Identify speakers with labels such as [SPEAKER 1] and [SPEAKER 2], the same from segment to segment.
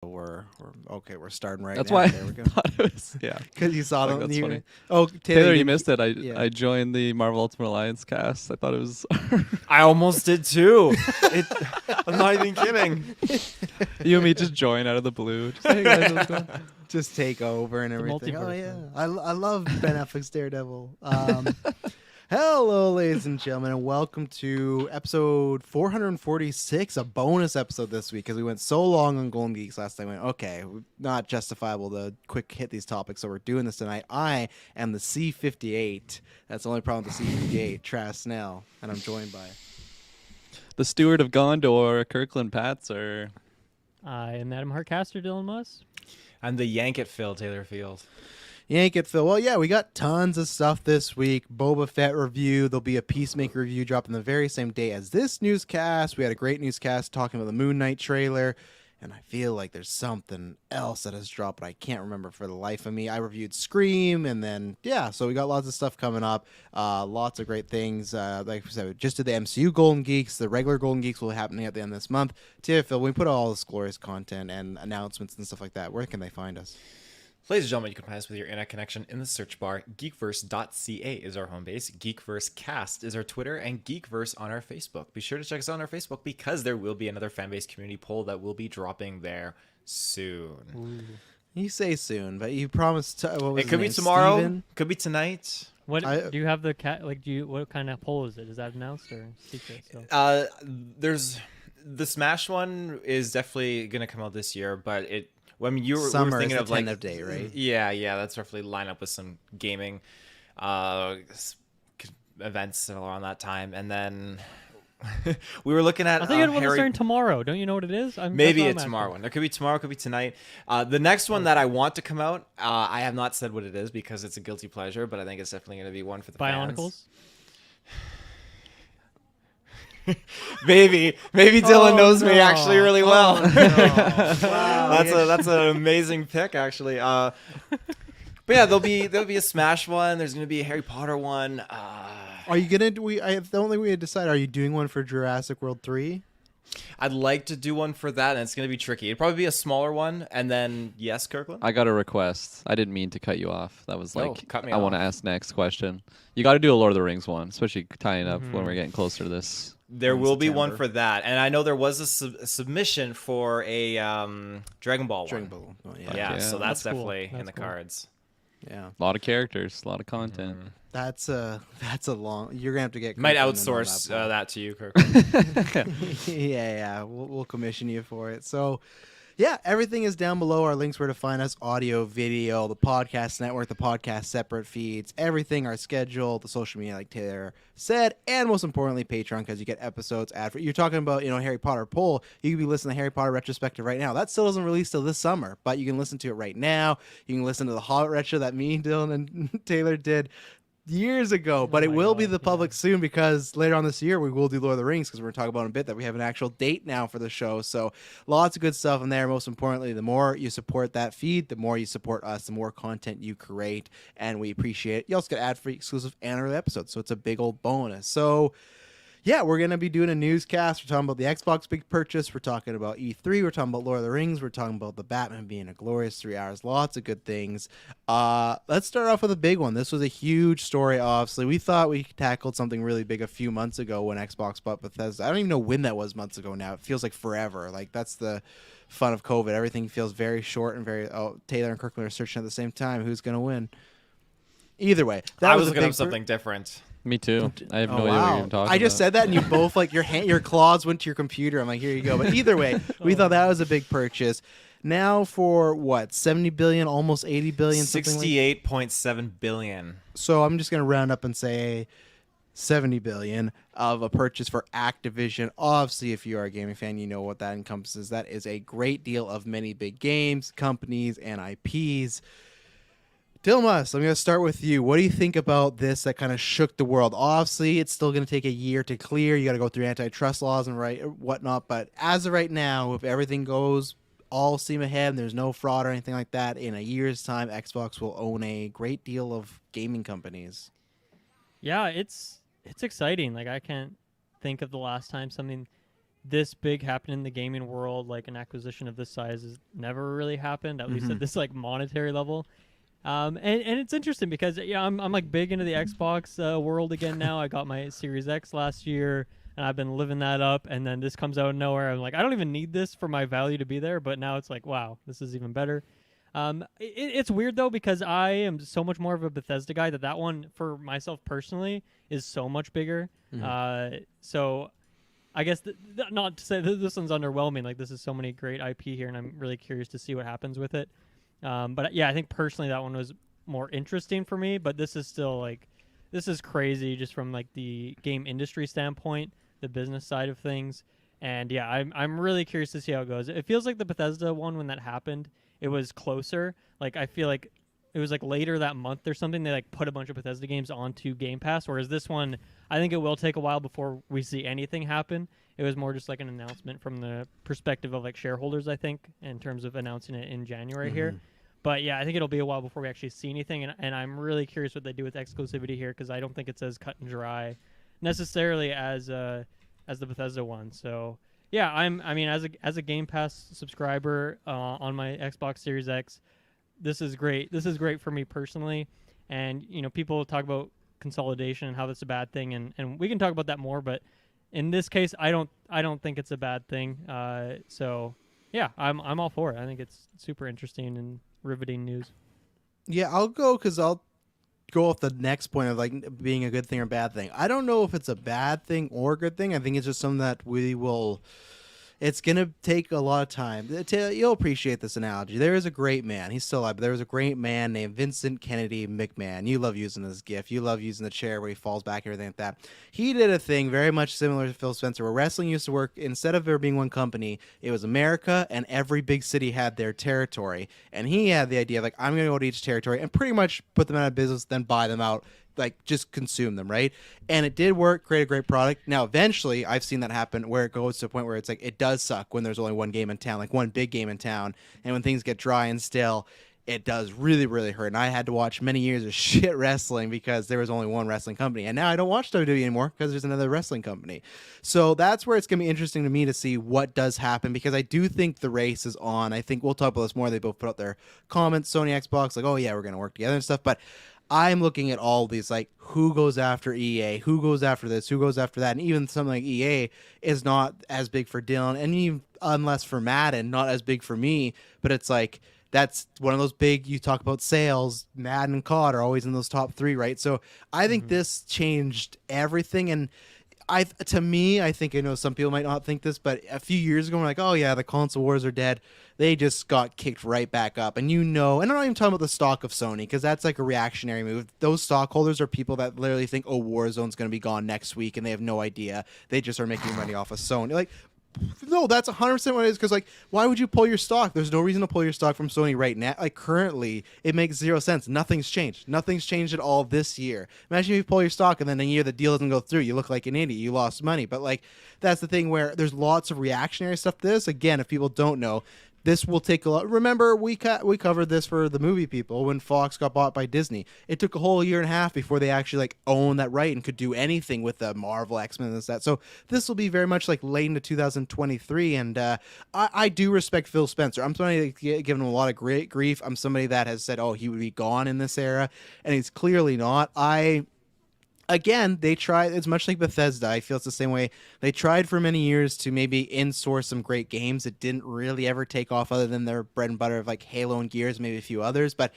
[SPEAKER 1] We're starting right
[SPEAKER 2] That's
[SPEAKER 1] now.
[SPEAKER 2] why
[SPEAKER 1] There we go.
[SPEAKER 2] I thought it was, yeah.
[SPEAKER 1] Because you saw
[SPEAKER 2] Like,
[SPEAKER 1] them.
[SPEAKER 2] that's funny.
[SPEAKER 1] Oh,
[SPEAKER 2] Taylor, you missed it.
[SPEAKER 1] yeah.
[SPEAKER 2] I joined the Marvel Ultimate Alliance cast. I thought it was
[SPEAKER 3] I almost did too. I'm not even kidding.
[SPEAKER 2] you and me just join out of the blue. Just, hey guys, how's it going?
[SPEAKER 1] Just take over and everything. Oh
[SPEAKER 4] multiverse,
[SPEAKER 1] yeah,
[SPEAKER 4] man.
[SPEAKER 1] I love Ben Affleck's Daredevil. Hello, ladies and gentlemen, and welcome to episode 446, a bonus episode this week because we went so long on Golden Geeks last time. We went, okay, not justifiable to quick hit these topics, so we're doing this tonight. I am the C58. That's the only problem with the C58, Travis Snell, and I'm joined by
[SPEAKER 2] The Steward of Gondor, Kirklin Patzer.
[SPEAKER 4] I am Adam Hartcaster, Dylan Muss.
[SPEAKER 3] I'm the Yank it Phil Taylor Field.
[SPEAKER 1] Yank it, Phil. Well, yeah, we got tons of stuff this week. Boba Fett review. There'll be a Peacemaker review dropping the very same day as this newscast. We had a great newscast talking about the Moon Knight trailer. And I feel like there's something else that has dropped, but I can't remember for the life of me. I reviewed Scream, and then, yeah, so we got lots of stuff coming up. Lots of great things. Like I said, we just did the MCU Golden Geeks. The regular Golden Geeks will be happening at the end of this month. Tia, Phil, we put all this glorious content and announcements and stuff like that. Where can they find us?
[SPEAKER 3] Ladies and gentlemen, you can find us with your internet connection in the search bar. GeekVerse.ca is our home base. GeekVerseCast is our Twitter, and GeekVerse on our Facebook. Be sure to check us out on our Facebook because there will be another fanbase community poll that will be dropping there soon.
[SPEAKER 4] Ooh.
[SPEAKER 1] You say soon, but you promised. What was
[SPEAKER 3] It
[SPEAKER 1] his
[SPEAKER 3] could be
[SPEAKER 1] name?
[SPEAKER 3] tomorrow.
[SPEAKER 1] Steven?
[SPEAKER 3] Could be tonight.
[SPEAKER 4] What
[SPEAKER 1] I-
[SPEAKER 4] do you have the cat? Like, what kind of poll is it? Is that announced or secret? So
[SPEAKER 3] There's the Smash one is definitely gonna come out this year, but it. Well, I mean, we were
[SPEAKER 1] Summer
[SPEAKER 3] thinking
[SPEAKER 1] is
[SPEAKER 3] of
[SPEAKER 1] the
[SPEAKER 3] like
[SPEAKER 1] tentative date, right?
[SPEAKER 3] Yeah, that's roughly line up with some gaming events around that time, and then we were looking at
[SPEAKER 4] I think it was
[SPEAKER 3] Harry.
[SPEAKER 4] starting tomorrow. Don't you know what it is?
[SPEAKER 3] Maybe
[SPEAKER 4] that's
[SPEAKER 3] it's
[SPEAKER 4] what I'm
[SPEAKER 3] tomorrow
[SPEAKER 4] asking.
[SPEAKER 3] one. There could be tomorrow, could be tonight. The next one that I want to come out, I have not said what it is because it's a guilty pleasure, but I think it's definitely going to be one for the fans.
[SPEAKER 4] Bionicles.
[SPEAKER 3] Maybe Dylan
[SPEAKER 4] Oh,
[SPEAKER 3] knows me
[SPEAKER 4] no.
[SPEAKER 3] actually really well.
[SPEAKER 1] Oh, no. Wow.
[SPEAKER 3] That's an amazing pick actually. But yeah, there'll be a Smash one. There's gonna be a Harry Potter one.
[SPEAKER 1] Are you gonna? The only way to decide. Are you doing one for Jurassic World 3?
[SPEAKER 3] I'd like to do one for that, and it's gonna be tricky. It'd probably be a smaller one, and then yes, Kirkland.
[SPEAKER 2] I got a request. I didn't mean to cut you off. That was
[SPEAKER 3] No,
[SPEAKER 2] like,
[SPEAKER 3] cut me
[SPEAKER 2] I want to
[SPEAKER 3] off.
[SPEAKER 2] ask next question. You got to do a Lord of the Rings one, especially tying up when
[SPEAKER 4] Mhm.
[SPEAKER 2] we're getting closer to this.
[SPEAKER 3] There
[SPEAKER 1] in
[SPEAKER 3] will be one
[SPEAKER 1] September.
[SPEAKER 3] for that, and I know there was a submission for a Dragon Ball
[SPEAKER 1] Dragon
[SPEAKER 3] one.
[SPEAKER 1] Ball. Oh,
[SPEAKER 3] Yeah,
[SPEAKER 2] Yeah.
[SPEAKER 3] so that's
[SPEAKER 4] That's cool.
[SPEAKER 3] definitely in
[SPEAKER 4] That's
[SPEAKER 3] the
[SPEAKER 4] cool.
[SPEAKER 3] cards.
[SPEAKER 1] Yeah.
[SPEAKER 2] A lot of characters, a lot of content.
[SPEAKER 1] That's a long. You're gonna have to get.
[SPEAKER 3] Might
[SPEAKER 1] Kirkland in on
[SPEAKER 3] outsource
[SPEAKER 1] that
[SPEAKER 3] that to you, Kirkland.
[SPEAKER 1] yeah. We'll commission you for it. So, yeah, everything is down below. Our links where to find us: audio, video, the podcast network, the podcast separate feeds, everything, our schedule, the social media, like Taylor said, and most importantly, Patreon, because you get episodes ad free. You're talking about, Harry Potter poll. You could be listening to Harry Potter retrospective right now. That still doesn't release till this summer, but you can listen to it right now. You can listen to the Hobbit retro that me, Dylan, and Taylor did years ago, but
[SPEAKER 4] Oh
[SPEAKER 1] it
[SPEAKER 4] my
[SPEAKER 1] will be
[SPEAKER 4] God,
[SPEAKER 1] the public
[SPEAKER 4] yeah.
[SPEAKER 1] soon because later on this year we will do Lord of the Rings because we're going to talk about in a bit that we have an actual date now for the show. So lots of good stuff in there. Most importantly, the more you support that feed, the more you support us, the more content you create, and we appreciate it. You also get ad-free, exclusive, and early episodes, so it's a big old bonus. So yeah, we're going to be doing a newscast. We're talking about the Xbox big purchase. We're talking about E3. We're talking about Lord of the Rings. We're talking about the Batman being a glorious 3 hours. Lots of good things. Let's start off with a big one. This was a huge story, obviously. We thought we tackled something really big a few months ago when Xbox bought Bethesda. I don't even know when that was months ago now. It feels like forever. Like, that's the fun of COVID. Everything feels very short and very... Oh, Taylor and Kirkland are searching at the same time. Who's going to win? Either way.
[SPEAKER 3] I was
[SPEAKER 1] a
[SPEAKER 3] looking
[SPEAKER 1] big
[SPEAKER 3] up something different.
[SPEAKER 2] Me too. I have
[SPEAKER 1] Oh,
[SPEAKER 2] no idea what
[SPEAKER 1] wow.
[SPEAKER 2] you're even talking
[SPEAKER 1] I just
[SPEAKER 2] about.
[SPEAKER 1] said that, and you both like your claws went to your computer. I'm like, here you go. But either way, we thought that was a big purchase. Now for what, 70 billion, almost 80 billion, something like.
[SPEAKER 3] 68.7 billion.
[SPEAKER 1] So I'm just gonna round up and say 70 billion of a purchase for Activision. Obviously, if you are a gaming fan, you know what that encompasses. That is a great deal of many big games, companies, and IPs. Dilmas, I'm going to start with you. What do you think about this that kind of shook the world? Obviously, it's still going to take a year to clear. You got to go through antitrust laws and whatnot. But as of right now, if everything goes all steam ahead and there's no fraud or anything like that, in a year's time, Xbox will own a great deal of gaming companies.
[SPEAKER 4] Yeah, it's exciting. Like, I can't think of the last time something this big happened in the gaming world. Like an acquisition of this size has never really happened, at least at this like monetary level. And it's interesting because I'm like big into the Xbox world again now. I got my Series X last year, and I've been living that up. And then this comes out of nowhere. I'm like, I don't even need this for my value to be there, but now it's like, wow, this is even better. It's weird though because I am so much more of a Bethesda guy that one for myself personally is so much bigger. So I guess not to say that this one's underwhelming. Like this is so many great IP here, and I'm really curious to see what happens with it. But yeah, I think personally that one was more interesting for me. But this is still like, this is crazy just from like the game industry standpoint, the business side of things. And yeah, I'm really curious to see how it goes. It feels like the Bethesda one when that happened, it was closer. Like I feel like it was like later that month or something. They like put a bunch of Bethesda games onto Game Pass. Whereas this one, I think it will take a while before we see anything happen. It was more just like an announcement from the perspective of like shareholders, I think, in terms of announcing it in January here. But yeah, I think it'll be a while before we actually see anything, and I'm really curious what they do with exclusivity here because I don't think it's as cut and dry necessarily as the Bethesda one. So yeah, I mean as a Game Pass subscriber on my Xbox Series X, this is great. This is great for me personally, and you know people talk about consolidation and how that's a bad thing, and we can talk about that more. But in this case, I don't think it's a bad thing. So yeah, I'm all for it. I think it's super interesting and riveting news.
[SPEAKER 1] Yeah, I'll go because I'll go off the next point of like being a good thing or bad thing. I don't know if it's a bad thing or a good thing. I think it's just something that we will. It's going to take a lot of time. You'll appreciate this analogy. There is a great man. He's still alive, but there was a great man named Vincent Kennedy McMahon. You love using this gif. You love using the chair where he falls back and everything like that. He did a thing very much similar to Phil Spencer, where wrestling used to work. Instead of there being one company, it was America, and every big city had their territory. And he had the idea of, like, I'm going to go to each territory and pretty much put them out of business, then buy them out. Like just consume them, right? And it did work, create a great product. Now eventually I've seen that happen where it goes to a point where it's like it does suck when there's only one game in town, like one big game in town, and when things get dry and still, it does really, really hurt. And I had to watch many years of shit wrestling because there was only one wrestling company. And now I don't watch WWE anymore because there's another wrestling company. So that's where it's going to be interesting to me to see what does happen, because I do think the race is on. I think we'll talk about this more. They both put out their comments, Sony, Xbox, like, oh yeah, we're going to work together and stuff. But I'm looking at all these, like, who goes after EA, who goes after this, who goes after that, and even something like EA is not as big for Dylan, and even unless for Madden, not as big for me, but it's like, that's one of those big, you talk about sales, Madden and COD are always in those top three, right? So I think this changed everything, and to me, I think, I know some people might not think this, but a few years ago, we're like, oh yeah, the console wars are dead. They just got kicked right back up. And and I'm not even talking about the stock of Sony, because that's like a reactionary move. Those stockholders are people that literally think, oh, Warzone's going to be gone next week, and they have no idea. They just are making money off of Sony. Like, no, that's 100% what it is, because, like, why would you pull your stock? There's no reason to pull your stock from Sony right now. Like, currently, it makes zero sense. Nothing's changed. Nothing's changed at all this year. Imagine if you pull your stock and then a year the deal doesn't go through. You look like an idiot. You lost money. But, like, that's the thing where there's lots of reactionary stuff to this. Again, if people don't know, this will take a lot. Remember, we covered this for the movie people when Fox got bought by Disney. It took a whole year and a half before they actually like owned that right and could do anything with the Marvel, X-Men, and this, that. So this will be very much like late into 2023. And I do respect Phil Spencer. I'm somebody that's given him a lot of great grief. I'm somebody that has said, oh, he would be gone in this era, and he's clearly not. Again, they tried. It's much like Bethesda. I feel it's the same way. They tried for many years to maybe in-source some great games. It didn't really ever take off other than their bread and butter of like Halo and Gears, maybe a few others. But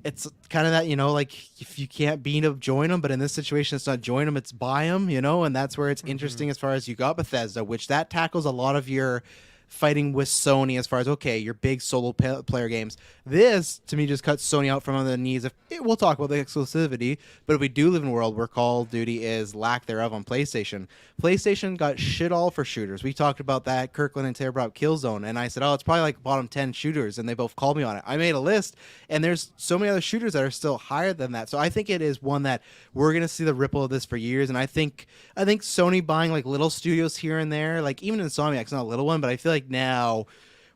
[SPEAKER 1] it's kind of that, like if you can't beat them, join them. But in this situation, it's not join them, it's buy them, and that's where it's interesting as far as you got Bethesda, which that tackles a lot of your fighting with Sony as far as, okay, your big solo player games. This, to me, just cuts Sony out from under the knees. We'll talk about the exclusivity, but if we do live in a world where Call of Duty is lack thereof on PlayStation, PlayStation got shit all for shooters. We talked about that. Kirklin and Taylor brought up Killzone, and I said, oh, it's probably like bottom 10 shooters, and they both called me on it. I made a list, and there's so many other shooters that are still higher than that. So I think it is one that we're going to see the ripple of this for years, and I think Sony buying like little studios here and there, like even Insomniac's not a little one, but I feel like now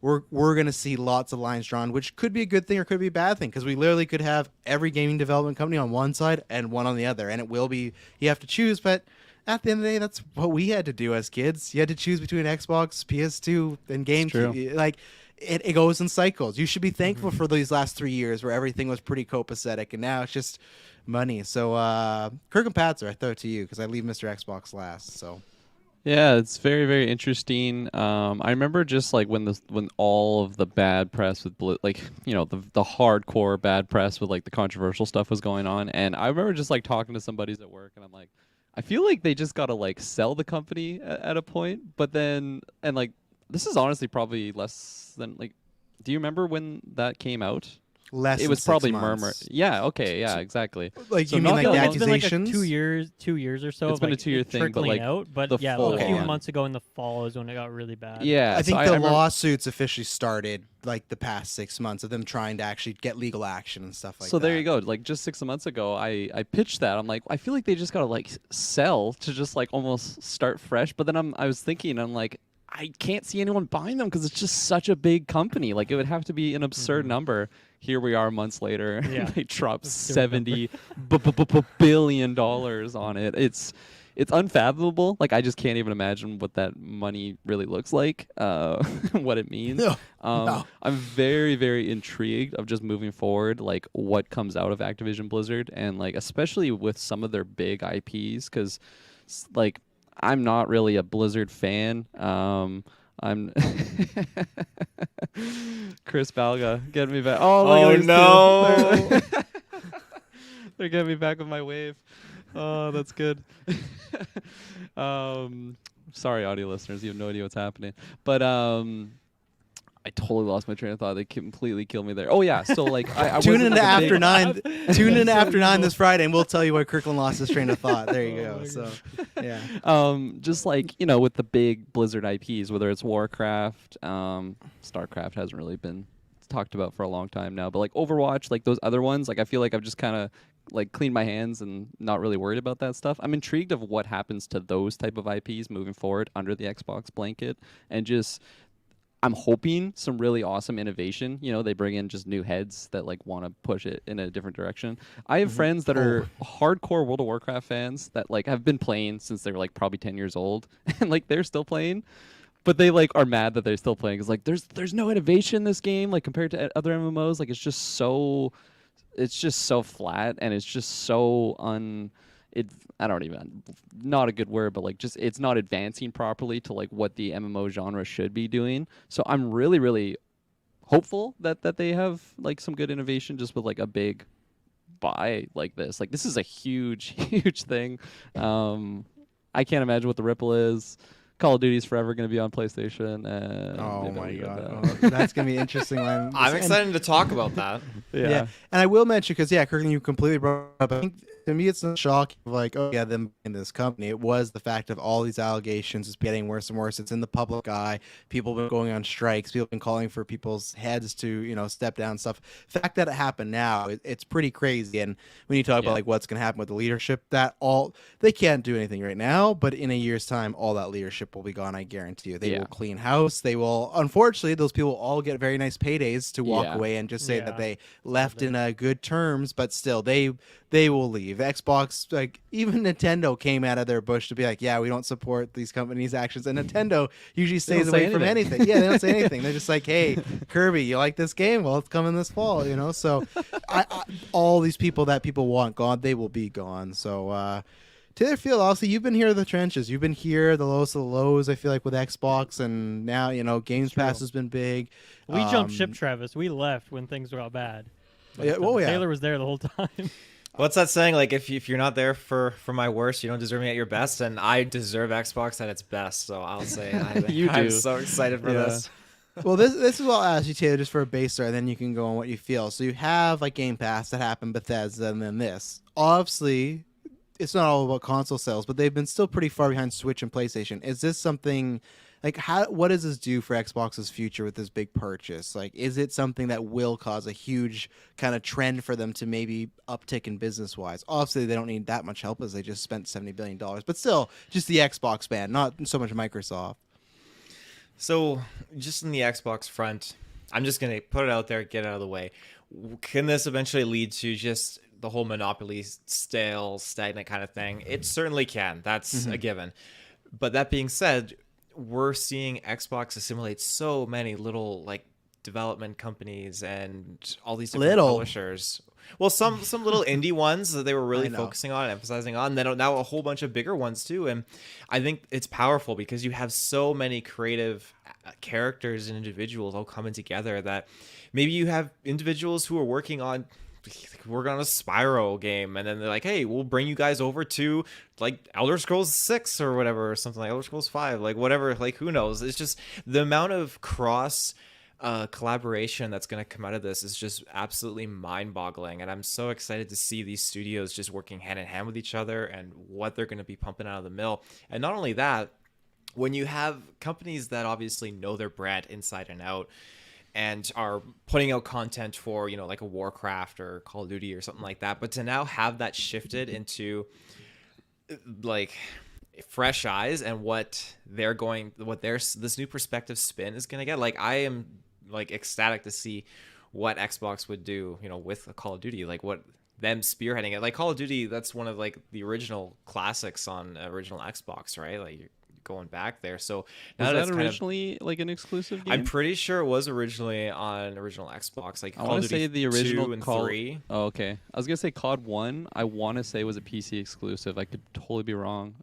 [SPEAKER 1] we're going to see lots of lines drawn, which could be a good thing or could be a bad thing, because we literally could have every gaming development company on one side and one on the other, and it will be, you have to choose. But at the end of the day, that's what we had to do as kids. You had to choose between Xbox, PS2, and GameCube. Like, it goes in cycles. You should be thankful for these last 3 years where everything was pretty copacetic, and now it's just money. So, Kirk and Patzer, I throw it to you because I leave Mr. Xbox last. So,
[SPEAKER 2] Yeah, it's very, very interesting. I remember just like when all of the bad press with like the hardcore bad press with like the controversial stuff was going on, and I remember just like talking to some buddies at work, and I'm like, I feel like they just gotta like sell the company at a point, but then and like this is honestly probably less than like. Do you remember when that came out?
[SPEAKER 1] less
[SPEAKER 2] It
[SPEAKER 1] than
[SPEAKER 2] was
[SPEAKER 1] 6
[SPEAKER 2] probably
[SPEAKER 1] months.
[SPEAKER 2] murmur. Yeah. Okay. Yeah. Exactly.
[SPEAKER 1] Like,
[SPEAKER 2] So
[SPEAKER 1] you mean
[SPEAKER 2] not
[SPEAKER 1] like
[SPEAKER 2] that
[SPEAKER 1] the
[SPEAKER 2] long-
[SPEAKER 4] It's been like
[SPEAKER 1] accusations?
[SPEAKER 4] 2 years or so.
[SPEAKER 2] It's
[SPEAKER 4] of,
[SPEAKER 2] been a
[SPEAKER 4] like,
[SPEAKER 2] 2-year
[SPEAKER 4] it
[SPEAKER 2] thing, but,
[SPEAKER 4] trickling
[SPEAKER 2] like,
[SPEAKER 4] out. But
[SPEAKER 2] the
[SPEAKER 4] yeah,
[SPEAKER 2] full
[SPEAKER 4] a few
[SPEAKER 1] on.
[SPEAKER 4] months ago in the fall is when it got really bad.
[SPEAKER 2] Yeah.
[SPEAKER 1] I think
[SPEAKER 2] so
[SPEAKER 1] the
[SPEAKER 2] remember-
[SPEAKER 1] lawsuits officially started like the past 6 months of them trying to actually get legal action and stuff like that.
[SPEAKER 2] So there you go. Like just 6 months ago, I pitched that. I'm like, I feel like they just gotta like sell to just like almost start fresh. But then I was thinking, I'm like, I can't see anyone buying them because it's just such a big company. Like it would have to be an absurd number. Here we are months later.
[SPEAKER 4] Yeah.
[SPEAKER 2] They dropped
[SPEAKER 4] Absurd number.
[SPEAKER 2] $70 billion on it. It's unfathomable. Like I just can't even imagine what that money really looks like, what it means.
[SPEAKER 1] No. No.
[SPEAKER 2] I'm very, very intrigued of just moving forward, like what comes out of Activision Blizzard, and like especially with some of their big IPs, because like I'm not really a Blizzard fan. I'm Chris Balga getting me back. Oh, look
[SPEAKER 3] Oh,
[SPEAKER 2] at these
[SPEAKER 3] no.
[SPEAKER 2] two. They're getting me back with my wave. Oh, that's good. Sorry, audio listeners, you have no idea what's happening. But I totally lost my train of thought. They completely killed me there. Oh yeah, so like I
[SPEAKER 1] Tune
[SPEAKER 2] wasn't
[SPEAKER 1] in
[SPEAKER 2] like
[SPEAKER 1] to
[SPEAKER 2] a
[SPEAKER 1] after
[SPEAKER 2] big-
[SPEAKER 1] 9. Tune in to
[SPEAKER 4] So
[SPEAKER 1] after 9
[SPEAKER 4] evil.
[SPEAKER 1] this Friday, and we'll tell you why Kirkland lost his train of thought. There you
[SPEAKER 4] Oh
[SPEAKER 1] go.
[SPEAKER 4] my
[SPEAKER 1] So, yeah.
[SPEAKER 2] Just like with the big Blizzard IPs, whether it's Warcraft, StarCraft hasn't really been talked about for a long time now, but like Overwatch, like those other ones, like I feel like I've just kind of like cleaned my hands and not really worried about that stuff. I'm intrigued of what happens to those type of IPs moving forward under the Xbox blanket, and just I'm hoping some really awesome innovation. They bring in just new heads that like want to push it in a different direction. I have friends that are hardcore World of Warcraft fans that like have been playing since they were like probably 10 years old, and like they're still playing, but they like are mad that they're still playing because like there's no innovation in this game like compared to other MMOs. Like it's just so flat, and it's just so I don't even, not a good word, but like just it's not advancing properly to like what the MMO genre should be doing. So I'm really, really hopeful that they have like some good innovation just with like a big buy like this. Like this is a huge, huge thing. I can't imagine what the ripple is. Call of Duty's forever going to be on PlayStation. And
[SPEAKER 1] Oh my
[SPEAKER 2] leave it at
[SPEAKER 1] god,
[SPEAKER 2] that.
[SPEAKER 1] oh, that's gonna be interesting.
[SPEAKER 3] I'm excited to talk about that.
[SPEAKER 1] Yeah. And I will mention, because Kirkland, you completely brought up. I think to me it's not shocking. Like, oh yeah, them in this company. It was the fact of all these allegations is getting worse and worse. It's in the public eye. People have been going on strikes. People have been calling for people's heads to step down and stuff. The fact that it happened now, it's pretty crazy. And when you talk about like what's gonna happen with the leadership, they can't do anything right now. But in a year's time, all that leadership will be gone. I guarantee you. They will clean house. They will. Unfortunately, those people will all get very nice paydays to walk away and just say that they left in good terms. But still, they will leave. Xbox, like even Nintendo, came out of their bush to be like, yeah, we don't support these companies' actions. And Nintendo usually stays
[SPEAKER 2] don't say
[SPEAKER 1] away from anything. Yeah, they don't say anything. They're just like, hey, Kirby, you like this game? Well, it's coming this fall. So all these people that people want gone, they will be gone. So. Taylor Field, obviously, you've been here in the trenches. You've been here, the lowest of the lows, I feel like, with Xbox, and now, Games Pass has been big.
[SPEAKER 4] We jumped ship, Travis. We left when things got bad. But,
[SPEAKER 1] yeah.
[SPEAKER 4] Taylor was there the whole time.
[SPEAKER 3] What's that saying? Like, if you're not there for my worst, you don't deserve me at your best. And I deserve Xbox at its best. So I'll say I'm so excited for this.
[SPEAKER 1] Well, this is what I'll ask you, Taylor, just for a base start, and then you can go on what you feel. So you have like Game Pass that happened, Bethesda, and then this. Obviously, it's not all about console sales, but they've been still pretty far behind Switch and PlayStation. Is this something like what does this do for Xbox's future with this big purchase? Like, is it something that will cause a huge kind of trend for them to maybe uptick in business wise? Obviously, they don't need that much help as they just spent $70 billion, but still, just the Xbox band, not so much Microsoft.
[SPEAKER 3] So, just in the Xbox front, I'm just going to put it out there, get it out of the way. Can this eventually lead to just the whole monopoly stale, stagnant kind of thing. It certainly can. That's a given. But that being said, we're seeing Xbox assimilate so many little like development companies and all these different publishers. Well, some little indie ones that they were really focusing on and emphasizing on. Then now a whole bunch of bigger ones too. And I think it's powerful because you have so many creative characters and individuals all coming together that maybe you have individuals who are working on a Spyro game, and then they're like, hey, we'll bring you guys over to like Elder Scrolls 6 or whatever, or something like Elder Scrolls 5, like whatever, like who knows. It's just the amount of cross collaboration that's going to come out of this is just absolutely mind-boggling, and I'm so excited to see these studios just working hand in hand with each other and what they're going to be pumping out of the mill. And not only that, when you have companies that obviously know their brand inside and out and are putting out content for, you know, like a Warcraft or Call of Duty or something like that, but to now have that shifted into like fresh eyes and what this new perspective spin is going to get, like I am like ecstatic to see what Xbox would do, you know, with a Call of Duty, like what them spearheading it. Like Call of Duty, that's one of like the original classics on original Xbox, right? Like you're going back there. So now
[SPEAKER 2] was that originally like an exclusive game?
[SPEAKER 3] I'm pretty sure it was originally on original Xbox. Like
[SPEAKER 2] I want to say the original
[SPEAKER 3] 2 and
[SPEAKER 2] Call.
[SPEAKER 3] 3.
[SPEAKER 2] Oh, okay. I was gonna say COD 1. I want to say was a PC exclusive. I could totally be wrong.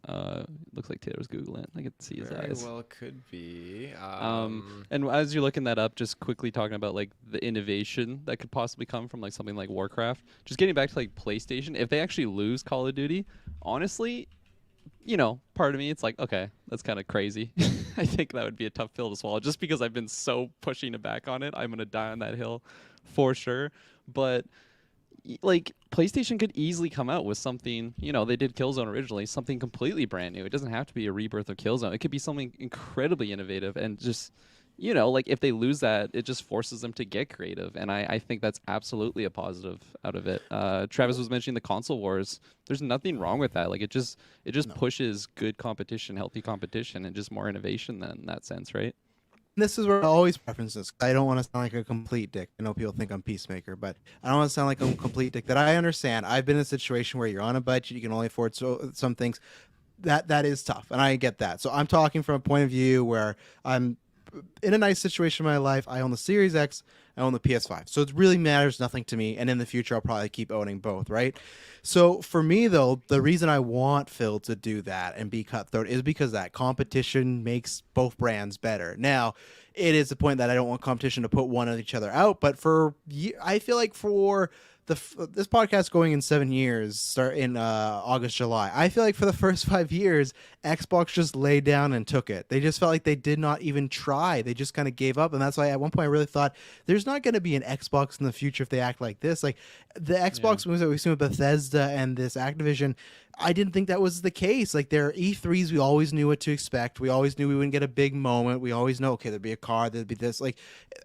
[SPEAKER 2] Looks like Taylor's googling. I could see his
[SPEAKER 3] Very
[SPEAKER 2] eyes.
[SPEAKER 3] well could be.
[SPEAKER 2] And as you're looking that up, just quickly talking about like the innovation that could possibly come from like something like Warcraft. Just getting back to like PlayStation, if they actually lose Call of Duty, honestly, you know, part of me, it's like, okay, that's kind of crazy. I think that would be a tough pill to swallow just because I've been so pushing it back on it. I'm going to die on that hill for sure. But like PlayStation could easily come out with something, you know, they did Killzone originally, something completely brand new. It doesn't have to be a rebirth of Killzone. It could be something incredibly innovative and just, you know, like if they lose that, it just forces them to get creative. And I think that's absolutely a positive out of it. Travis was mentioning the console wars. There's nothing wrong with that. Like it just pushes good competition, healthy competition, and just more innovation then in that sense, right?
[SPEAKER 1] This is where I always preference this. I don't want to sound like a complete dick. I know people think I'm peacemaker, but I don't want to sound like I'm a complete dick. That I understand. I've been in a situation where you're on a budget, you can only afford some things. That is tough, and I get that. So I'm talking from a point of view where I'm in a nice situation in my life. I own the Series X, I own the PS5. So it really matters nothing to me. And in the future, I'll probably keep owning both, right? So for me, though, the reason I want Phil to do that and be cutthroat is because that competition makes both brands better. Now, it is the point that I don't want competition to put one on each other out. But I feel like for this podcast going in 7 years, start in August, July. I feel like for the first 5 years, Xbox just laid down and took it. They just felt like they did not even try. They just kind of gave up. And that's why at one point I really thought there's not going to be an Xbox in the future if they act like this. Like the Xbox moves that we've seen with Bethesda and this Activision, I didn't think that was the case. Like their E3s, we always knew what to expect. We always knew we wouldn't get a big moment. We always know, okay, there'd be a car, there'd be this. Like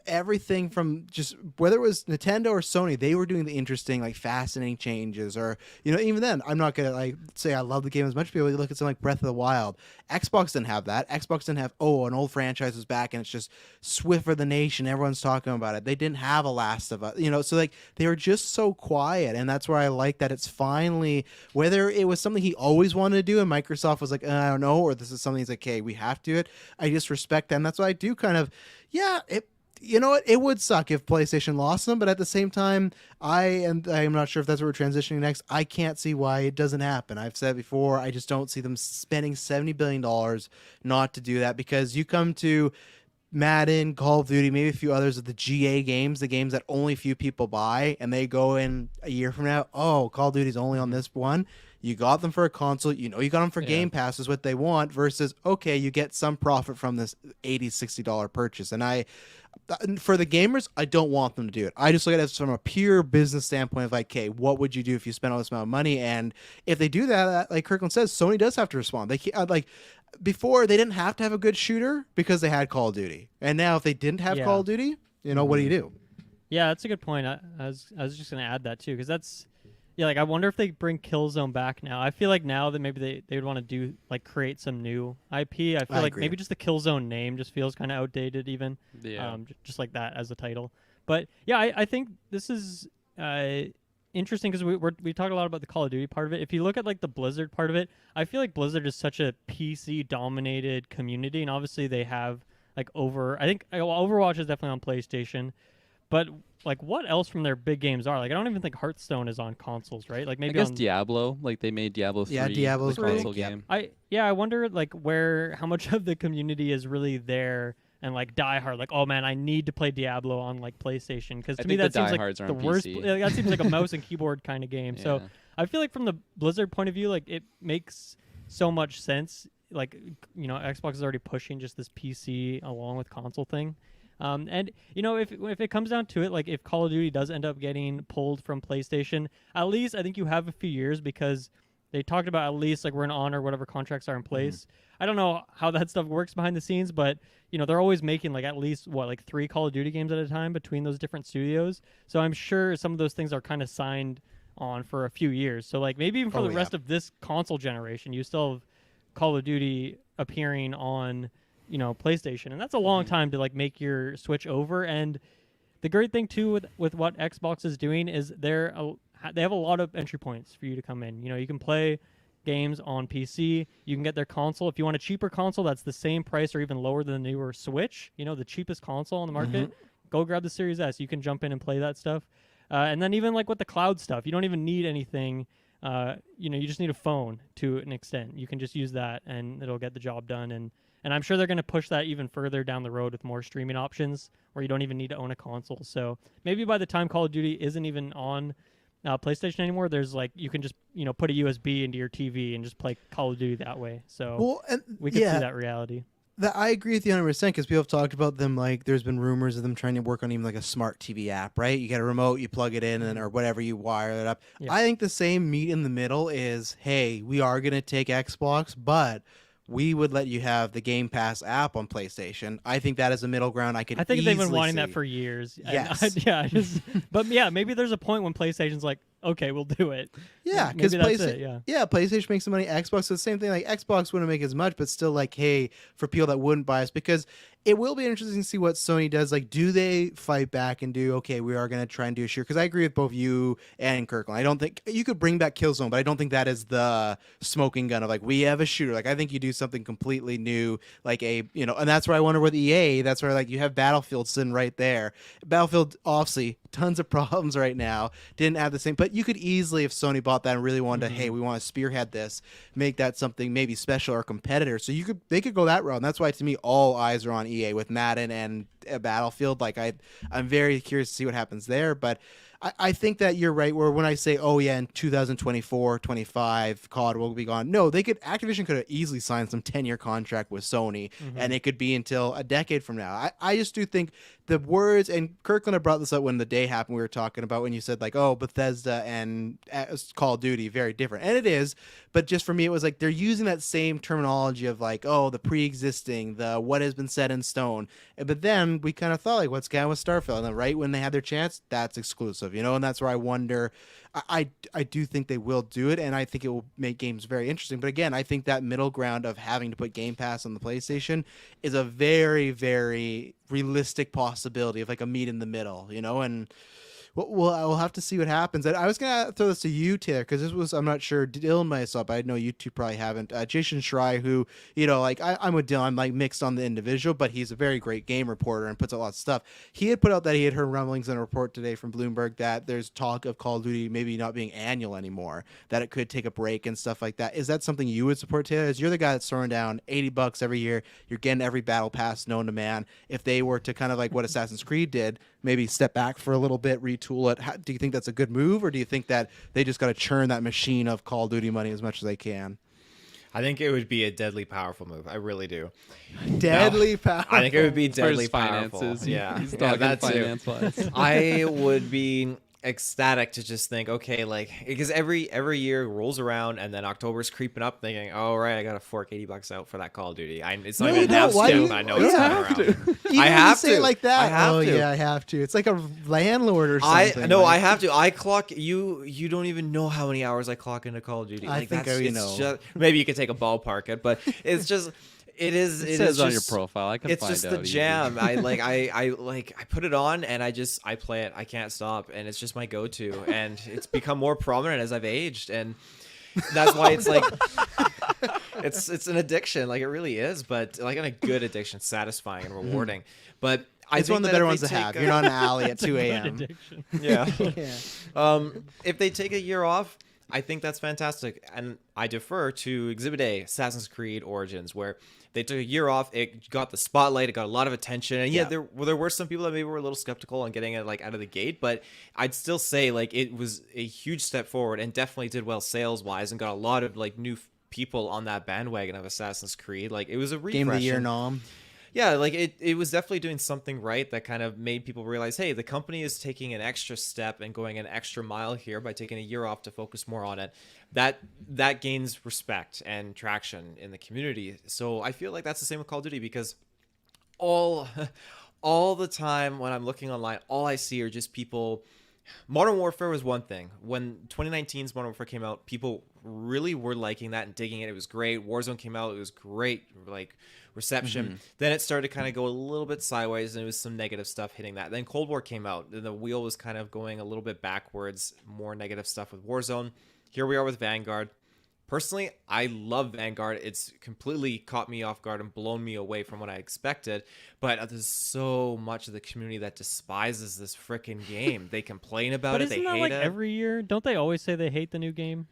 [SPEAKER 1] everything from just whether it was Nintendo or Sony, they were doing the interesting, like fascinating changes. Or, you know, even then, I'm not going to like say I love the game as much. People look at something like Breath of the Wild. Xbox didn't have that. Xbox didn't have, an old franchise is back and it's just Swift for the nation. Everyone's talking about it. They didn't have a Last of Us, you know, so like they were just so quiet. And that's where I like that it's finally, whether it was something he always wanted to do and Microsoft was like, I don't know, or this is something he's like, hey, we have to do it. I just respect that. And that's why I do kind of, you know what? It would suck if PlayStation lost them, but at the same time, I'm not sure if that's where we're transitioning next. I can't see why it doesn't happen. I've said before, I just don't see them spending $70 billion not to do that, because you come to Madden, Call of Duty, maybe a few others of the GA games, the games that only few people buy, and they go in a year from now, Call of Duty's only on this one. You got them for a console, you got them for Game Pass is what they want, versus, okay, you get some profit from this $80, $60 purchase. And for the gamers, I don't want them to do it. I just look at it from a pure business standpoint of like, okay, what would you do if you spent all this amount of money? And if they do that, like Kirklin says, Sony does have to respond. They can't, like before, they didn't have to have a good shooter because they had Call of Duty. And now if they didn't have Call of Duty, what do you do?
[SPEAKER 4] Yeah, that's a good point. I was just going to add that too, because that's, like I wonder if they bring Killzone back now. I feel like now that maybe they would want to do like create some new IP. I feel like maybe just the Killzone name just feels kind of outdated even. Yeah. Just like that as a title. But yeah, I think this is interesting because we talk a lot about the Call of Duty part of it. If you look at like the Blizzard part of it, I feel like Blizzard is such a PC dominated community, and obviously they have like I think Overwatch is definitely on PlayStation, but like what else from their big games are like? I don't even think Hearthstone is on consoles, right? Like maybe
[SPEAKER 2] I guess
[SPEAKER 4] on
[SPEAKER 2] Diablo, like they made Diablo 3
[SPEAKER 1] Yeah, Diablo's
[SPEAKER 2] the
[SPEAKER 1] big,
[SPEAKER 2] console
[SPEAKER 1] yep.
[SPEAKER 2] game.
[SPEAKER 4] I wonder like how much of the community is really there and like diehard, like, oh man, I need to play Diablo on like PlayStation, because
[SPEAKER 2] I
[SPEAKER 4] to me
[SPEAKER 2] think
[SPEAKER 4] that
[SPEAKER 2] the
[SPEAKER 4] seems like
[SPEAKER 2] diehards are
[SPEAKER 4] the
[SPEAKER 2] on
[SPEAKER 4] worst.
[SPEAKER 2] PC.
[SPEAKER 4] That seems like a mouse and keyboard kind of game. So
[SPEAKER 2] Yeah.
[SPEAKER 4] I feel like from the Blizzard point of view, like it makes so much sense. Like, you know, Xbox is already pushing just this PC along with console thing. And you know, if it comes down to it, like if Call of Duty does end up getting pulled from PlayStation, at least I think you have a few years, because they talked about at least like we're going to honor whatever contracts are in place. I don't know how that stuff works behind the scenes, but you know, they're always making like at least like 3 Call of Duty games at a time between those different studios. So I'm sure some of those things are kind of signed on for a few years. So like maybe even for the rest of this console generation, you still have Call of Duty appearing on, you know, PlayStation, and that's a long time to like make your switch over. And the great thing too with what Xbox is doing is they have a lot of entry points for you to come in. You know, you can play games on PC. You can get their console. If you want a cheaper console that's the same price or even lower than the newer Switch, you know, the cheapest console on the market, go grab the Series S. You can jump in and play that stuff. And then even like with the cloud stuff, you don't even need anything. You know, you just need a phone to an extent. You can just use that and it'll get the job done. And I'm sure they're going to push that even further down the road with more streaming options where you don't even need to own a console. So maybe by the time Call of Duty isn't even on PlayStation anymore, there's like, you can just, you know, put a USB into your TV and just play Call of Duty that way. So we could see that reality.
[SPEAKER 1] I agree with you 100% because people have talked about them, like there's been rumors of them trying to work on even like a smart TV app, right? You get a remote, you plug it in, and or whatever, you wire it up.
[SPEAKER 4] Yeah.
[SPEAKER 1] I think the same meat in the middle is, hey, we are going to take Xbox, but we would let you have the Game Pass app on PlayStation. I think that is a middle ground I think
[SPEAKER 4] they've been wanting that for years.
[SPEAKER 1] Yes.
[SPEAKER 4] But yeah, maybe there's a point when PlayStation's like, okay, we'll do it.
[SPEAKER 1] Yeah, because
[SPEAKER 4] PlayStation,
[SPEAKER 1] PlayStation makes some money. Xbox is the same thing. Like Xbox wouldn't make as much, but still, like, hey, for people that wouldn't buy us, because it will be interesting to see what Sony does. Like, do they fight back and do, okay, we are going to try and do a shooter? Because I agree with both you and Kirklin. I don't think you could bring back Killzone, but I don't think that is the smoking gun of like, we have a shooter. Like, I think you do something completely new, like a, you know, and that's where I wonder with EA, that's where like you have Battlefield sitting right there. Battlefield, obviously, tons of problems right now. Didn't have the same, but you could easily, if Sony bought that and really wanted to, hey, we want to spearhead this, make that something maybe special or competitor. So they could go that route. And that's why to me, all eyes are on EA with Madden and Battlefield. Like I'm very curious to see what happens there, but I think that you're right where when I say, oh yeah, in 2024, 25, COD will be gone. No, Activision could have easily signed some 10-year contract with Sony and it could be until a decade from now. I just do think the words, and Kirkland had brought this up when the day happened, we were talking about when you said like, oh, Bethesda and Call of Duty, very different. And it is, but just for me, it was like they're using that same terminology of like, oh, the pre-existing, the what has been set in stone. But then we kind of thought like, what's going on with Starfield? And then right when they had their chance, that's exclusive, you know? And that's where I wonder, I do think they will do it, and I think it will make games very interesting. But again, I think that middle ground of having to put Game Pass on the PlayStation is a very, very realistic possibility of like a meet in the middle, you know? And we'll have to see what happens. I was going to throw this to you, Taylor, because this was, I'm not sure, Dylan might have saw it, but I know you two probably haven't. Jason Schreier, who, you know, like I'm with Dylan, I'm like mixed on the individual, but he's a very great game reporter and puts out a lot of stuff. He had put out that he had heard rumblings in a report today from Bloomberg that there's talk of Call of Duty maybe not being annual anymore, that it could take a break and stuff like that. Is that something you would support, Taylor? As you're the guy that's throwing down $80 every year, you're getting every battle pass known to man. If they were to kind of like what Assassin's Creed did, maybe step back for a little bit, retool it. Do you think that's a good move, or do you think that they just got to churn that machine of Call of Duty money as much as they can?
[SPEAKER 3] I think it would be a deadly powerful move. I really do.
[SPEAKER 1] Deadly powerful.
[SPEAKER 3] I think it would be deadly
[SPEAKER 2] finances.
[SPEAKER 3] powerful. Yeah,
[SPEAKER 2] He's
[SPEAKER 3] yeah,
[SPEAKER 2] talking
[SPEAKER 3] that too.
[SPEAKER 2] finance-wise.
[SPEAKER 3] I would be ecstatic to just think, okay, like, because every year rolls around and then October's creeping up, thinking, oh right, I gotta fork $80 out for that Call of Duty. It's not even announced yet, but I know it's coming around.
[SPEAKER 1] I have to say it like that.
[SPEAKER 3] I have to.
[SPEAKER 1] Yeah, I have to. It's like a landlord or something.
[SPEAKER 3] I have to. I clock you. You don't even know how many hours I clock into Call of Duty.
[SPEAKER 1] I think I know.
[SPEAKER 3] Maybe you could take a ballpark it, but it's just. It is.
[SPEAKER 2] It
[SPEAKER 3] It
[SPEAKER 2] says
[SPEAKER 3] is
[SPEAKER 2] on
[SPEAKER 3] just,
[SPEAKER 2] your profile. I can
[SPEAKER 3] It's
[SPEAKER 2] find
[SPEAKER 3] just
[SPEAKER 2] out
[SPEAKER 3] the
[SPEAKER 2] easy.
[SPEAKER 3] jam. I put it on and I play it. I can't stop, and it's just my go-to. And it's become more prominent as I've aged, and that's why it's like it's an addiction. Like it really is, but like a good addiction, satisfying and rewarding. But I
[SPEAKER 1] It's
[SPEAKER 3] think
[SPEAKER 1] one of the
[SPEAKER 3] that
[SPEAKER 1] better
[SPEAKER 3] if
[SPEAKER 1] ones
[SPEAKER 3] they
[SPEAKER 1] to have.
[SPEAKER 3] take
[SPEAKER 1] You're not in an alley at
[SPEAKER 4] It's a
[SPEAKER 1] 2
[SPEAKER 4] good
[SPEAKER 1] a.m.
[SPEAKER 4] addiction.
[SPEAKER 3] yeah.
[SPEAKER 1] Yeah.
[SPEAKER 3] If they take a year off, I think that's fantastic. And I defer to Exhibit A, Assassin's Creed Origins, where they took a year off. It got the spotlight. It got a lot of attention. And yeah,
[SPEAKER 1] Yeah.
[SPEAKER 3] there were some people that maybe were a little skeptical on getting it like out of the gate, but I'd still say like it was a huge step forward and definitely did well sales wise and got a lot of like new people on that bandwagon of Assassin's Creed. Like it was a refresh.
[SPEAKER 1] Game of the year
[SPEAKER 3] and-
[SPEAKER 1] nom.
[SPEAKER 3] yeah, like it was definitely doing something right that kind of made people realize, hey, the company is taking an extra step and going an extra mile here by taking a year off to focus more on it. That gains respect and traction in the community. So I feel like that's the same with Call of Duty, because all the time when I'm looking online, all I see are just people. Modern Warfare was one thing. When 2019's Modern Warfare came out, people really were liking that and digging it. It was great. Warzone came out. It was great, like reception. Then it started to kind of go a little bit sideways, and it was some negative stuff hitting that. Then Cold War came out, and the wheel was kind of going a little bit backwards, more negative stuff with Warzone. Here we are with Vanguard. Personally, I love Vanguard. It's completely caught me off guard and blown me away from what I expected. But there's so much of the community that despises this freaking game. They complain about
[SPEAKER 4] But
[SPEAKER 3] it. They
[SPEAKER 4] isn't that
[SPEAKER 3] hate
[SPEAKER 4] like
[SPEAKER 3] it.
[SPEAKER 4] every year? Don't they always say they hate the new game?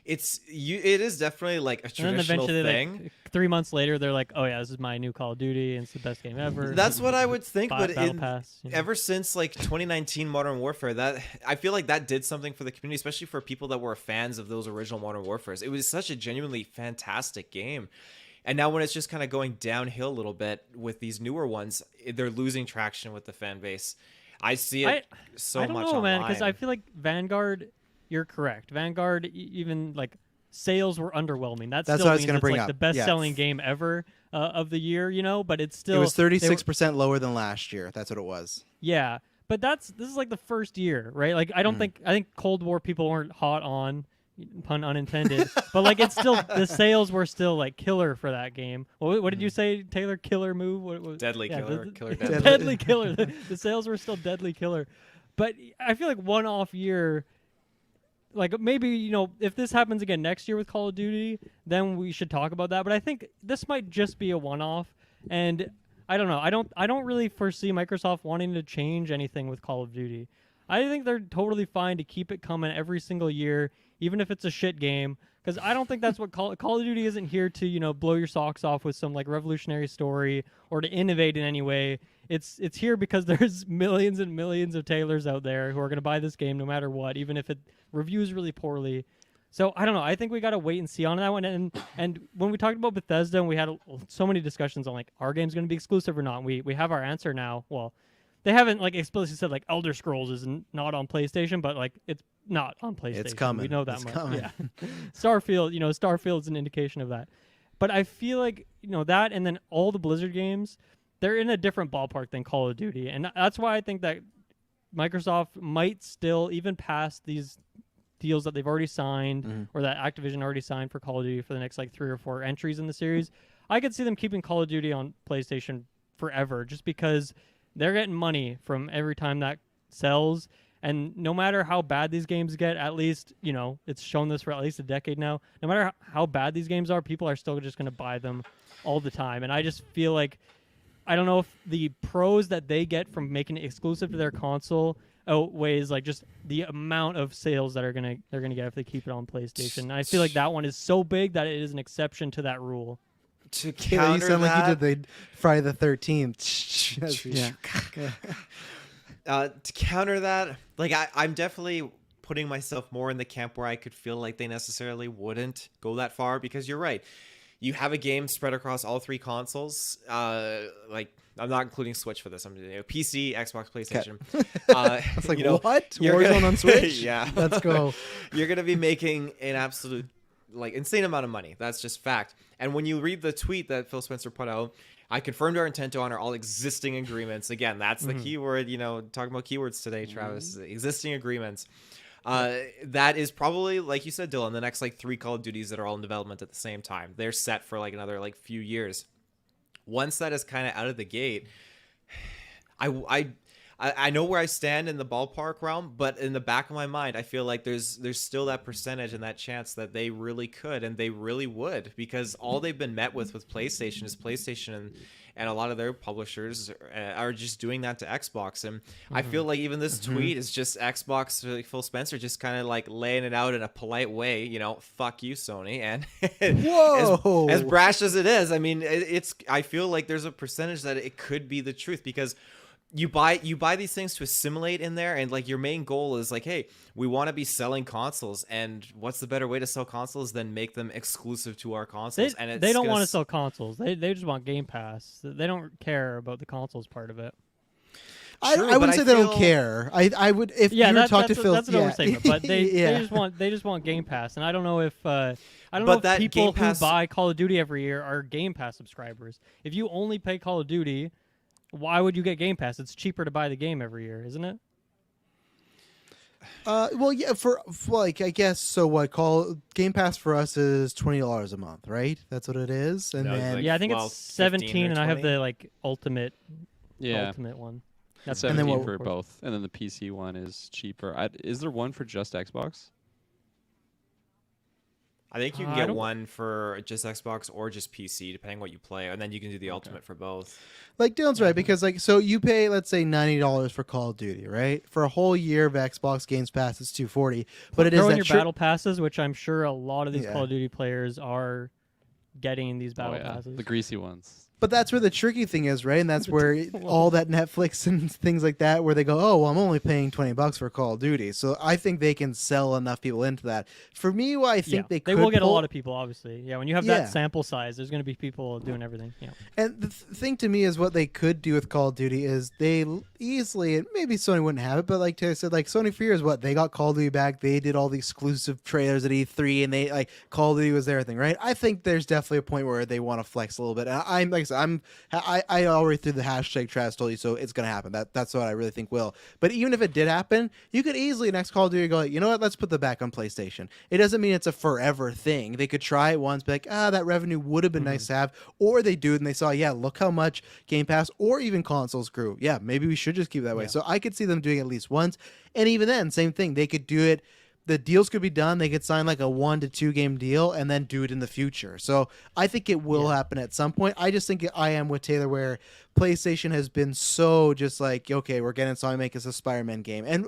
[SPEAKER 3] It is definitely like a
[SPEAKER 4] And then
[SPEAKER 3] traditional
[SPEAKER 4] eventually,
[SPEAKER 3] thing.
[SPEAKER 4] like 3 months later, they're like, "Oh yeah, this is my new Call of Duty, and it's the best game ever."
[SPEAKER 3] That's what I would think, but
[SPEAKER 4] Battle Pass, you know.
[SPEAKER 3] ever since like 2019 Modern Warfare, that I feel like that did something for the community, especially for people that were fans of those original Modern Warfares. It was such a genuinely fantastic game. And now when it's just kind of going downhill a little bit with these newer ones, they're losing traction with the fan base. I see it so
[SPEAKER 4] I don't
[SPEAKER 3] much
[SPEAKER 4] know,
[SPEAKER 3] online.
[SPEAKER 4] man, because I feel like Vanguard. You're correct. Vanguard, even like sales were underwhelming. That
[SPEAKER 1] That's
[SPEAKER 4] still
[SPEAKER 1] what I was
[SPEAKER 4] means
[SPEAKER 1] gonna
[SPEAKER 4] it's
[SPEAKER 1] bring
[SPEAKER 4] like
[SPEAKER 1] up.
[SPEAKER 4] the best-selling
[SPEAKER 1] Yeah.
[SPEAKER 4] game ever of the year, you know. But it's still
[SPEAKER 1] It was
[SPEAKER 4] they were-
[SPEAKER 1] 36% lower than last year. That's what it was.
[SPEAKER 4] Yeah, but this is like the first year, right? Like I don't think Cold War people weren't hot on, pun unintended, but like it's still the sales were still like killer for that game. What did you say, Taylor? Killer move? What,
[SPEAKER 3] Deadly killer, killer deadly.
[SPEAKER 4] deadly killer. The sales were still deadly killer, but I feel like one-off year. Like maybe, you know, if this happens again next year with Call of Duty, then we should talk about that. But I think this might just be a one-off, and I don't know. I don't really foresee Microsoft wanting to change anything with Call of Duty. I think they're totally fine to keep it coming every single year, even if it's a shit game. Because I don't think that's what Call of Duty isn't here to, you know, blow your socks off with some like revolutionary story or to innovate in any way. It's here because there's millions and millions of Taylors out there who are going to buy this game no matter what, even if it reviews really poorly. So I don't know. I think we got to wait and see on that one. And when we talked about Bethesda, and we had so many discussions on like our game's going to be exclusive or not. We have our answer now. Well, they haven't like explicitly said like Elder Scrolls is not on PlayStation, but like it's not on PlayStation.
[SPEAKER 1] It's coming.
[SPEAKER 4] We know that
[SPEAKER 1] It's
[SPEAKER 4] much.
[SPEAKER 1] coming.
[SPEAKER 4] Yeah. Starfield's an indication of that. But I feel like, you know, that and then all the Blizzard games, they're in a different ballpark than Call of Duty. And that's why I think that Microsoft might still, even past these deals that they've already signed or that Activision already signed for Call of Duty for the next like 3 or 4 entries in the series, I could see them keeping Call of Duty on PlayStation forever just because they're getting money from every time that sells. And no matter how bad these games get, at least, you know, it's shown this for at least a decade now. No matter how bad these games are, people are still just going to buy them all the time. And I just feel like, I don't know if the pros that they get from making it exclusive to their console outweighs like just the amount of sales that they're gonna get if they keep it on PlayStation. And I feel like that one is so big that it is an exception to that rule.
[SPEAKER 3] To
[SPEAKER 1] Kayla, you
[SPEAKER 3] counter
[SPEAKER 1] sound
[SPEAKER 3] that,
[SPEAKER 1] like you did the Friday the 13th. Yeah.
[SPEAKER 3] to counter that, like I'm definitely putting myself more in the camp where I could feel like they necessarily wouldn't go that far, because you're right. You have a game spread across all 3 consoles. Like I'm not including Switch for this. I'm PC, Xbox, PlayStation.
[SPEAKER 1] It's like,
[SPEAKER 3] you know,
[SPEAKER 1] what?
[SPEAKER 3] you're
[SPEAKER 1] Warzone
[SPEAKER 3] gonna-
[SPEAKER 1] on Switch?
[SPEAKER 3] Yeah.
[SPEAKER 1] Let's go.
[SPEAKER 3] You're gonna be making an absolute like insane amount of money. That's just fact. And when you read the tweet that Phil Spencer put out, I confirmed our intent to honor all existing agreements. Again, that's the keyword, you know, talking about keywords today, Travis. Existing agreements. That is probably, like you said, Dylan, the next like 3 Call of Duties that are all in development at the same time. They're set for like another like few years. once that is kind of out of the gate, I know where I stand in the ballpark realm, but in the back of my mind, I feel like there's still that percentage and that chance that they really could and they really would, because all they've been met with PlayStation is PlayStation and a lot of their publishers are just doing that to Xbox. And I feel like even this tweet is just Xbox, like Phil Spencer, just kind of like laying it out in a polite way, you know, fuck you, Sony. And
[SPEAKER 1] Whoa.
[SPEAKER 3] as brash as it is, I mean, I feel like there's a percentage that it could be the truth, because you buy these things to assimilate in there, and like your main goal is like, hey, we want to be selling consoles, and what's the better way to sell consoles than make them exclusive to our consoles?
[SPEAKER 4] They don't want to sell consoles. They just want Game Pass. They don't care about the consoles part of it.
[SPEAKER 1] I wouldn't say they don't care. I would, if you were talking to Phil.
[SPEAKER 4] That's another statement. But they
[SPEAKER 1] Yeah.
[SPEAKER 4] they just want Game Pass, and I don't know if
[SPEAKER 3] that
[SPEAKER 4] people
[SPEAKER 3] Game Pass-
[SPEAKER 4] who buy Call of Duty every year are Game Pass subscribers. If you only pay Call of Duty, why would you get Game Pass? It's cheaper to buy the game every year, isn't it?
[SPEAKER 1] Well, yeah, for like, I guess, so what Game Pass for us is $20 a month, right? That's what it is. And
[SPEAKER 3] No, it's
[SPEAKER 1] then
[SPEAKER 3] like-
[SPEAKER 4] Yeah, I think
[SPEAKER 3] well,
[SPEAKER 4] it's 17,
[SPEAKER 3] 15 or
[SPEAKER 4] and I have
[SPEAKER 3] 20.
[SPEAKER 4] the like ultimate
[SPEAKER 2] Yeah.
[SPEAKER 4] one.
[SPEAKER 2] That's
[SPEAKER 1] And then
[SPEAKER 2] 17
[SPEAKER 1] what-
[SPEAKER 2] for both, and then the PC one is cheaper. Is there one for just Xbox?
[SPEAKER 3] I think you can
[SPEAKER 4] I
[SPEAKER 3] get
[SPEAKER 4] don't-
[SPEAKER 3] one for just Xbox or just PC, depending what you play, and then you can do the ultimate for both.
[SPEAKER 1] like Dylan's right, because like, so you pay, let's say, $90 for Call of Duty, right? For a whole year of Xbox Games Pass, it's $240. But it is
[SPEAKER 4] Throw in
[SPEAKER 1] that
[SPEAKER 4] your
[SPEAKER 1] tri-
[SPEAKER 4] battle passes, which I'm sure a lot of these
[SPEAKER 1] Yeah.
[SPEAKER 4] Call of Duty players are getting these battle
[SPEAKER 2] Oh, yeah.
[SPEAKER 4] passes.
[SPEAKER 2] The greasy ones.
[SPEAKER 1] But that's where the tricky thing is, right? And that's where all that Netflix and things like that, where they go, oh, well, I'm only paying $20 for Call of Duty. So I think they can sell enough people into that. For me, what I think they could
[SPEAKER 4] will get a
[SPEAKER 1] pull-
[SPEAKER 4] lot of people, obviously. Yeah, when you have
[SPEAKER 1] Yeah.
[SPEAKER 4] that sample size, there's going to be people doing everything. Yeah.
[SPEAKER 1] And the thing to me is what they could do with Call of Duty is they easily, and maybe Sony wouldn't have it, but like Taylor said, like Sony for years, what they got Call of Duty back, they did all the exclusive trailers at E3, and they like Call of Duty was their thing, right? I think there's definitely a point where they want to flex a little bit. And I'm like I said, I already threw the hashtag Travis told you, so it's gonna happen. That's what I really think will. But even if it did happen, you could easily next Call of Duty go, like, you know what? Let's put the back on PlayStation. It doesn't mean it's a forever thing. They could try it once, be like, that revenue would have been nice to have, or they do it and they saw, yeah, look how much Game Pass or even consoles grew. Yeah, maybe we should just keep it that way. So I could see them doing it at least once, and even then, same thing. They could do it. The deals could be done. They could sign like a 1 to 2 game deal and then do it in the future. So I think it will happen at some point. I just think I am with Taylor, where PlayStation has been so just like, okay, we're getting Sony make us a Spider-Man game. And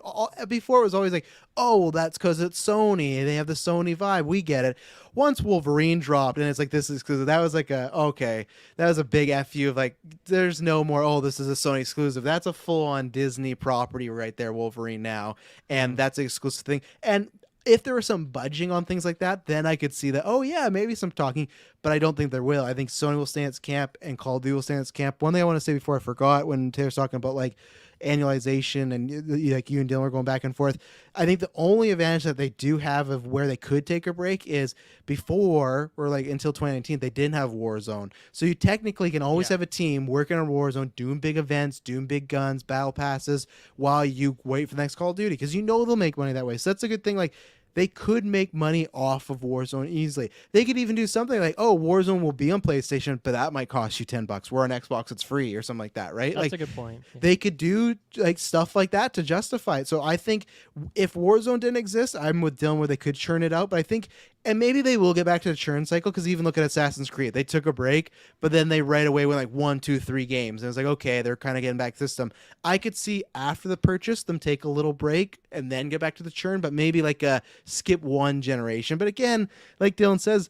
[SPEAKER 1] before it was always like, oh, well, that's because it's Sony. They have the Sony vibe. We get it. Once Wolverine dropped, and it's like, this is because that was like that was a big FU of like, there's no more, oh, this is a Sony exclusive. That's a full-on Disney property right there, Wolverine now. And that's an exclusive thing. And if there was some budging on things like that, then I could see that, oh, yeah, maybe some talking, but I don't think there will. I think Sony will stay in its camp and Call of Duty will stay in its camp. One thing I want to say before I forgot, when Taylor's talking about like annualization and like you and Dylan were going back and forth, I think the only advantage that they do have of where they could take a break is before, or like until 2019, they didn't have Warzone. So you technically can always have a team working on Warzone, doing big events, doing big guns, battle passes, while you wait for the next Call of Duty, because you know they'll make money that way. So that's a good thing. Like, they could make money off of Warzone easily. They could even do something like, oh, Warzone will be on PlayStation, but that might cost you $10. Where on Xbox it's free or something like that, right?
[SPEAKER 4] That's
[SPEAKER 1] like,
[SPEAKER 4] a good point. Yeah.
[SPEAKER 1] they could do like stuff like that to justify it. So I think if Warzone didn't exist, I'm with Dylan where they could churn it out. But I think, and maybe they will get back to the churn cycle, because even look at Assassin's Creed, they took a break, but then they right away went like 1, 2, 3 games, and it's like, okay, they're kind of getting back to system. I could see after the purchase them take a little break and then get back to the churn, but maybe like a skip one generation. But again, like Dylan says,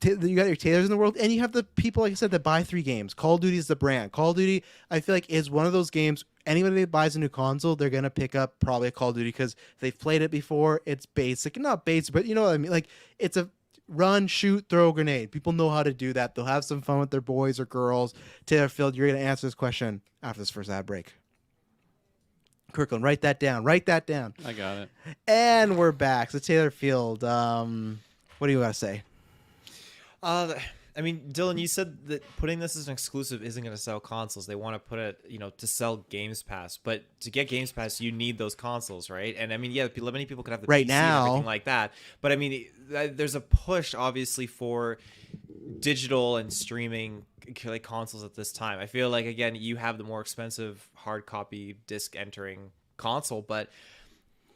[SPEAKER 1] you got your Taylors in the world, and you have the people, like I said, that buy 3 games. Call of Duty is the brand. Call of Duty, I feel like, is one of those games, anybody that buys a new console, they're going to pick up probably a Call of Duty because they've played it before. It's basic. Not basic, but you know what I mean? Like, it's a run, shoot, throw a grenade. People know how to do that. They'll have some fun with their boys or girls. Taylor Field, you're going to answer this question after this first ad break. Kirklin, write that down. Write that down.
[SPEAKER 2] I got it.
[SPEAKER 1] And we're back. So Taylor Field, what do you got to say?
[SPEAKER 3] I mean, Dylan, you said that putting this as an exclusive isn't going to sell consoles. They want to put it, to sell Games Pass. But to get Games Pass, you need those consoles, right? And I mean, yeah, many people could have the
[SPEAKER 1] right
[SPEAKER 3] PC
[SPEAKER 1] now
[SPEAKER 3] and everything like that. But I mean, there's a push, obviously, for digital and streaming like consoles at this time. I feel like again you have the more expensive hard copy disc entering console, but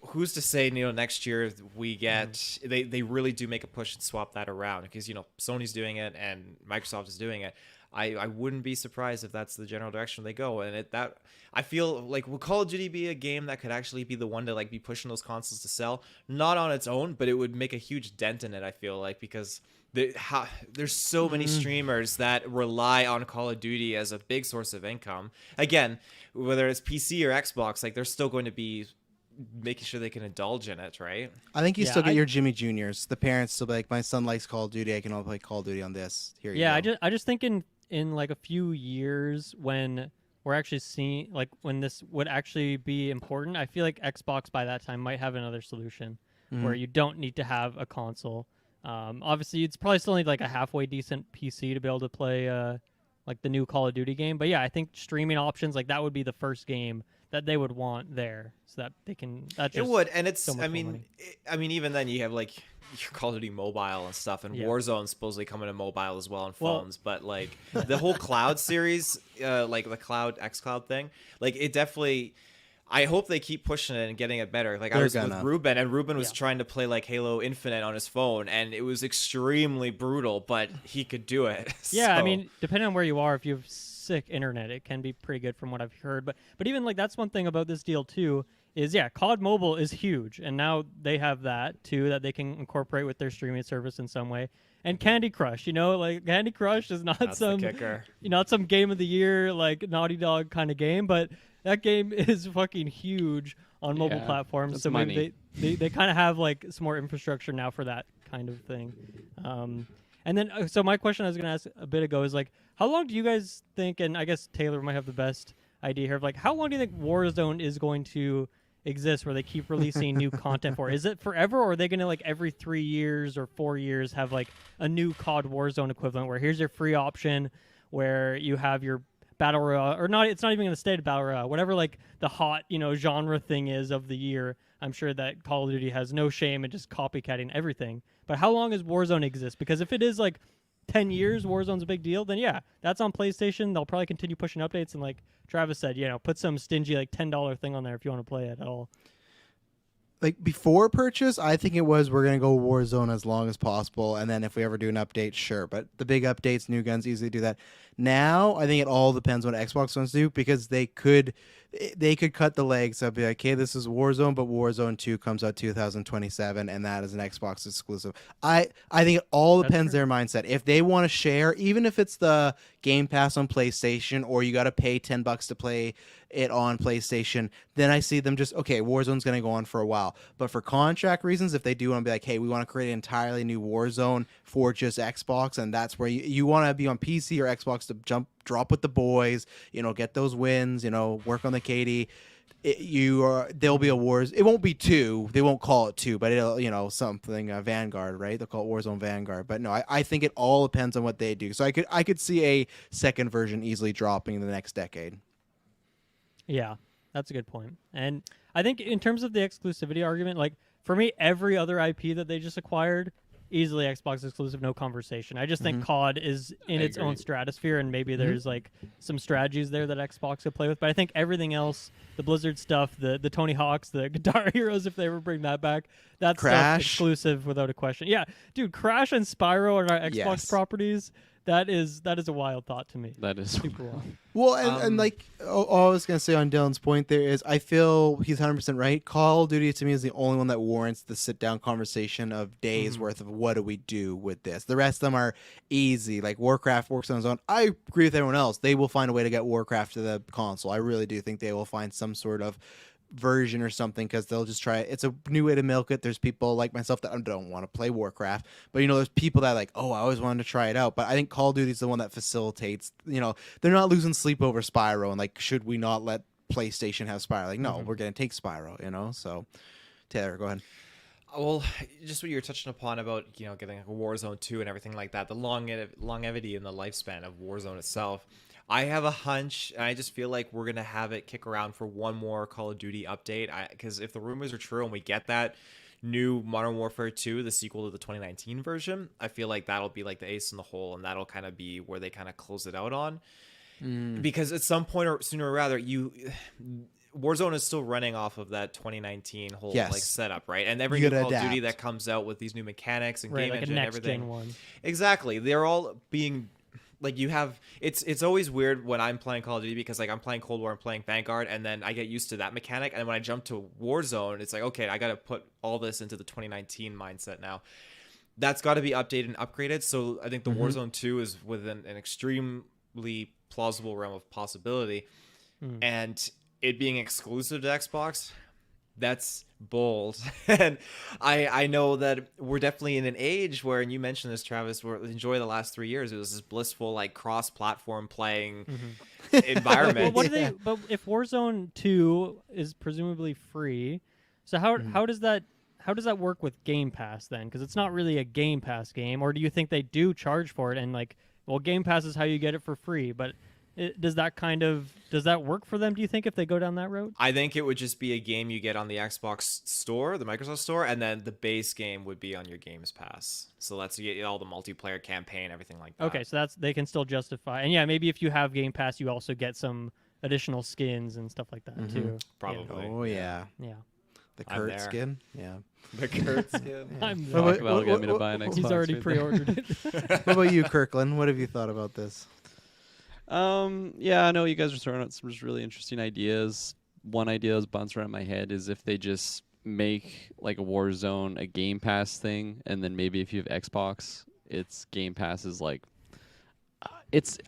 [SPEAKER 3] who's to say next year we get they really do make a push and swap that around, because Sony's doing it and Microsoft is doing it. I wouldn't be surprised if that's the general direction they go. And that I feel like, will Call of Duty be a game that could actually be the one to like be pushing those consoles to sell? Not on its own, but it would make a huge dent in it, I feel like, because there's so many streamers that rely on Call of Duty as a big source of income. Again, whether it's PC or Xbox, like they're still going to be making sure they can indulge in it, right?
[SPEAKER 1] I think you still get your Jimmy Juniors. The parents still be like, my son likes Call of Duty. I can only play Call of Duty on this. Here you go.
[SPEAKER 4] I just think in like a few years when we're actually seeing like when this would actually be important, I feel like Xbox by that time might have another solution where you don't need to have a console. Obviously, it's probably still need like a halfway decent PC to be able to play like the new Call of Duty game. But yeah, I think streaming options like that would be the first game that they would want there, so that they can.
[SPEAKER 3] It would, and it's.
[SPEAKER 4] So
[SPEAKER 3] I mean, even then you have like your Call of Duty mobile and stuff, and Warzone supposedly coming to mobile as well on phones. But like the whole cloud series, like the cloud xCloud thing, like it definitely. I hope they keep pushing it and getting it better. Like I was with Ruben, and Ruben was trying to play like Halo Infinite on his phone, and it was extremely brutal, but he could do it.
[SPEAKER 4] Yeah, I mean, depending on where you are, if you have sick internet, it can be pretty good from what I've heard. But even like that's one thing about this deal too is COD Mobile is huge, and now they have that too that they can incorporate with their streaming service in some way. And Candy Crush, like Candy Crush is not some game of the year like Naughty Dog kind of game, but that game is fucking huge on mobile platforms. So maybe they kind of have like some more infrastructure now for that kind of thing. And then, so my question I was going to ask a bit ago is like, how long do you guys think, and I guess Taylor might have the best idea here, of like, how long do you think Warzone is going to exist where they keep releasing new content for? Is it forever, or are they going to like every 3 years or 4 years have like a new COD Warzone equivalent where here's your free option where you have your Battle Royale, or not, it's not even going to stay to Battle Royale, whatever like the hot, genre thing is of the year. I'm sure that Call of Duty has no shame in just copycatting everything. But how long does Warzone exist? Because if it is like 10 years, Warzone's a big deal, then yeah, that's on PlayStation. They'll probably continue pushing updates. And like Travis said, put some stingy like $10 thing on there if you want to play it at all.
[SPEAKER 1] Like before purchase, I think it was we're going to go Warzone as long as possible. And then if we ever do an update, sure. But the big updates, new guns, easily do that. Now, I think it all depends what Xbox wants to do, because they could cut the legs. I'd be like, okay, this is Warzone, but Warzone 2 comes out 2027, and that is an Xbox exclusive. I think it all depends their mindset. If they want to share, even if it's the Game Pass on PlayStation, or you got to pay $10 to play it on PlayStation, then I see them just, okay, Warzone's going to go on for a while. But for contract reasons, if they do want to be like, hey, we want to create an entirely new Warzone for just Xbox, and that's where you want to be on PC or Xbox to drop with the boys, get those wins, work on the KD. There'll be a Wars. It won't be 2. They won't call it 2, but it'll, something Vanguard, right? They'll call it Warzone Vanguard. But no, I think it all depends on what they do. So I could see a second version easily dropping in the next decade.
[SPEAKER 4] Yeah, that's a good point. And I think in terms of the exclusivity argument, like for me, every other IP that they just acquired, easily Xbox exclusive, no conversation. I just think COD is in its own stratosphere, and maybe there's like some strategies there that Xbox could play with. But I think everything else, the Blizzard stuff, the Tony Hawks, the Guitar Heroes, if they ever bring that back, that's stuff exclusive without a question. Yeah, dude, Crash and Spyro are our Xbox properties. That is a wild thought to me.
[SPEAKER 2] That is
[SPEAKER 4] super wild.
[SPEAKER 1] Well, and like all I was going to say on Dylan's point there is I feel he's 100% right. Call of Duty to me is the only one that warrants the sit-down conversation of days worth of what do we do with this. The rest of them are easy. Like Warcraft works on its own. I agree with everyone else. They will find a way to get Warcraft to the console. I really do think they will find some sort of version or something, because they'll just try it. It's a new way to milk it. There's people like myself that don't want to play Warcraft, but there's people that like, oh, I always wanted to try it out. But I think Call of Duty is the one that facilitates, they're not losing sleep over Spyro, and like, should we not let PlayStation have Spyro? Like, no, we're gonna take Spyro, so Taylor, go ahead.
[SPEAKER 3] Well, just what you were touching upon about, getting like a Warzone 2 and everything like that, the longevity and the lifespan of Warzone itself. I have a hunch, and I just feel like we're going to have it kick around for one more Call of Duty update. Because if the rumors are true and we get that new Modern Warfare 2, the sequel to the 2019 version, I feel like that'll be like the ace in the hole, and that'll kind of be where they kind of close it out on. Because at some point, or sooner or rather, Warzone is still running off of that 2019 whole like setup, right? And every new Call of Duty that comes out with these new mechanics and game
[SPEAKER 4] like
[SPEAKER 3] engine
[SPEAKER 4] a
[SPEAKER 3] and
[SPEAKER 4] next
[SPEAKER 3] everything,
[SPEAKER 4] gen one.
[SPEAKER 3] exactly, they're all being like, you have it's always weird when I'm playing Call of Duty, because like I'm playing Cold War, I'm playing Vanguard, and then I get used to that mechanic, and when I jump to Warzone, it's like, okay, I got to put all this into the 2019 mindset now. That's got to be updated and upgraded. So I think the Warzone 2 is within an extremely plausible realm of possibility, and it being exclusive to Xbox, that's bold. And I know that we're definitely in an age where, and you mentioned this, Travis, where enjoy the last 3 years, it was this blissful like cross-platform playing environment.
[SPEAKER 4] Well, what do they? But if Warzone 2 is presumably free, so how does that work with Game Pass then? Because it's not really a Game Pass game, or do you think they do charge for it? And like, well, Game Pass is how you get it for free, but does that work for them, do you think, if they go down that road?
[SPEAKER 3] I think it would just be a game you get on the Xbox store, the Microsoft store, and then the base game would be on your Games Pass. So that's, you get all the multiplayer campaign, everything like that.
[SPEAKER 4] Okay, so they can still justify. And yeah, maybe if you have Game Pass, you also get some additional skins and stuff like that too.
[SPEAKER 3] Probably.
[SPEAKER 1] Oh yeah.
[SPEAKER 4] Yeah.
[SPEAKER 1] The Kurt skin. Yeah.
[SPEAKER 3] The Kurt skin.
[SPEAKER 4] I'm
[SPEAKER 2] Talk about get me to buy an Xbox.
[SPEAKER 4] He's already
[SPEAKER 2] right
[SPEAKER 4] pre-ordered it.
[SPEAKER 1] What about you, Kirkland? What have you thought about this?
[SPEAKER 2] Yeah, I know you guys are throwing out some really interesting ideas. One idea that's bouncing around my head is if they just make like a Warzone a Game Pass thing, and then maybe if you have Xbox, it's Game Pass is like,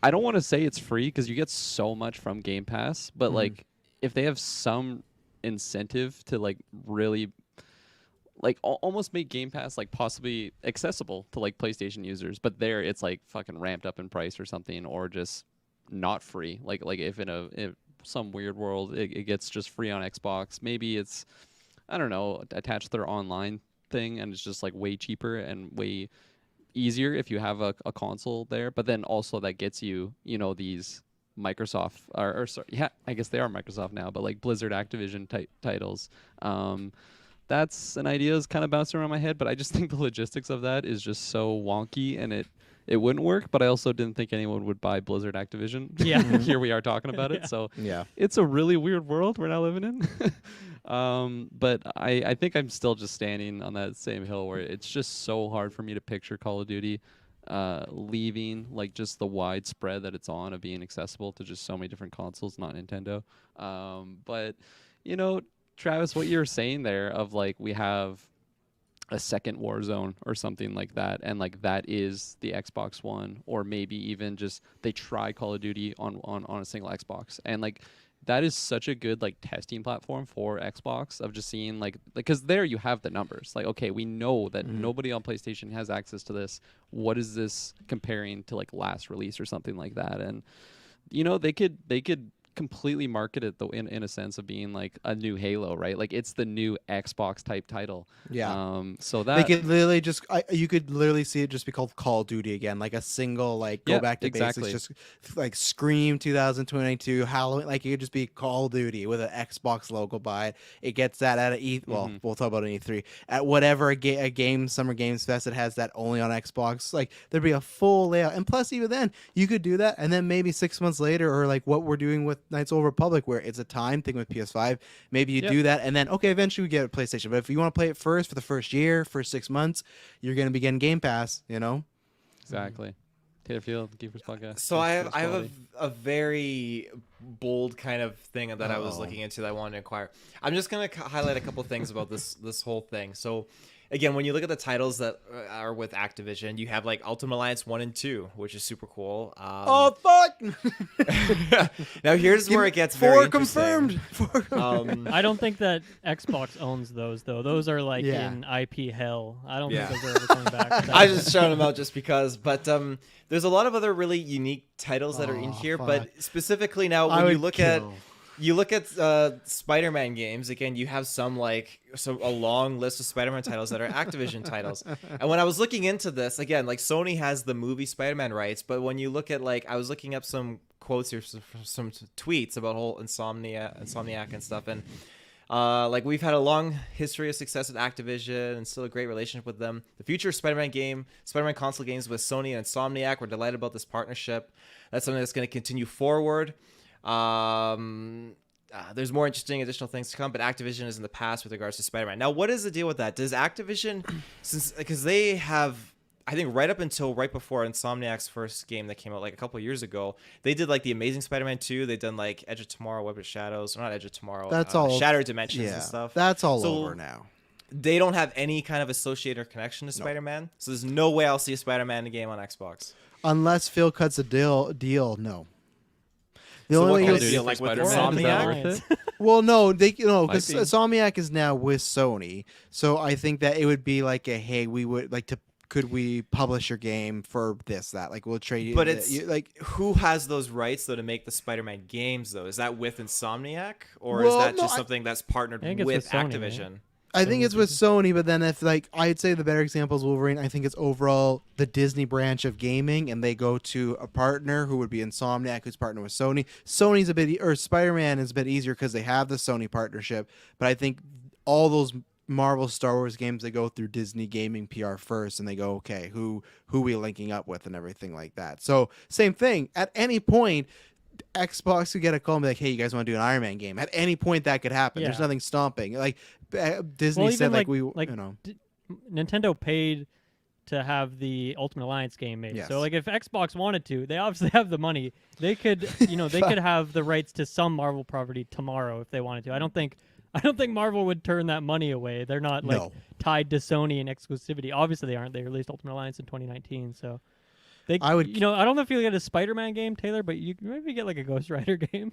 [SPEAKER 2] I don't want to say it's free because you get so much from Game Pass, but like if they have some incentive to like really like almost make Game Pass like possibly accessible to like PlayStation users, but there it's like fucking ramped up in price or something, or just not free. Like if in some weird world it gets just free on Xbox, maybe it's, I don't know, attached to their online thing, and it's just like way cheaper and way easier if you have a console there. But then also that gets you, these Microsoft or sorry, yeah, I guess they are Microsoft now, but like Blizzard, Activision type titles. That's an idea that's kind of bouncing around my head, but I just think the logistics of that is just so wonky, and it wouldn't work. But I also didn't think anyone would buy Blizzard, Activision.
[SPEAKER 4] Yeah.
[SPEAKER 2] Here we are talking about it. So
[SPEAKER 1] Yeah.
[SPEAKER 2] it's a really weird world we're now living in. But I think I'm still just standing on that same hill where it's just so hard for me to picture Call of Duty leaving like just the wide spread that it's on of being accessible to just so many different consoles, not Nintendo. But Travis, what you're saying there of like we have a second Warzone or something like that, and like that is the Xbox One, or maybe even just they try Call of Duty on a single Xbox, and like that is such a good like testing platform for Xbox of just seeing like because there you have the numbers, like okay, we know that nobody on PlayStation has access to this. What is this comparing to like last release or something like that? And they could completely market it though in a sense of being like a new Halo, right? Like it's the new Xbox type title.
[SPEAKER 1] Yeah.
[SPEAKER 2] So that
[SPEAKER 1] they could literally just you could literally see it just be called Call of Duty again, like a single like go back to basics, just like Scream 2022 Halloween, like it could just be Call of Duty with an Xbox logo by it. It gets that at a well, we'll talk about an E3 at whatever a game Summer Games Fest. It has that only on Xbox. Like there'd be a full layout, and plus even then you could do that, and then maybe 6 months later, or like what we're doing with Knights of the Old Republic, where it's a time thing with PS5. Maybe you do that, and then okay, eventually we get a PlayStation. But if you want to play it first for the first year, first 6 months, you're going to be getting Game Pass.
[SPEAKER 2] Exactly. Tater Field, GeekVerse podcast.
[SPEAKER 3] So I have a very bold kind of thing that I was looking into that I wanted to inquire. I'm just going to highlight a couple things about this whole thing. So again, when you look at the titles that are with Activision, you have like Ultimate Alliance 1 and 2, which is super cool.
[SPEAKER 1] Oh, fuck!
[SPEAKER 3] Now here's where it gets very
[SPEAKER 1] confirmed.
[SPEAKER 4] I don't think that Xbox owns those, though. Those are like in IP hell. I don't think those are ever coming back.
[SPEAKER 3] I just shouted them out just because. But there's a lot of other really unique titles that are in here.
[SPEAKER 1] Fuck.
[SPEAKER 3] But specifically now, when you look at Spider-Man games, again, you have a long list of Spider-Man titles that are Activision titles. And when I was looking into this, again, like Sony has the movie Spider-Man rights, but when you look at I was looking up some quotes here, some tweets about whole Insomniac and stuff, and Like we've had a long history of success with Activision and still a great relationship with them. The future Spider-Man console games with Sony and Insomniac. We're delighted about this partnership. That's something that's going to continue forward. There's more interesting additional things to come, but Activision is in the past with regards to Spider-Man. Now, what is the deal with that? Does Activision, because they have, I think right up until right before Insomniac's first game that came out like a couple of years ago, they did like the Amazing Spider-Man 2. They've done like Edge of Tomorrow, Web of Shadows, or not Edge of Tomorrow.
[SPEAKER 1] That's all.
[SPEAKER 3] Shattered Dimensions
[SPEAKER 1] Yeah,
[SPEAKER 3] and stuff.
[SPEAKER 1] that's all
[SPEAKER 3] So
[SPEAKER 1] over now.
[SPEAKER 3] They don't have any kind of associated or connection to Spider-Man, so there's no way I'll see a Spider-Man game on Xbox.
[SPEAKER 1] Unless Phil cuts a deal, no. The
[SPEAKER 3] So
[SPEAKER 1] only
[SPEAKER 3] what
[SPEAKER 1] way
[SPEAKER 3] kind
[SPEAKER 1] you'll
[SPEAKER 3] of deal, like with
[SPEAKER 2] Spider-Man, is that
[SPEAKER 3] Insomniac?
[SPEAKER 2] worth it?
[SPEAKER 1] Well, no, because
[SPEAKER 2] Might be.
[SPEAKER 1] Insomniac is now with Sony, so I think that it would be like a hey, we would like to. Could we publish your game for this, that? Like, we'll trade you.
[SPEAKER 3] But it's
[SPEAKER 1] like,
[SPEAKER 3] who has those rights though to make the Spider-Man games though? Is that with Insomniac, or
[SPEAKER 1] Well,
[SPEAKER 3] is that
[SPEAKER 1] no,
[SPEAKER 3] just
[SPEAKER 1] I
[SPEAKER 3] something that's partnered
[SPEAKER 4] I think it's
[SPEAKER 3] with
[SPEAKER 4] with Sony, right?
[SPEAKER 3] Activision?
[SPEAKER 1] I think it's with Sony, but then if like I'd say the better example is Wolverine. I think it's overall the Disney branch of gaming, and they go to a partner who would be Insomniac, who's partnered with Sony. Sony's a bit, or Spider-Man is a bit easier because they have the Sony partnership. But I think all those Marvel Star Wars games, they go through Disney gaming PR first, and they go, okay, who we linking up with and everything like that. So same thing. At any point, Xbox could get a call and be like, hey, you guys want to do an Iron Man game? At any point that could happen. There's
[SPEAKER 4] Yeah.
[SPEAKER 1] nothing stopping. Like Disney
[SPEAKER 4] Well,
[SPEAKER 1] said,
[SPEAKER 4] even
[SPEAKER 1] like,
[SPEAKER 4] Nintendo paid to have the Ultimate Alliance game made.
[SPEAKER 1] Yes.
[SPEAKER 4] So like if Xbox wanted to, they obviously have the money. They could, they could have the rights to some Marvel property tomorrow if they wanted to. I don't think Marvel would turn that money away. They're not like
[SPEAKER 1] No.
[SPEAKER 4] tied to Sony and exclusivity. Obviously they aren't. They released Ultimate Alliance in 2019, so they
[SPEAKER 1] I would-
[SPEAKER 4] I don't know if you get a Spider-Man game, Taylor, but you maybe get like a Ghost Rider game.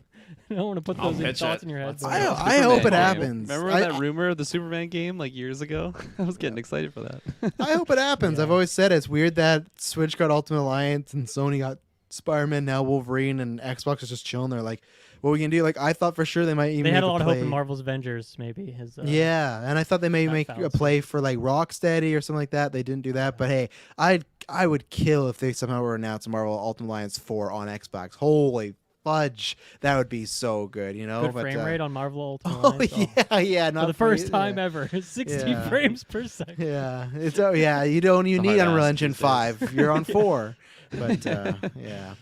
[SPEAKER 4] I don't want to put
[SPEAKER 3] I'll
[SPEAKER 4] those
[SPEAKER 3] pitch
[SPEAKER 4] thoughts
[SPEAKER 3] it.
[SPEAKER 4] in your head.
[SPEAKER 3] Let's
[SPEAKER 4] but-
[SPEAKER 3] do it.
[SPEAKER 1] I hope it
[SPEAKER 2] Superman game.
[SPEAKER 1] happens.
[SPEAKER 2] Remember
[SPEAKER 1] I-
[SPEAKER 2] that rumor of the Superman game like years ago? I was getting excited for that.
[SPEAKER 1] I hope it happens.
[SPEAKER 4] Yeah.
[SPEAKER 1] I've always said it's weird that Switch got Ultimate Alliance and Sony got Spider-Man, now Wolverine, and Xbox is just chilling there. Like, what we can do? Like, I thought for sure they might even
[SPEAKER 4] They
[SPEAKER 1] make
[SPEAKER 4] had a lot of hope
[SPEAKER 1] play.
[SPEAKER 4] in Marvel's Avengers, maybe.
[SPEAKER 1] Yeah, and I thought they may
[SPEAKER 4] that
[SPEAKER 1] make a
[SPEAKER 4] fails.
[SPEAKER 1] play for like Rocksteady or something like that. They didn't do that, but hey, I would kill if they somehow were announced Marvel Ultimate Alliance 4 on Xbox. Holy fudge, that would be so good, you know.
[SPEAKER 4] Good
[SPEAKER 1] But,
[SPEAKER 4] frame rate on Marvel Ultimate
[SPEAKER 1] Oh
[SPEAKER 4] Alliance.
[SPEAKER 1] yeah, not
[SPEAKER 4] For the first time
[SPEAKER 1] yeah.
[SPEAKER 4] ever, 60
[SPEAKER 1] Yeah.
[SPEAKER 4] frames per second.
[SPEAKER 1] Yeah, it's you don't
[SPEAKER 2] It's a
[SPEAKER 1] need
[SPEAKER 2] hard
[SPEAKER 1] Unreal
[SPEAKER 2] ask
[SPEAKER 1] Engine
[SPEAKER 2] these days.
[SPEAKER 1] 5. You're on 4. But yeah.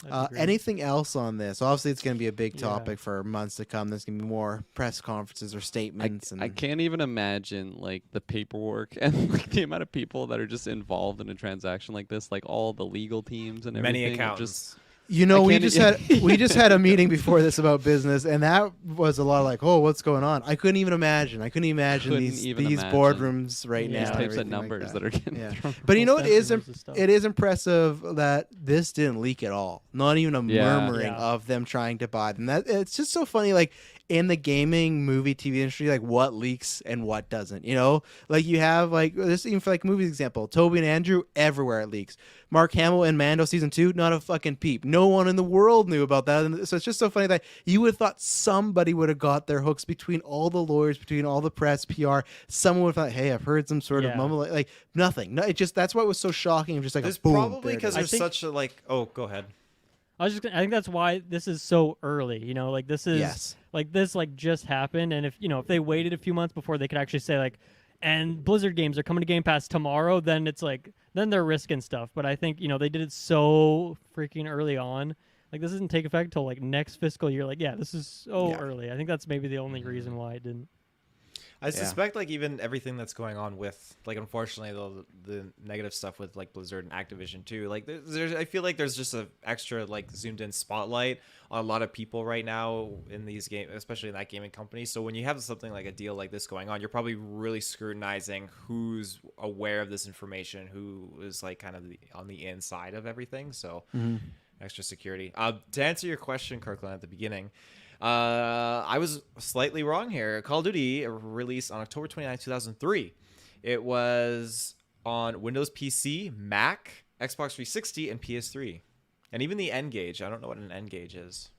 [SPEAKER 4] That'd be great.
[SPEAKER 1] Anything else on this? Obviously, it's going to be a big
[SPEAKER 4] Yeah.
[SPEAKER 1] topic for months to come. There's going to be more press conferences or statements.
[SPEAKER 2] I can't even imagine like the paperwork and like the amount of people that are just involved in a transaction like this, like all the legal teams and everything.
[SPEAKER 3] Many
[SPEAKER 2] are
[SPEAKER 3] accountants.
[SPEAKER 2] Just
[SPEAKER 1] You know,
[SPEAKER 2] I
[SPEAKER 1] we
[SPEAKER 2] can't-
[SPEAKER 1] just had a meeting before this about business, and that was a lot of like, oh, what's going on? I couldn't even imagine.
[SPEAKER 2] Couldn't
[SPEAKER 1] these
[SPEAKER 2] even
[SPEAKER 1] these
[SPEAKER 2] imagine.
[SPEAKER 1] boardrooms right
[SPEAKER 4] Yeah.
[SPEAKER 1] now.
[SPEAKER 2] these
[SPEAKER 1] and
[SPEAKER 2] types of
[SPEAKER 1] everything like
[SPEAKER 2] numbers
[SPEAKER 1] that.
[SPEAKER 2] that are getting
[SPEAKER 1] Yeah.
[SPEAKER 2] thrown.
[SPEAKER 1] But you know,
[SPEAKER 4] Full
[SPEAKER 1] it is
[SPEAKER 4] centimeters of stuff.
[SPEAKER 1] it is impressive that this didn't leak at all. Not even a
[SPEAKER 2] Yeah.
[SPEAKER 1] murmuring
[SPEAKER 4] Yeah.
[SPEAKER 1] of them trying to buy them. That it's just so funny. Like in the gaming, movie, TV industry, like what leaks and what doesn't. You know, like you have like this even for like movie example, Toby and Andrew, everywhere it leaks. Mark Hamill in Mando season 2, not a fucking peep. No one in the world knew about that. And so it's just so funny that you would have thought somebody would have got their hooks between all the lawyers, between all the press, PR. Someone would have thought, hey, I've heard some sort of
[SPEAKER 4] Yeah.
[SPEAKER 1] mumble, like nothing. No, it just that's why it was so shocking. It was just like
[SPEAKER 3] There's
[SPEAKER 1] a boom.
[SPEAKER 3] probably
[SPEAKER 1] there it
[SPEAKER 3] because
[SPEAKER 1] is.
[SPEAKER 3] there's
[SPEAKER 4] think-
[SPEAKER 3] such a like. Oh, go ahead.
[SPEAKER 4] I think that's why this is so early. Like this is
[SPEAKER 1] Yes.
[SPEAKER 4] like this like just happened, and if they waited a few months before they could actually say like, and Blizzard games are coming to Game Pass tomorrow, then it's like then they're risking stuff. But I think they did it so freaking early on. Like this doesn't take effect until like next fiscal year. Like this is so
[SPEAKER 1] Yeah.
[SPEAKER 4] early. I think that's maybe the only reason why it didn't.
[SPEAKER 3] I suspect like even everything that's going on with like unfortunately the negative stuff with like Blizzard and Activision too. Like there's I feel like there's just a extra like zoomed in spotlight on a lot of people right now in these games, especially in that gaming company. So when you have something like a deal like this going on, you're probably really scrutinizing who's aware of this information, who is like kind of on the inside of everything. So extra security. To answer your question, Kirklin, at the beginning. I was slightly wrong here. Call of Duty released on October 29, 2003. It was on Windows PC, Mac, Xbox 360, and PS3. And even the N-Gage. I don't know what an N-Gage is.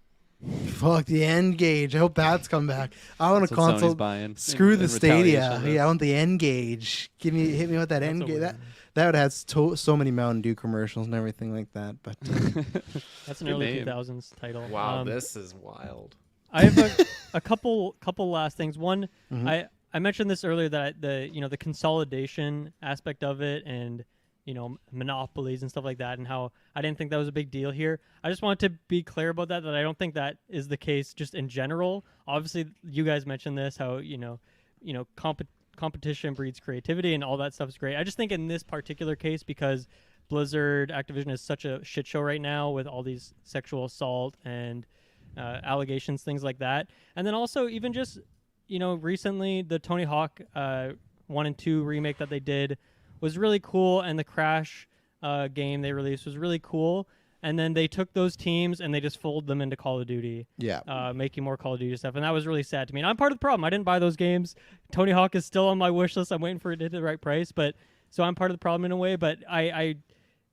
[SPEAKER 1] Fuck the N gauge. I hope that's come back. I want a
[SPEAKER 2] That's what Sony's
[SPEAKER 1] console.
[SPEAKER 2] buying
[SPEAKER 1] Screw
[SPEAKER 2] in
[SPEAKER 1] the Stadia.
[SPEAKER 2] retaliation of
[SPEAKER 1] Yeah, I want the N gauge. Hit me with that N
[SPEAKER 4] a
[SPEAKER 1] gauge.
[SPEAKER 4] weird
[SPEAKER 1] That would have so many Mountain Dew commercials and everything like that. But
[SPEAKER 4] That's an
[SPEAKER 2] Good
[SPEAKER 4] early
[SPEAKER 2] name.
[SPEAKER 4] 2000s title.
[SPEAKER 3] Wow, this is wild.
[SPEAKER 4] I have a couple last things. One,
[SPEAKER 1] Mhm.
[SPEAKER 4] I mentioned this earlier that the consolidation aspect of it and monopolies and stuff like that, and how I didn't think that was a big deal here. I just wanted to be clear about that I don't think that is the case just in general. Obviously, you guys mentioned this, how competition breeds creativity and all that stuff is great. I just think in this particular case, because Blizzard Activision is such a shit show right now with all these sexual assault and allegations, things like that, and then also even just recently the Tony Hawk 1 and 2 remake that they did was really cool, and the Crash game they released was really cool. And then they took those teams and they just folded them into Call of Duty, making more Call of Duty stuff. And that was really sad to me. And I'm part of the problem. I didn't buy those games. Tony Hawk is still on my wish list. I'm waiting for it to hit the right price. So I'm part of the problem in a way. But I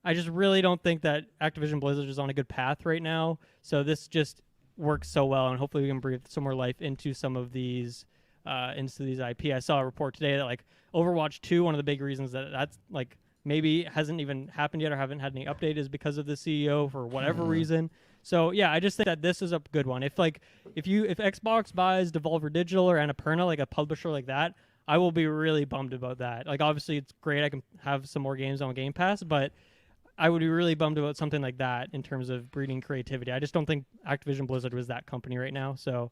[SPEAKER 4] just really don't think that Activision Blizzard is on a good path right now. So this just works so well, and hopefully we can breathe some more life into some of these IP. I saw a report today that like Overwatch 2, one of the big reasons that's like maybe hasn't even happened yet or haven't had any update is because of the CEO for whatever reason. So yeah, I just think that this is a good one. If Xbox buys Devolver Digital or Annapurna, like a publisher like that, I will be really bummed about that. Like obviously it's great I can have some more games on Game Pass, but I would be really bummed about something like that in terms of breeding creativity. I just don't think Activision Blizzard was that company right now. So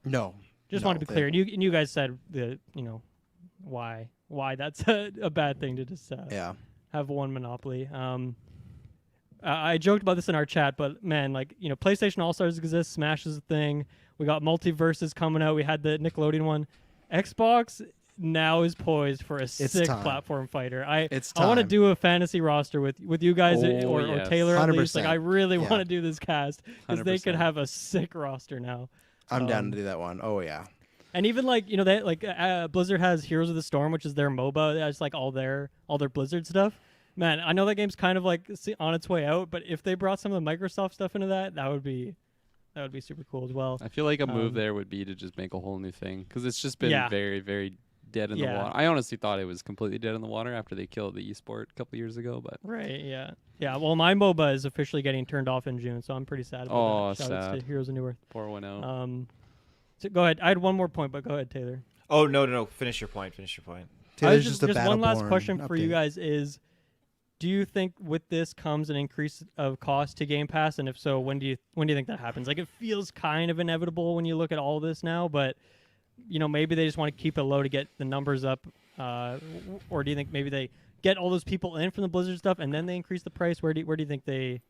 [SPEAKER 4] just wanted to be clear. And you guys said why that's a bad thing to just have one monopoly. I joked about this in our chat, but man, PlayStation All-Stars exists, Smash is a thing. We got Multiverses coming out. We had the Nickelodeon one. Xbox now is poised for a sick platform fighter. I want to do a fantasy roster with you guys or Taylor at least. Like I really want to do this cast because they could have a sick roster now.
[SPEAKER 1] I'm down to do that one. Oh yeah.
[SPEAKER 4] And even Blizzard has Heroes of the Storm, which is their MOBA. That's like all their Blizzard stuff. Man, I know that game's kind of like on its way out, but if they brought some of the Microsoft stuff into that would be super cool as well.
[SPEAKER 2] I feel like a move there would be to just make a whole new thing because it's just been very, very dead in the water. I honestly thought it was completely dead in the water after they killed the esport a couple years ago. But
[SPEAKER 4] yeah. Well, my MOBA is officially getting turned off in June, so I'm pretty sad about that. Shout out to Heroes of New Earth.
[SPEAKER 2] Poor 1-0.
[SPEAKER 4] So go ahead. I had one more point, but go ahead, Taylor.
[SPEAKER 3] Oh no! Finish your point.
[SPEAKER 1] Taylor's
[SPEAKER 4] just
[SPEAKER 1] a
[SPEAKER 4] one last question
[SPEAKER 1] update
[SPEAKER 4] for you guys is: do you think with this comes an increase of cost to Game Pass, and if so, when do you think that happens? Like it feels kind of inevitable when you look at all this now, but maybe they just want to keep it low to get the numbers up, or do you think maybe they get all those people in from the Blizzard stuff and then they increase the price? Where do you think they?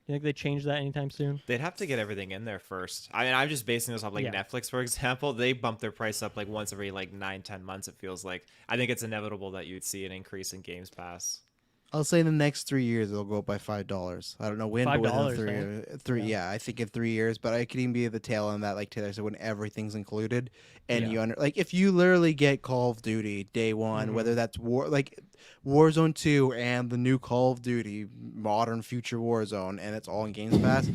[SPEAKER 4] You think they change that anytime soon?
[SPEAKER 3] They'd have to get everything in there first. I mean, I'm just basing this off Netflix, for example. They bump their price up like once every 9-10 months, it feels like. I think it's inevitable that you'd see an increase in Games Pass.
[SPEAKER 1] I'll say in the next 3 years it'll go up by $5. I don't know when, but within three. Yeah, I think in 3 years. But I could even be at the tail end that, like Taylor said, when everything's included, and if you literally get Call of Duty day one, whether that's Warzone 2 and the new Call of Duty Modern Future Warzone, and it's all in Games Pass.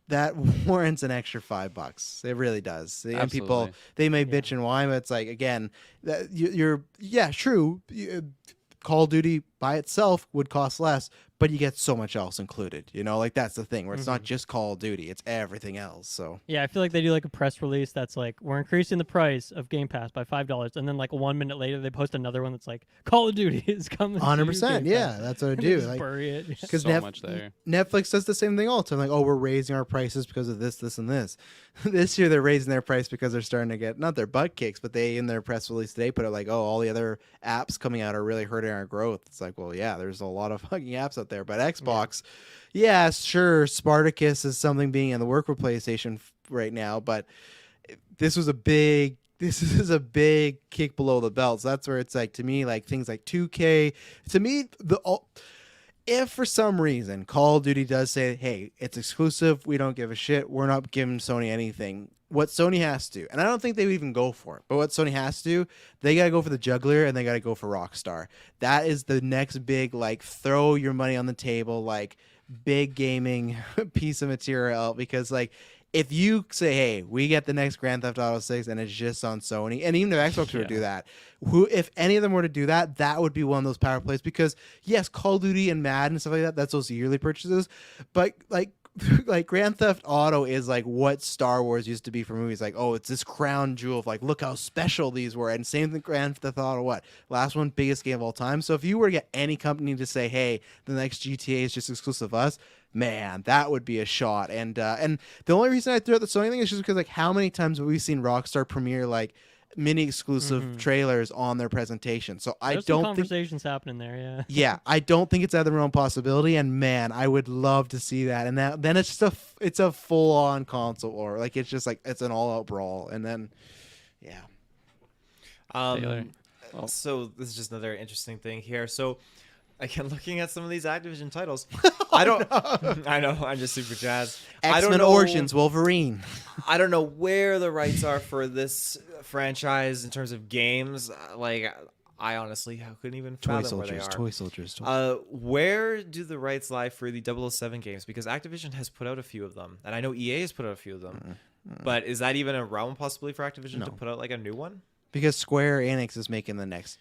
[SPEAKER 1] That warrants an extra $5. It really does. And people, they may bitch and whine, but it's like, again, true. Call of Duty by itself would cost less, but you get so much else included. That's the thing where it's not just Call of Duty, it's everything else. So
[SPEAKER 4] yeah, I feel like they do like a press release that's like, we're increasing the price of Game Pass by $5, and then like 1 minute later they post another one that's like, Call of Duty is coming.
[SPEAKER 1] 100%. Yeah, that's what I do.
[SPEAKER 4] Just bury it
[SPEAKER 1] because
[SPEAKER 2] so much there.
[SPEAKER 1] Netflix does the same thing all the time. Like, oh, we're raising our prices because of this, and this. This year they're raising their price because they're starting to get not their butt kicks, but they in their press release today put it like, oh, all the other apps coming out are really hurting our growth. It's like, well, yeah, there's a lot of fucking apps out there, but Xbox, yeah, sure, Spartacus is something being in the work with PlayStation right now, but this is a big kick below the belt. So that's where it's like, to me, like things like 2K, to me, if for some reason Call of Duty does say, hey, it's exclusive, we don't give a shit, we're not giving Sony anything, what Sony has to, and I don't think they would even go for it, but what Sony has to do, they got to go for the juggler and they got to go for Rockstar. That is the next big, throw your money on the table, big gaming piece of material, because if you say, hey, we get the next Grand Theft Auto 6 and it's just on Sony, and even if Xbox were to do that, if any of them were to do that, that would be one of those power plays, because yes, Call of Duty and Madden and stuff like that, that's those yearly purchases, but like Grand Theft Auto is like what Star Wars used to be for movies. Like, oh, it's this crown jewel of like, look how special these were. And same thing, Grand Theft Auto, what? Last one, biggest game of all time. So if you were to get any company to say, hey, the next GTA is just exclusive to us, man, that would be a shot. And the only reason I threw out the Sony thing is just because like how many times have we seen Rockstar premiere like mini exclusive trailers on their presentation? So I
[SPEAKER 4] There's
[SPEAKER 1] don't
[SPEAKER 4] some
[SPEAKER 1] think
[SPEAKER 4] conversations happening there. Yeah.
[SPEAKER 1] yeah, I don't think it's out of the realm of possibility, and man, I would love to see that. And then it's just it's a full on console, or like it's just like it's an all out brawl, and then yeah.
[SPEAKER 2] Taylor.
[SPEAKER 3] So this is just another interesting thing here. So again, looking at some of these Activision titles, I don't. I know, I'm just super jazzed. I don't
[SPEAKER 1] X-Men
[SPEAKER 3] know
[SPEAKER 1] Origins Wolverine.
[SPEAKER 3] I don't know where the rights are for this franchise in terms of games. Like, I honestly couldn't even fathom where they are.
[SPEAKER 1] Toy Soldiers.
[SPEAKER 3] Where do the rights lie for the 007 games? Because Activision has put out a few of them, and I know EA has put out a few of them. But is that even a realm possibly for Activision to put out like a new one?
[SPEAKER 1] Because Square Enix is making the next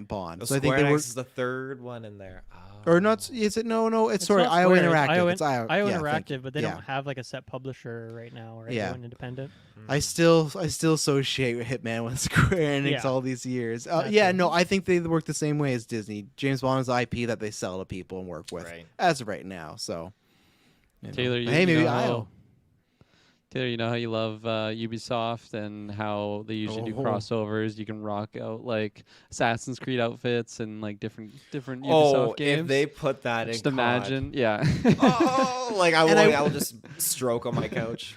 [SPEAKER 1] Bond.
[SPEAKER 3] So
[SPEAKER 1] I think
[SPEAKER 3] Square
[SPEAKER 1] they were,
[SPEAKER 3] Enix is the third one in there.
[SPEAKER 1] or not? Is it? No. It's sorry,
[SPEAKER 4] not
[SPEAKER 1] IO
[SPEAKER 4] Square,
[SPEAKER 1] Interactive.
[SPEAKER 4] It's IO
[SPEAKER 1] yeah, thank you.
[SPEAKER 4] Interactive, but they
[SPEAKER 1] Yeah.
[SPEAKER 4] don't have like a set publisher right now, right?
[SPEAKER 1] Yeah.
[SPEAKER 4] They're going independent.
[SPEAKER 1] I still associate Hitman with Square Enix
[SPEAKER 4] Yeah.
[SPEAKER 1] all these years.
[SPEAKER 4] That's
[SPEAKER 1] Yeah,
[SPEAKER 4] it.
[SPEAKER 1] no, I think they work the same way as Disney. James Bond is the IP that they sell to people and work with
[SPEAKER 3] Right.
[SPEAKER 1] as of right now. So,
[SPEAKER 2] Taylor,
[SPEAKER 1] hey, maybe IO.
[SPEAKER 2] Taylor, you know how you love Ubisoft and how they usually do
[SPEAKER 1] Oh.
[SPEAKER 2] crossovers. You can rock out like Assassin's Creed outfits and like different Ubisoft
[SPEAKER 3] Oh,
[SPEAKER 2] games.
[SPEAKER 3] if they put that
[SPEAKER 2] just
[SPEAKER 3] in COD.
[SPEAKER 2] imagine, yeah.
[SPEAKER 3] Oh, like
[SPEAKER 1] And
[SPEAKER 3] I will just stroke on my couch.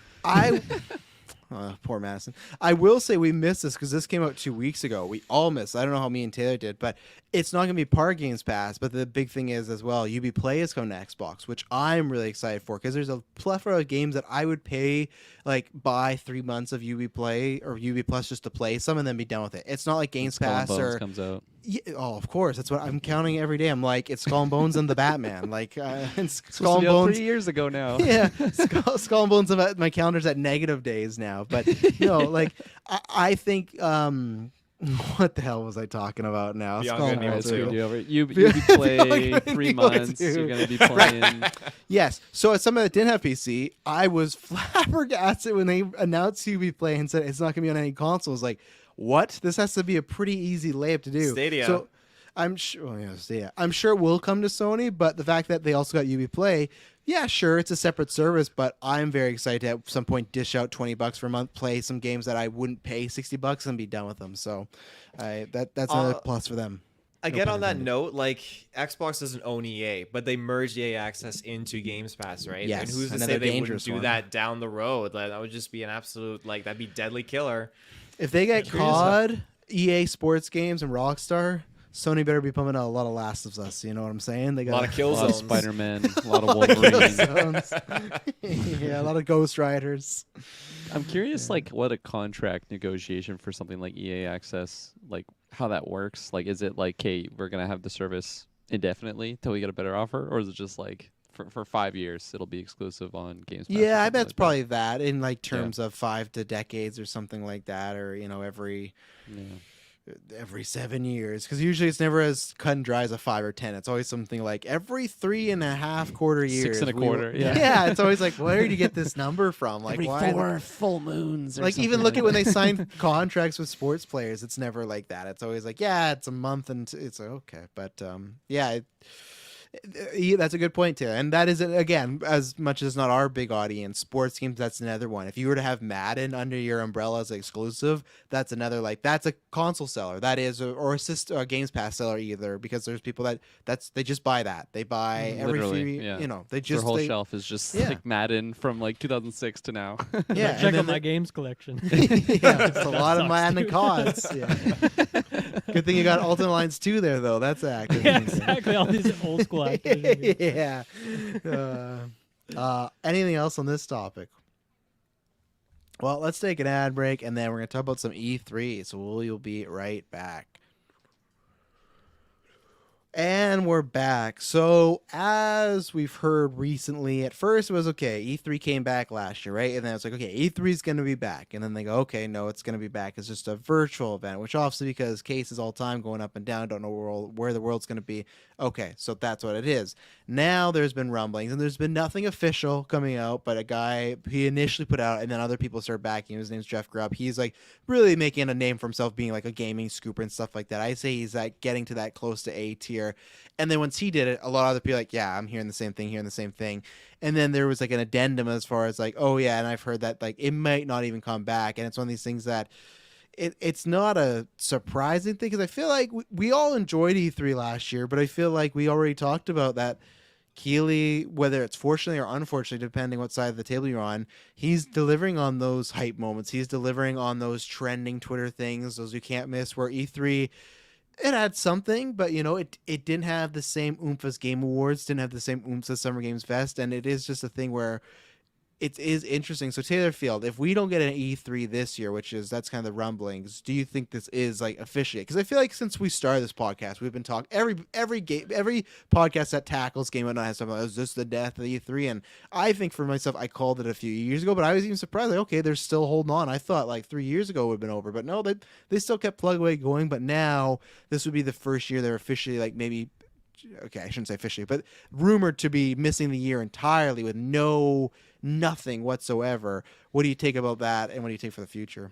[SPEAKER 1] Poor Madison. I will say we missed this because this came out 2 weeks ago. We all missed. I don't know how me and Taylor did, but it's not going to be part of Games Pass. But the big thing is as well, UB Play is coming to Xbox, which I'm really excited for because there's a plethora of games that I would pay like buy 3 months of UB Play or UB Plus just to play some and then be done with it. It's not like Games
[SPEAKER 2] Skull and
[SPEAKER 1] Pass
[SPEAKER 2] Bones
[SPEAKER 1] or
[SPEAKER 2] comes out.
[SPEAKER 1] yeah, oh, of course. That's what I'm counting every day. I'm like, it's Skull and Bones and the Batman. Like, and
[SPEAKER 2] Supposed
[SPEAKER 1] Skull
[SPEAKER 2] to
[SPEAKER 1] and
[SPEAKER 2] be out
[SPEAKER 1] Bones.
[SPEAKER 2] 3 years ago now.
[SPEAKER 1] Yeah, Skull and Bones. My calendar's at negative days now. But like, I think. What the hell was I talking about now?
[SPEAKER 3] Beyond
[SPEAKER 1] Skull
[SPEAKER 3] Good
[SPEAKER 1] and
[SPEAKER 3] and
[SPEAKER 1] Bones.
[SPEAKER 3] Evil 2.
[SPEAKER 2] You play
[SPEAKER 1] Beyond
[SPEAKER 2] 3
[SPEAKER 1] Good and
[SPEAKER 2] months.
[SPEAKER 1] Evil
[SPEAKER 2] You're
[SPEAKER 1] 2.
[SPEAKER 2] gonna be playing.
[SPEAKER 1] Yes. So as someone that didn't have PC, I was flabbergasted when they announced UB Play and said it's not going to be on any consoles. Like, what? This has to be a pretty easy layup to do.
[SPEAKER 3] Stadia.
[SPEAKER 1] So I'm sure. Oh, yeah, Stadia. I'm sure it will come to Sony, but the fact that they also got UB Play, yeah, sure, it's a separate service, but I'm very excited to at some point dish out $20 for a month, play some games that I wouldn't pay $60 and be done with them. So, that's another plus for them.
[SPEAKER 3] Again,
[SPEAKER 1] pun
[SPEAKER 3] on that
[SPEAKER 1] intended.
[SPEAKER 3] note, like Xbox doesn't own EA, but they merged EA access into Games Pass, right?
[SPEAKER 1] Yes,
[SPEAKER 3] And who's to
[SPEAKER 1] another
[SPEAKER 3] say they wouldn't
[SPEAKER 1] dangerous
[SPEAKER 3] do
[SPEAKER 1] one.
[SPEAKER 3] that down the road? Like, that would just be an absolute, like, that'd be deadly killer.
[SPEAKER 1] If they get
[SPEAKER 3] Sure is.
[SPEAKER 1] COD, EA Sports Games, and Rockstar, Sony better be pumping out a lot of Last of Us. You know what I'm saying? They
[SPEAKER 3] A
[SPEAKER 1] got
[SPEAKER 3] lot of kill
[SPEAKER 2] A lot of
[SPEAKER 3] zones.
[SPEAKER 2] Spider-Man, a lot of Wolverine.
[SPEAKER 1] zones. Yeah, a lot of Ghost Riders.
[SPEAKER 2] I'm curious, like, what a contract negotiation for something like EA Access, like, how that works. Like, is it like, hey, we're gonna have the service indefinitely till we get a better offer, or is it just like for 5 years it'll be exclusive on Games Pass?
[SPEAKER 1] Yeah, I
[SPEAKER 2] or
[SPEAKER 1] bet it's
[SPEAKER 2] something
[SPEAKER 1] probably that in like
[SPEAKER 2] Yeah.
[SPEAKER 1] terms of 5 to decades or something like that, or every
[SPEAKER 2] like that?
[SPEAKER 1] 7 years, because usually it's never as cut and dry as a 5 or 10. It's always something like every 3.5 quarter years.
[SPEAKER 2] 6 and a quarter, yeah.
[SPEAKER 1] Yeah, it's always like, where did you get this number from? Like,
[SPEAKER 2] Every
[SPEAKER 1] why?
[SPEAKER 2] 4 full moons. Or
[SPEAKER 1] Like even
[SPEAKER 2] something
[SPEAKER 1] look
[SPEAKER 2] like
[SPEAKER 1] at when they
[SPEAKER 2] that.
[SPEAKER 1] sign contracts with sports players, it's never like that. It's always like, yeah, it's a month and it's okay. But yeah, that's a good point too. And that is again, as much as not our big audience, sports games, that's another one. If you were to have Madden under your umbrella as exclusive, that's another, like, that's a console seller. That is or a Games Pass seller either, because there's people they just buy that. They buy every
[SPEAKER 2] Literally,
[SPEAKER 1] few,
[SPEAKER 2] yeah.
[SPEAKER 1] they
[SPEAKER 2] Their
[SPEAKER 1] just
[SPEAKER 2] whole
[SPEAKER 1] they,
[SPEAKER 2] shelf is just
[SPEAKER 1] Yeah.
[SPEAKER 2] like Madden from like 2006 to now.
[SPEAKER 1] yeah,
[SPEAKER 4] Check
[SPEAKER 1] and
[SPEAKER 4] out
[SPEAKER 1] then
[SPEAKER 4] my games collection.
[SPEAKER 1] yeah, it's a lot of
[SPEAKER 4] Sucks,
[SPEAKER 1] Madden
[SPEAKER 4] dude.
[SPEAKER 1] CODs. Yeah. Good thing you got Ultimate Alliance 2 there, though. That's active.
[SPEAKER 4] Yeah, exactly. All these old school Activision games.
[SPEAKER 1] Yeah. Anything else on this topic? Well, let's take an ad break, and then we're going to talk about some E3. So we'll be right back. And we're back. So, as we've heard recently, at first it was okay. E3 came back last year, right? And then it's like, okay, E3 is going to be back. And then they go, okay, no, it's going to be back. It's just a virtual event, which obviously because cases all the time going up and down, don't know where the world's going to be. Okay, so that's what it is. Now there's been rumblings, and there's been nothing official coming out, but a guy he initially put out, and then other people started backing him. His name's Jeff Grubb. He's like really making a name for himself, being like a gaming scooper and stuff like that. I say he's like getting to that close to A tier. And then once he did it, a lot of other people like, yeah, I'm hearing the same thing. And then there was like an addendum as far as like, oh yeah, and I've heard that like it might not even come back. And it's one of these things that it's not a surprising thing because I feel like we all enjoyed E3 last year, but I feel like we already talked about that. Keeley, whether it's fortunately or unfortunately, depending what side of the table you're on, he's delivering on those hype moments. He's delivering on those trending Twitter things, those you can't miss, where E3 it had something, but it didn't have the same oomph as Game Awards, didn't have the same oomph as Summer Games Fest, and it is just a thing where it is interesting. So Taylor Field, if we don't get an E3 this year, that's kind of the rumblings, do you think this is like officially? Because I feel like since we started this podcast, we've been talking every podcast that tackles Game of Night has something like, is this the death of E3? And I think for myself, I called it a few years ago, but I was even surprised. Like, okay, they're still holding on. I thought like 3 years ago it would have been over, but no, they still kept plug away going. But now this would be the first year they're officially like maybe. Okay, I shouldn't say officially, but rumored to be missing the year entirely with nothing whatsoever. What do you take about that, and what do you take for the future?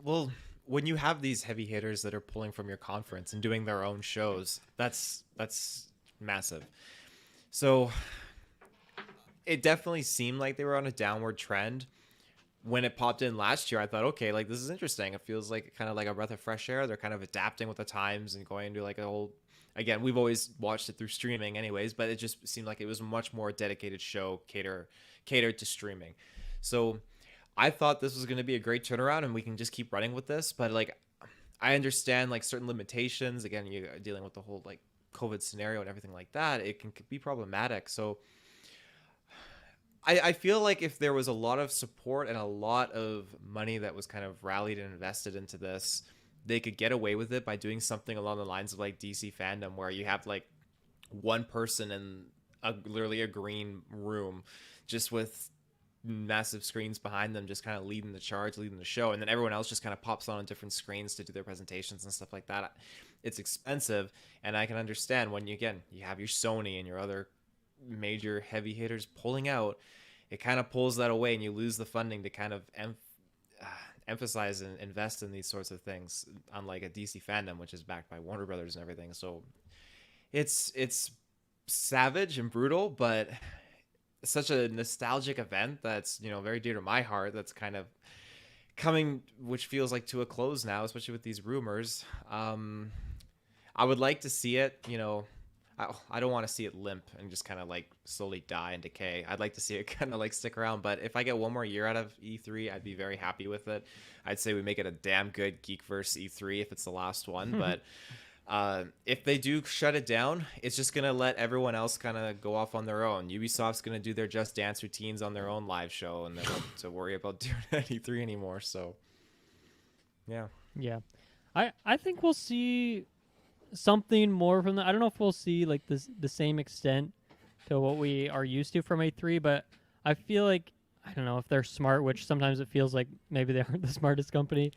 [SPEAKER 3] Well, when you have these heavy hitters that are pulling from your conference and doing their own shows, that's massive. So it definitely seemed like they were on a downward trend. When it popped in last year, I thought, okay, like this is interesting. It feels like kind of like a breath of fresh air. They're kind of adapting with the times and going into like a whole. Again, we've always watched it through streaming anyways, but it just seemed like it was a much more dedicated show catered to streaming. So I thought this was going to be a great turnaround and we can just keep running with this. But like, I understand like certain limitations. Again, you're dealing with the whole like COVID scenario and everything like that. It can be problematic. So I feel like if there was a lot of support and a lot of money that was kind of rallied and invested into this, they could get away with it by doing something along the lines of like DC fandom, where you have like one person in literally a green room just with massive screens behind them, just kind of leading the charge, leading the show. And then everyone else just kind of pops on different screens to do their presentations and stuff like that. It's expensive. And I can understand when you have your Sony and your other major heavy hitters pulling out, it kind of pulls that away and you lose the funding to kind of emphasize and invest in these sorts of things, unlike a DC fandom, which is backed by Warner Brothers and everything. So it's savage and brutal, but such a nostalgic event that's very dear to my heart, that's kind of coming, which feels like to a close now, especially with these rumors. I would like to see it, I don't want to see it limp and just kind of like slowly die and decay. I'd like to see it kind of like stick around. But if I get one more year out of E3, I'd be very happy with it. I'd say we make it a damn good GeekVerse E3 if it's the last one. But if they do shut it down, it's just going to let everyone else kind of go off on their own. Ubisoft's going to do their Just Dance routines on their own live show, and they don't have to worry about doing it at E3 anymore. So, yeah.
[SPEAKER 4] Yeah. I think we'll see something more from that. I don't know if we'll see like the same extent to what we are used to from A3, but I feel like, I don't know if they're smart, which sometimes it feels like maybe they aren't the smartest company.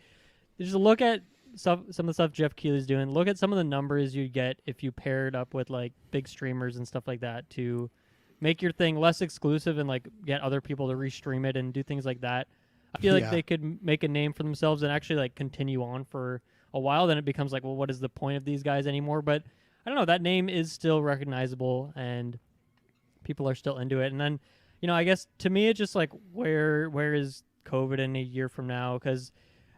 [SPEAKER 4] Just look at some of the stuff Jeff Keighley's doing. Look at some of the numbers you get if you pair it up with like big streamers and stuff like that to make your thing less exclusive and like get other people to restream it and do things like that. I feel like they could make a name for themselves and actually like continue on for a while. Then it becomes like, well, what is the point of these guys anymore? But I don't know, that name is still recognizable and people are still into it. And then, I guess to me, it's just like, where is COVID in a year from now? Because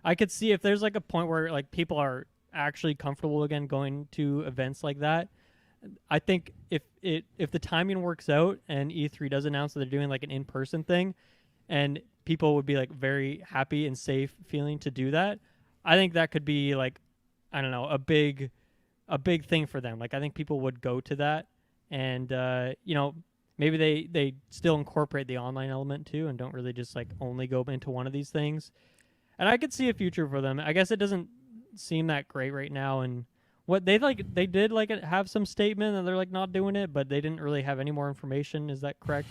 [SPEAKER 4] I could see if there's like a point where like people are actually comfortable again going to events like that. I think if the timing works out and E3 does announce that they're doing like an in-person thing and people would be like very happy and safe feeling to do that, I think that could be like, I don't know, a big thing for them. Like I think people would go to that, and maybe they still incorporate the online element too, and don't really just like only go into one of these things. And I could see a future for them. I guess it doesn't seem that great right now, and what they did have some statement that they're like not doing it, but they didn't really have any more information. Is that correct?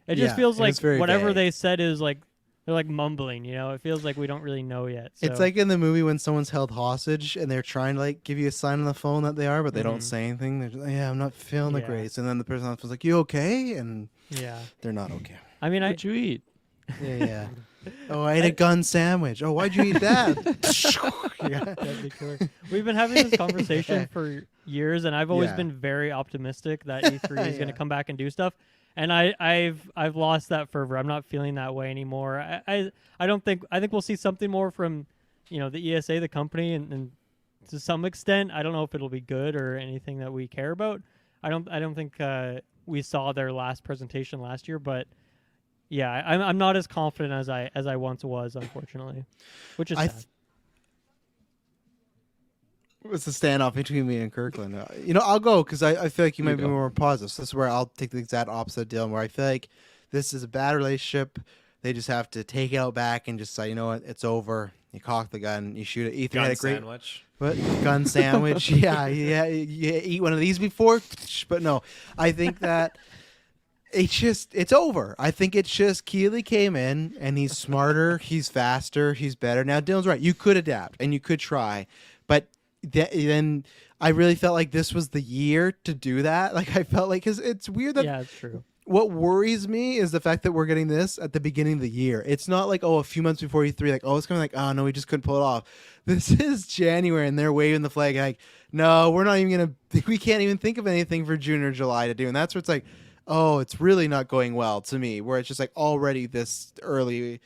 [SPEAKER 4] It just
[SPEAKER 1] Yeah,
[SPEAKER 4] feels
[SPEAKER 1] it
[SPEAKER 4] like
[SPEAKER 1] was very
[SPEAKER 4] whatever
[SPEAKER 1] vague.
[SPEAKER 4] they said is like they're like mumbling. It feels like we don't really know yet. So.
[SPEAKER 1] It's like in the movie when someone's held hostage and they're trying to like give you a sign on the phone that they are, but they don't say anything. They're just like, yeah, I'm not feeling the
[SPEAKER 4] Yeah.
[SPEAKER 1] greatest. And then the person on the phone's like, you okay? And
[SPEAKER 4] yeah.
[SPEAKER 1] they're not okay.
[SPEAKER 4] I mean,
[SPEAKER 2] What'd you eat?
[SPEAKER 1] Yeah. Oh, I ate a gun sandwich. Oh, why'd you eat that? Yeah.
[SPEAKER 4] That'd be cool. We've been having this conversation for years, and I've always
[SPEAKER 1] Yeah.
[SPEAKER 4] been very optimistic that E3 is going
[SPEAKER 1] Yeah.
[SPEAKER 4] to come back and do stuff. And I've lost that fervor. I'm not feeling that way anymore. I don't think I think we'll see something more from the ESA, the company, and to some extent. I don't know if it'll be good or anything that we care about. I don't think we saw their last presentation last year, but. Yeah, I'm not as confident as I once was, unfortunately, which is sad.
[SPEAKER 1] It's a standoff between me and Kirkland. I'll go because I feel like you might be
[SPEAKER 2] go.
[SPEAKER 1] more positive. So this is where I'll take the exact opposite deal, where I feel like this is a bad relationship. They just have to take it out back and just say, you know what, it's over. You cock the gun, you shoot it. Ethan
[SPEAKER 3] Gun
[SPEAKER 1] had a great
[SPEAKER 3] sandwich.
[SPEAKER 1] What? Gun sandwich. Yeah. You eat one of these before? But no, I think that it's over. I think it's just Keeley came in and he's smarter, he's faster, he's better. Now Dylan's right. You could adapt and you could try, but then I really felt like this was the year to do that. Like I felt like, because it's weird that
[SPEAKER 4] Yeah, it's true.
[SPEAKER 1] what worries me is the fact that we're getting this at the beginning of the year. It's not like, a few months before E3, like, it's going to be like, oh, no, we just couldn't pull it off. This is January, and they're waving the flag like, no, we're not even going to, we can't even think of anything for June or July to do. And that's where it's like, oh, it's really not going well to me, where it's just like already this early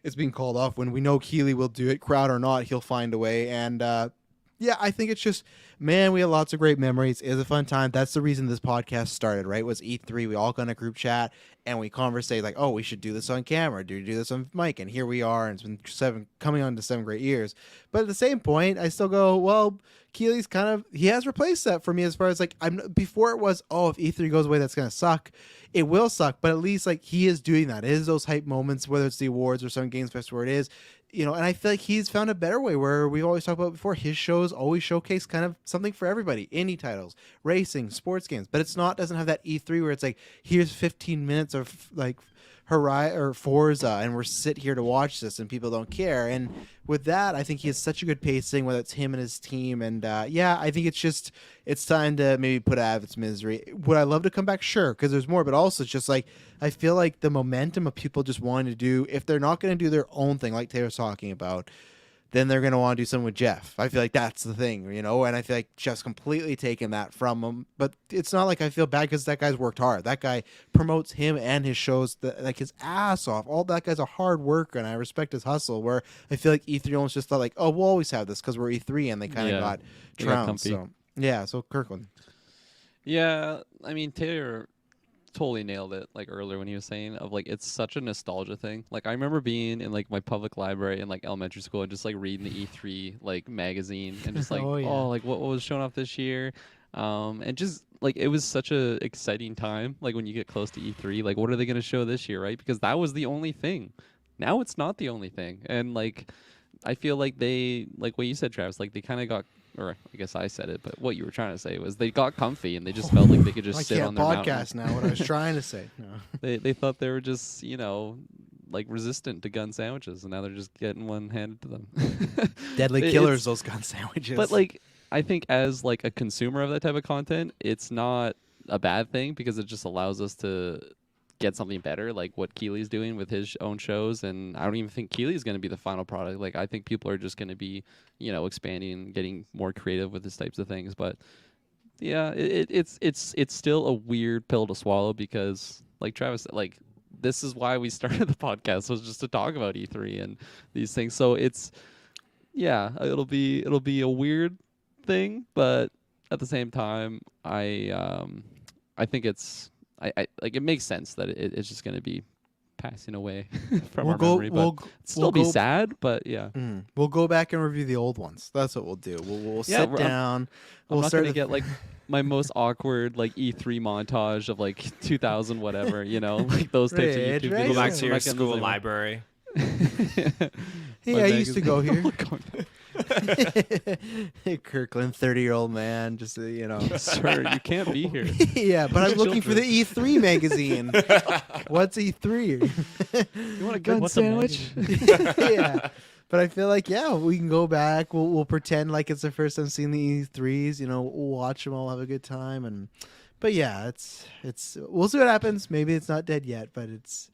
[SPEAKER 1] it's being called off when we know Keeley will do it, crowd or not, he'll find a way. And yeah, I think it's just, man, we had lots of great memories. It was a fun time. That's the reason this podcast started, right? Was E3. We all got in a group chat and we conversate like, oh, we should do this on camera. Do this on mic? And here we are. And it's been coming on to 7 great years. But at the same point, I still go, well, Keeley's he has replaced that for me as far as like, before it was, oh, if E3 goes away, that's going to suck. It will suck, but at least like he is doing that. It is those hype moments, whether it's the awards or some Games Fest where it is, and I feel like he's found a better way where we've always talked about before. His shows always showcase kind of something for everybody, indie titles, racing, sports games, but doesn't have that E3 where it's like, here's 15 minutes of like Forza, and we're sit here to watch this and people don't care. And with that, I think he has such a good pacing, whether it's him and his team. And yeah, I think it's time to maybe put it out of its misery. Would I love to come back? Sure, because there's more, but also it's just like, I feel like the momentum of people just wanting to do, if they're not going to do their own thing, like Taylor's talking about, then they're going to want to do something with Jeff. I feel like that's the thing, and I feel like Jeff's completely taken that from him. But it's not like I feel bad because that guy's worked hard. That guy promotes him and his shows like his ass off. All that guy's a hard worker, and I respect his hustle. Where I feel like E3 almost just thought like, oh, we'll always have this because we're E3, and they kind of got
[SPEAKER 2] They got
[SPEAKER 1] trounced.
[SPEAKER 2] comfy.
[SPEAKER 1] So yeah, so Kirkland.
[SPEAKER 2] Yeah, I mean Taylor totally nailed it like earlier when he was saying of like it's such a nostalgia thing. Like I remember being in like my public library in like elementary school and just like reading the E3 like magazine and just like
[SPEAKER 1] Oh, yeah.
[SPEAKER 2] like what was shown off this year. And just like it was such a exciting time like when you get close to E3, like what are they going to show this year, right? Because that was the only thing. Now it's not the only thing. And like I feel like they, like what you said, Travis, like they kind of got, or I guess I said it, but what you were trying to say was they got comfy and they just felt like they could just
[SPEAKER 1] I
[SPEAKER 2] sit on
[SPEAKER 1] can't
[SPEAKER 2] their
[SPEAKER 1] podcast now. What I was trying to say. No.
[SPEAKER 2] They thought they were just, like resistant to gun sandwiches, and now they're just getting one handed to them.
[SPEAKER 1] Deadly
[SPEAKER 2] It-
[SPEAKER 1] killers,
[SPEAKER 2] it's-
[SPEAKER 1] those gun sandwiches.
[SPEAKER 2] But like, I think as like a consumer of that type of content, it's not a bad thing because it just allows us to get something better, like what Keeley's doing with his own shows. And I don't even think Keeley's going to be the final product. Like I think people are just going to be, expanding, getting more creative with these types of things. But yeah, it's still a weird pill to swallow because, like Travis said, like this is why we started the podcast, was just to talk about E3 and these things. So it'll be a weird thing, but at the same time, I think I like it makes sense that it's just going to be passing away from our memory. But still be sad, but yeah.
[SPEAKER 1] We'll go back and review the old ones. That's what we'll do. We'll
[SPEAKER 2] Yeah,
[SPEAKER 1] sit down.
[SPEAKER 2] I'm
[SPEAKER 1] We'll
[SPEAKER 2] not
[SPEAKER 1] start
[SPEAKER 2] going to
[SPEAKER 1] the-
[SPEAKER 2] get like my most awkward like E3 montage of like 2000 whatever, like those types of
[SPEAKER 1] Ridge,
[SPEAKER 2] YouTube
[SPEAKER 1] right?
[SPEAKER 2] videos.
[SPEAKER 3] Go back
[SPEAKER 1] Yeah.
[SPEAKER 3] to
[SPEAKER 2] I'm
[SPEAKER 3] your
[SPEAKER 2] not getting
[SPEAKER 3] school
[SPEAKER 2] the same one.
[SPEAKER 3] library.
[SPEAKER 1] Hey,
[SPEAKER 2] My
[SPEAKER 1] I used to
[SPEAKER 2] magazine.
[SPEAKER 1] go here. Kirklin, 30-year-old man, just
[SPEAKER 2] Sir, you can't be here.
[SPEAKER 1] Yeah, but I'm looking for the E3 magazine. What's E3?
[SPEAKER 2] You want a gun
[SPEAKER 4] What's a
[SPEAKER 2] sandwich?
[SPEAKER 1] Yeah. But I feel like, yeah, we can go back. We'll pretend like it's the first time seeing the E3s. We'll watch them all, have a good time, but yeah, it's we'll see what happens. Maybe it's not dead yet, but it's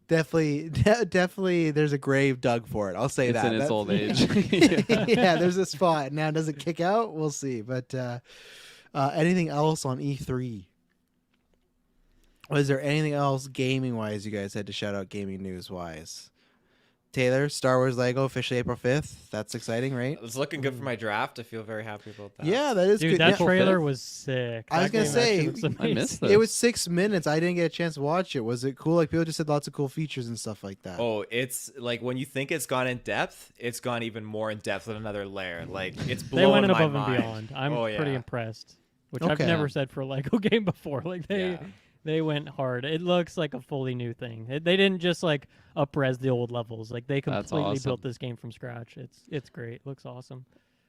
[SPEAKER 1] definitely there's a grave dug for it. I'll say
[SPEAKER 2] It's
[SPEAKER 1] that.
[SPEAKER 2] in its old age.
[SPEAKER 1] Yeah, there's a spot. Now, does it kick out? We'll see. But anything else on E3? Was there anything else gaming wise you guys had to shout out gaming news wise? Taylor, Star Wars Lego officially April 5th. That's exciting, right?
[SPEAKER 3] It's looking good for my draft. I feel very happy about that.
[SPEAKER 1] Yeah, that is
[SPEAKER 4] Dude,
[SPEAKER 1] good.
[SPEAKER 4] that
[SPEAKER 1] Yeah.
[SPEAKER 4] trailer was sick.
[SPEAKER 1] I was
[SPEAKER 4] That
[SPEAKER 1] gonna
[SPEAKER 4] game
[SPEAKER 1] say,
[SPEAKER 4] actually looks
[SPEAKER 2] I missed
[SPEAKER 4] amazing.
[SPEAKER 2] that.
[SPEAKER 1] It was 6 minutes. I didn't get a chance to watch it. Was it cool? Like, people just said lots of cool features and stuff like that.
[SPEAKER 3] Oh, it's like when you think it's gone in depth, it's gone even more in depth with another layer. Like it's
[SPEAKER 4] They
[SPEAKER 3] blowing
[SPEAKER 4] went
[SPEAKER 3] my
[SPEAKER 4] above
[SPEAKER 3] mind.
[SPEAKER 4] and beyond. I'm
[SPEAKER 3] Oh,
[SPEAKER 4] pretty
[SPEAKER 3] yeah.
[SPEAKER 4] impressed, which
[SPEAKER 1] Okay.
[SPEAKER 4] I've never said for a Lego game before. Like
[SPEAKER 3] Yeah.
[SPEAKER 4] they went hard. It looks like a fully new thing. They didn't just like up-res the old levels. Like they
[SPEAKER 2] That's
[SPEAKER 4] completely
[SPEAKER 2] awesome.
[SPEAKER 4] built this game from scratch. It's great. Looks awesome.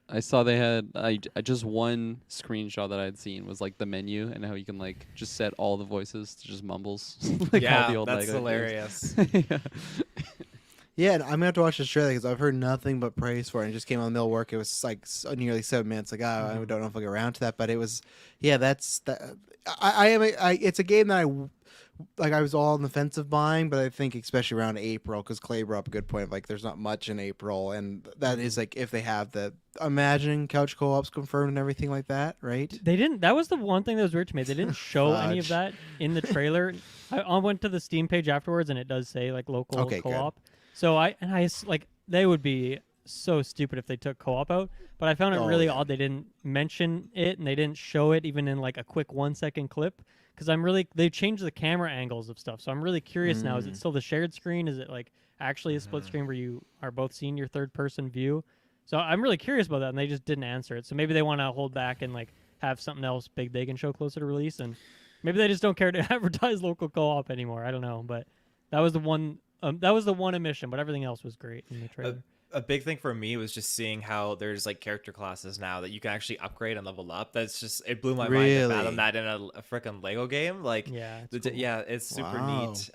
[SPEAKER 2] I saw they had I just one screenshot that I'd seen was like the menu and how you can like just set all the voices to just mumbles. Like all
[SPEAKER 3] Yeah,
[SPEAKER 2] the old
[SPEAKER 3] that's
[SPEAKER 2] Lego
[SPEAKER 3] hilarious.
[SPEAKER 2] games. Yeah.
[SPEAKER 1] Yeah, and I'm gonna have to watch this trailer because I've heard nothing but praise for it. And it just came on the middle of work. It was like nearly 7 minutes. Like, I don't know if I'll get around to that, but it was, yeah, that's that. It's a game that I was all on the fence of buying, but I think especially around April, because Clay brought up a good point of like there's not much in April, and that is like if they have the imagine couch co-ops confirmed and everything like that, right?
[SPEAKER 4] They didn't. That was the one thing that was weird to me. They didn't show any of
[SPEAKER 1] Fudge.
[SPEAKER 4] that in the trailer. I went to the Steam page afterwards, and it does say like local
[SPEAKER 1] Okay, good.
[SPEAKER 4] co-op. So like they would be so stupid if they took co-op out. But I found it
[SPEAKER 1] Oh,
[SPEAKER 4] really
[SPEAKER 1] yeah.
[SPEAKER 4] odd they didn't mention it and they didn't show it even in like a quick 1-second clip. Because they changed the camera angles of stuff. So I'm really curious now. Is it still the shared screen? Is it like actually a split screen where you are both seeing your third person view? So I'm really curious about that, and they just didn't answer it. So maybe they want to hold back and like have something else big they can show closer to release, and maybe they just don't care to advertise local co-op anymore. I don't know, but that was the one. That was the one omission, but everything else was great in the trailer.
[SPEAKER 3] A big thing for me was just seeing how there's like character classes now that you can actually upgrade and level up. That's just it blew my mind to
[SPEAKER 1] Really?
[SPEAKER 3] fathom that in a freaking Lego game. Like
[SPEAKER 4] Yeah, it's cool.
[SPEAKER 3] yeah, it's super
[SPEAKER 1] Wow.
[SPEAKER 3] neat.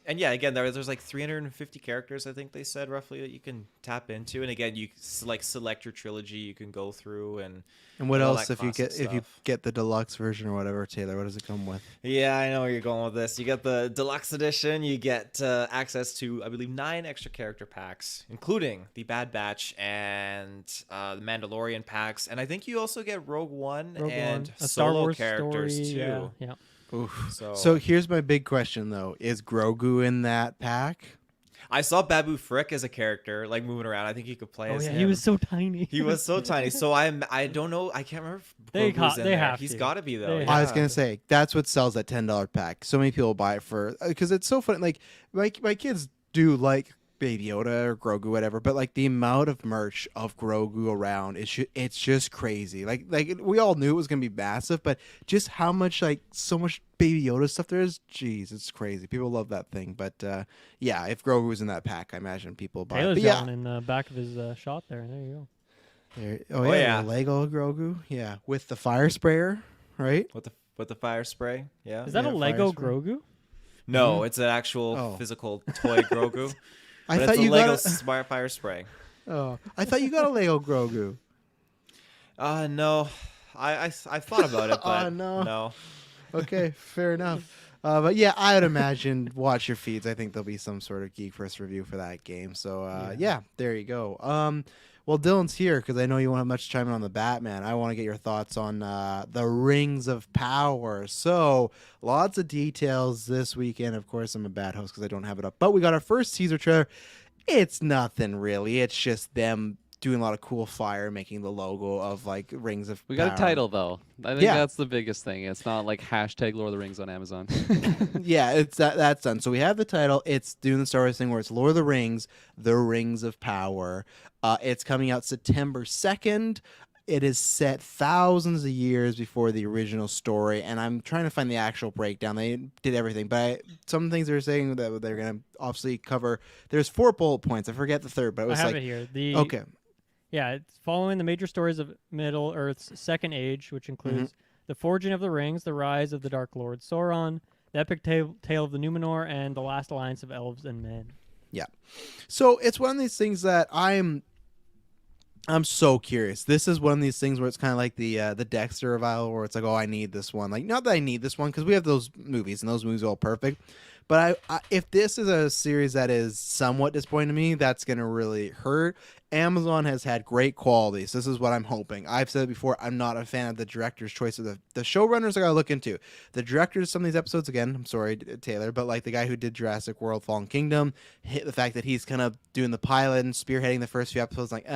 [SPEAKER 3] And yeah, again, there's like 350 characters I think they said roughly that you can tap into, and again, you select your trilogy you can go through and
[SPEAKER 1] what
[SPEAKER 3] all
[SPEAKER 1] else
[SPEAKER 3] that
[SPEAKER 1] if you
[SPEAKER 3] classic
[SPEAKER 1] get
[SPEAKER 3] stuff.
[SPEAKER 1] the deluxe version or whatever, Taylor? What does it come with?
[SPEAKER 3] Yeah, I know where you're going with this. You get the deluxe edition. You get access to, I believe, 9 extra character packs, including the Bad Batch and the Mandalorian packs. And I think you also get Rogue One
[SPEAKER 4] Rogue
[SPEAKER 3] and
[SPEAKER 4] One, a Star
[SPEAKER 3] solo
[SPEAKER 4] Wars
[SPEAKER 3] characters
[SPEAKER 4] story,
[SPEAKER 3] too.
[SPEAKER 4] Yeah.
[SPEAKER 1] Oof.
[SPEAKER 3] So,
[SPEAKER 1] here's my big question though: is Grogu in that pack?
[SPEAKER 3] I saw Babu Frick as a character, like moving around. I think he could play
[SPEAKER 4] Oh
[SPEAKER 3] as
[SPEAKER 4] yeah,
[SPEAKER 3] him.
[SPEAKER 4] he was so tiny.
[SPEAKER 3] He was so tiny. So I don't know. I can't remember if
[SPEAKER 4] They
[SPEAKER 3] Grogu's in
[SPEAKER 4] they
[SPEAKER 3] there.
[SPEAKER 4] have
[SPEAKER 3] He's
[SPEAKER 4] to.
[SPEAKER 3] got to be though.
[SPEAKER 4] They
[SPEAKER 3] Yeah.
[SPEAKER 1] I was gonna say that's what sells that $10 pack. So many people buy it for because it's so fun. Like my kids do like Baby Yoda or Grogu, whatever. But like the amount of merch of Grogu around, it's just crazy. Like we all knew it was gonna be massive, but just how much so much Baby Yoda stuff there is. Jeez, it's crazy. People love that thing. But yeah, if Grogu was in that pack, I imagine people buy it.
[SPEAKER 4] Taylor's
[SPEAKER 1] But yeah,
[SPEAKER 4] yelling in the back of his shot there. There you go.
[SPEAKER 1] oh yeah,
[SPEAKER 3] yeah.
[SPEAKER 1] the Lego Grogu, yeah, with the fire sprayer, right?
[SPEAKER 3] With the fire spray. Yeah.
[SPEAKER 4] Is that
[SPEAKER 1] Yeah,
[SPEAKER 4] a Lego
[SPEAKER 1] fire spray.
[SPEAKER 4] Grogu?
[SPEAKER 3] No, it's an actual
[SPEAKER 1] Oh.
[SPEAKER 3] physical toy Grogu.
[SPEAKER 1] I
[SPEAKER 3] But
[SPEAKER 1] thought
[SPEAKER 3] it's a
[SPEAKER 1] you
[SPEAKER 3] Lego
[SPEAKER 1] got a,
[SPEAKER 3] fire spray.
[SPEAKER 1] I thought you got a Lego Grogu.
[SPEAKER 3] No, I thought about it, but
[SPEAKER 1] Oh, no.
[SPEAKER 3] no.
[SPEAKER 1] Okay, fair enough. But yeah, I would imagine watch your feeds. I think there'll be some sort of Geek First review for that game. So yeah, there you go. Well, Dylan's here because I know you won't have much time on the Batman. I want to get your thoughts on the Rings of Power. So lots of details this weekend. Of course, I'm a bad host because I don't have it up. But we got our first teaser trailer. It's nothing really. It's just them doing a lot of cool fire, making the logo of like Rings of
[SPEAKER 2] We
[SPEAKER 1] Power.
[SPEAKER 2] got a title though. I think
[SPEAKER 1] Yeah.
[SPEAKER 2] that's the biggest thing. It's not like hashtag Lord of the Rings on Amazon.
[SPEAKER 1] Yeah, it's that's done. So we have the title. It's doing the Star Wars thing where it's Lord of the Rings, The Rings of Power. It's coming out September 2nd. It is set thousands of years before the original story, and I'm trying to find the actual breakdown. They did everything, but some things they're saying that they're going to obviously cover. There's 4 bullet points. I forget the third, but it
[SPEAKER 4] I
[SPEAKER 1] was
[SPEAKER 4] have
[SPEAKER 1] like
[SPEAKER 4] it here. The
[SPEAKER 1] okay.
[SPEAKER 4] Yeah, it's following the major stories of Middle Earth's Second Age, which includes the Forging of the Rings, the Rise of the Dark Lord Sauron, the epic tale of the Numenor, and the last alliance of elves and men.
[SPEAKER 1] Yeah. So it's one of these things that I'm so curious. This is one of these things where it's kind of like the Dexter revival, where it's like, oh, I need this one. Like, not that I need this one, because we have those movies, and those movies are all perfect. But if this is a series that is somewhat disappointing to me, that's going to really hurt. Amazon has had great quality, so this is what I'm hoping. I've said it before, I'm not a fan of the director's choice of the showrunners I got to look into. The directors of some of these episodes, again, I'm sorry, Taylor, but like the guy who did Jurassic World Fallen Kingdom, the fact that he's kind of doing the pilot and spearheading the first few episodes, like,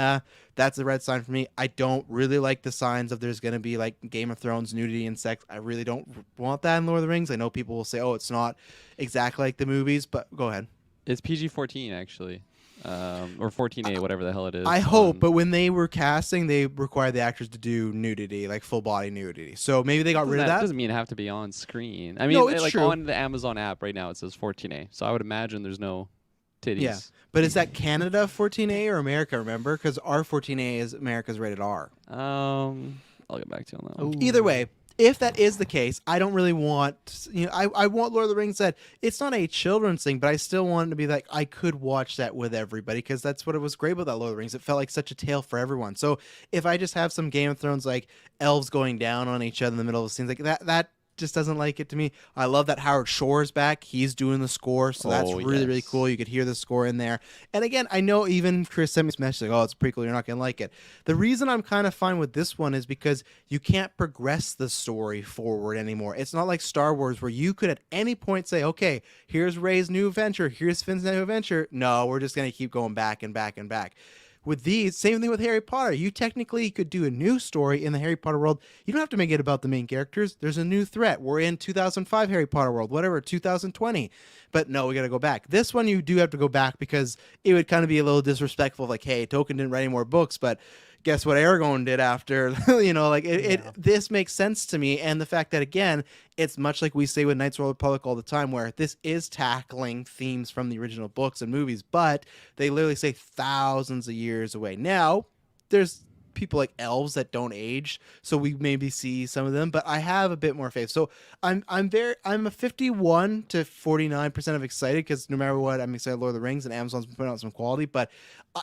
[SPEAKER 1] that's a red sign for me. I don't really like the signs of there's going to be like Game of Thrones nudity and sex. I really don't want that in Lord of the Rings. I know people will say, oh, it's not exactly like the movies, but go ahead.
[SPEAKER 2] It's PG-14 actually, or 14A, whatever the hell it is.
[SPEAKER 1] I hope, but when they were casting, they required the actors to do nudity, like full body nudity. So maybe they got rid of that.
[SPEAKER 2] Doesn't mean it have to be on screen. I mean,
[SPEAKER 1] No, it's
[SPEAKER 2] like
[SPEAKER 1] true.
[SPEAKER 2] on the Amazon app right now, it says 14A. So I would imagine there's no titties.
[SPEAKER 1] Yeah, but is that Canada 14A or America? Remember, because our 14A is America's rated R.
[SPEAKER 2] I'll get back to you on that one.
[SPEAKER 1] Either way, if that is the case, I don't really want, I want Lord of the Rings that it's not a children's thing, but I still want it to be like I could watch that with everybody, because that's what it was great about that Lord of the Rings. It felt like such a tale for everyone. So if I just have some Game of Thrones like elves going down on each other in the middle of the scenes like that just doesn't like it to me. I love that Howard Shore's back. He's doing the score, so that's really cool. You could hear the score in there. And again, I know even Chris sent me a message like, oh, it's pretty cool. You're not going to like it. The reason I'm kind of fine with this one is because you can't progress the story forward anymore. It's not like Star Wars where you could at any point say, okay, here's Rey's new adventure. Here's Finn's new adventure. No, we're just going to keep going back and back and back. With these, same thing with Harry Potter. You technically could do a new story in the Harry Potter world. You don't have to make it about the main characters. There's a new threat. We're in 2005 Harry Potter world, whatever, 2020. But no, we got to go back. This one you do have to go back because it would kind of be a little disrespectful of like, hey, Tolkien didn't write any more books, but guess what Aragorn did after, this makes sense to me. And the fact that, again, it's much like we say with Knights of the Republic all the time, where this is tackling themes from the original books and movies, but they literally say thousands of years away. Now, there's people like elves that don't age, so we maybe see some of them, but I have a bit more faith. So I'm a 51 to 49% of excited, because no matter what, I'm excited Lord of the Rings, and Amazon's been putting out some quality. But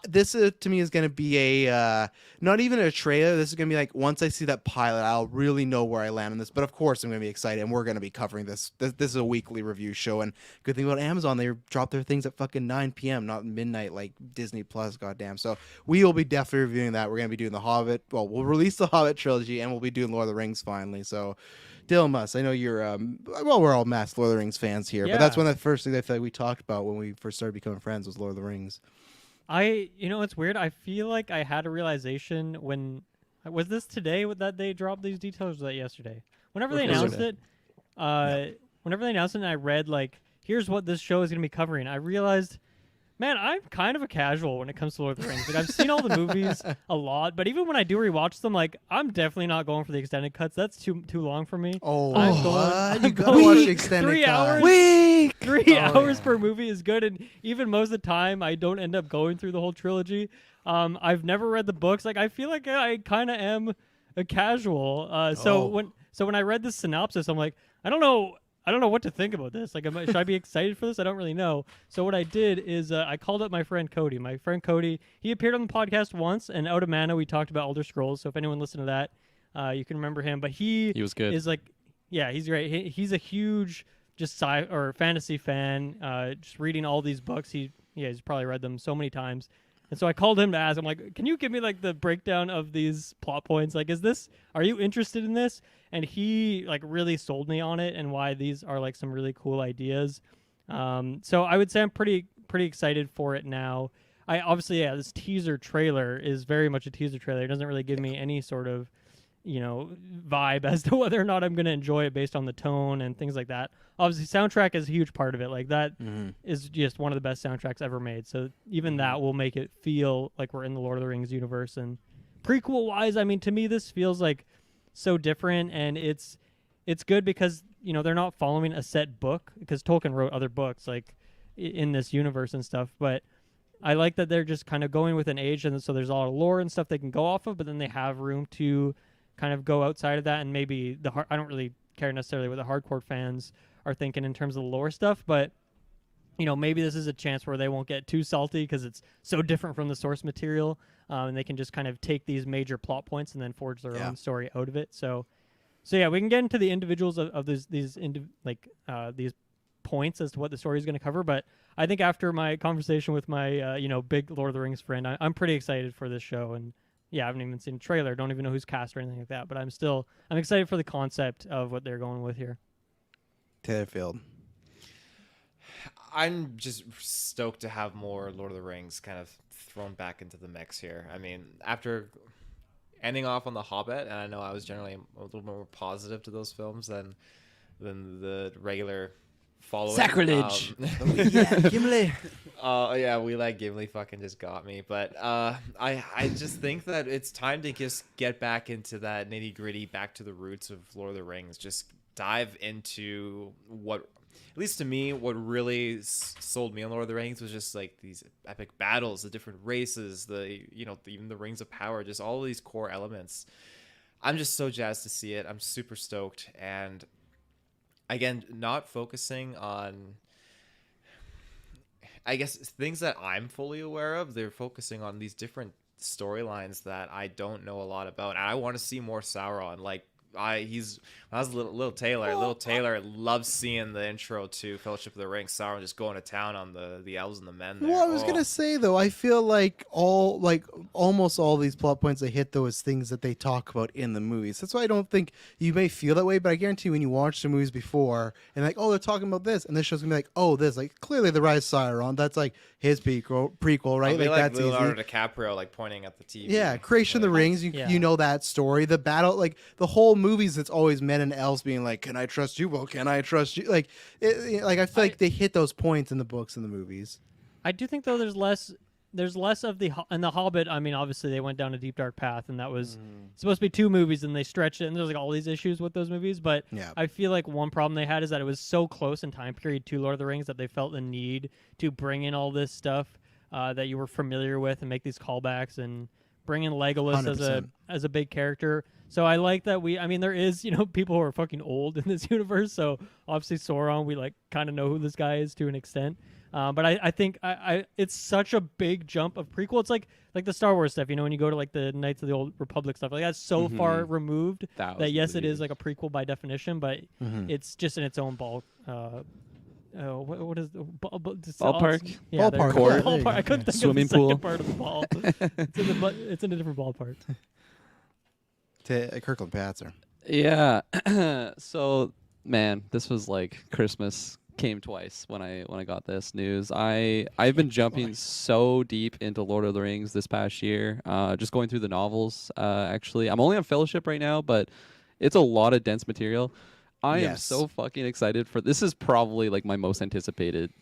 [SPEAKER 1] this to me is going to be a not even a trailer. This is going to be like, once I see that pilot, I'll really know where I land on this. But of course I'm going to be excited, and we're going to be covering this. This is a weekly review show, and good thing about Amazon, they drop their things at fucking 9 p.m. not midnight like Disney Plus. Goddamn. So we will be definitely reviewing that. We're going to be doing the Hobbit. Well, we'll release the Hobbit trilogy, and we'll be doing Lord of the Rings finally. So Dylan Muss, I know you're we're all mass Lord of the Rings fans here, but that's one of the first things I feel like we talked about when we first started becoming friends was Lord of the Rings.
[SPEAKER 4] It's weird. I feel like I had a realization when, was this today that they dropped these details, or was that yesterday? Whenever they announced it, and I read like, here's what this show is going to be covering, I realized, man, I'm kind of a casual when it comes to Lord of the Rings. Like, I've seen all the movies a lot, but even when I do rewatch them, like, I'm definitely not going for the extended cuts. That's too long for me.
[SPEAKER 1] Oh,
[SPEAKER 4] I'm
[SPEAKER 1] you gotta watch the extended
[SPEAKER 4] 3
[SPEAKER 1] cut.
[SPEAKER 4] hours. 3 hours per movie is good, and even most of the time, I don't end up going through the whole trilogy. I've never read the books. Like, I feel like I kind of am a casual. So when I read this synopsis, I'm like, I don't know what to think about this. Like, should I be excited for this? I don't really know. So what I did is I called up my friend Cody. My friend Cody, he appeared on the podcast once, and Out of Mana, we talked about Elder Scrolls. So if anyone listened to that, you can remember him. But he
[SPEAKER 2] was good.
[SPEAKER 4] Is like, yeah, he's great. He's a huge just fantasy fan. Just reading all these books. He's probably read them so many times. And so I called him to ask him, like, can you give me like the breakdown of these plot points? Like, are you interested in this? And he like really sold me on it and why these are like some really cool ideas. So I would say I'm pretty excited for it now. This teaser trailer is very much a teaser trailer. It doesn't really give me any sort of, vibe as to whether or not I'm going to enjoy it based on the tone and things like that. Obviously, soundtrack is a huge part of it. Like, that is just one of the best soundtracks ever made. So even that will make it feel like we're in the Lord of the Rings universe. And prequel-wise, I mean, to me, this feels like so different, and it's good because, they're not following a set book, because Tolkien wrote other books, like, in this universe and stuff. But I like that they're just kind of going with an age, and so there's a lot of lore and stuff they can go off of, but then they have room to kind of go outside of that, and maybe I don't really care necessarily what the hardcore fans are thinking in terms of the lore stuff, but maybe this is a chance where they won't get too salty because it's so different from the source material, and they can just kind of take these major plot points and then forge their own story out of it. So yeah, we can get into the individuals of these points as to what the story is going to cover. But I think after my conversation with my big Lord of the Rings friend, I'm pretty excited for this show. And yeah, I haven't even seen a trailer, don't even know who's cast or anything like that. But I'm excited for the concept of what they're going with here.
[SPEAKER 1] Taylorfield.
[SPEAKER 3] I'm just stoked to have more Lord of the Rings kind of thrown back into the mix here. I mean, after ending off on The Hobbit, and I know I was generally a little more positive to those films than the regular following.
[SPEAKER 2] Sacrilege.
[SPEAKER 1] Yeah, Gimli.
[SPEAKER 3] Yeah, we like Gimli fucking just got me. But I just think that it's time to just get back into that nitty gritty, back to the roots of Lord of the Rings. Just dive into what, at least to me, what really sold me on Lord of the Rings was just like these epic battles, the different races, even the Rings of Power, just all of these core elements. I'm just so jazzed to see it. I'm super stoked. And again, not focusing on, I guess, things that I'm fully aware of. They're focusing on these different storylines that I don't know a lot about. And I want to see more Sauron. Like, when I was little Taylor loves seeing the intro to Fellowship of the Ring. Sauron just going to town on the elves and the men there.
[SPEAKER 1] Well, I was gonna say though, I feel like almost all these plot points they hit though is things that they talk about in the movies. That's why I don't think you may feel that way, but I guarantee when you watch the movies before and like, oh, they're talking about this, and this show's gonna be like, oh, this, like, clearly the Rise of Sauron. That's like his prequel, right?
[SPEAKER 3] Like
[SPEAKER 1] that's
[SPEAKER 3] Leonardo
[SPEAKER 1] easy.
[SPEAKER 3] DiCaprio like pointing at the TV.
[SPEAKER 1] Yeah, Creation of the Rings. You know that story. The battle, like the whole movies, it's always men and elves being like, "Can I trust you? Well, can I trust you?" Like, I feel like they hit those points in the books and the movies.
[SPEAKER 4] I do think though there's less of in the Hobbit. I mean, obviously they went down a deep dark path, and that was supposed to be 2 movies, and they stretched it, and there's like all these issues with those movies. But I feel like one problem they had is that it was so close in time period to Lord of the Rings that they felt the need to bring in all this stuff that you were familiar with and make these callbacks and bring in Legolas
[SPEAKER 1] 100%.
[SPEAKER 4] as a big character. So I like that there is, people who are fucking old in this universe. So obviously Sauron, we like kind of know who this guy is to an extent. But I think it's such a big jump of prequel. It's like the Star Wars stuff, when you go to like the Knights of the Old Republic stuff, like that's so far removed that yes, it is like a prequel by definition, but it's just in its own ball. What is the
[SPEAKER 2] ballpark?
[SPEAKER 4] Yeah,
[SPEAKER 1] ballpark.
[SPEAKER 2] Court.
[SPEAKER 4] Ballpark. I couldn't think
[SPEAKER 2] Swimming
[SPEAKER 4] of the
[SPEAKER 2] pool.
[SPEAKER 4] second part of the ball. It's in a different ballpark.
[SPEAKER 1] To Kirkland Patzer.
[SPEAKER 2] Yeah. So, man, this was like Christmas came twice when I got this news. I've been jumping so deep into Lord of the Rings this past year. Just going through the novels. Actually, I'm only on Fellowship right now, but it's a lot of dense material. I am so fucking excited for this. Is probably like my most anticipated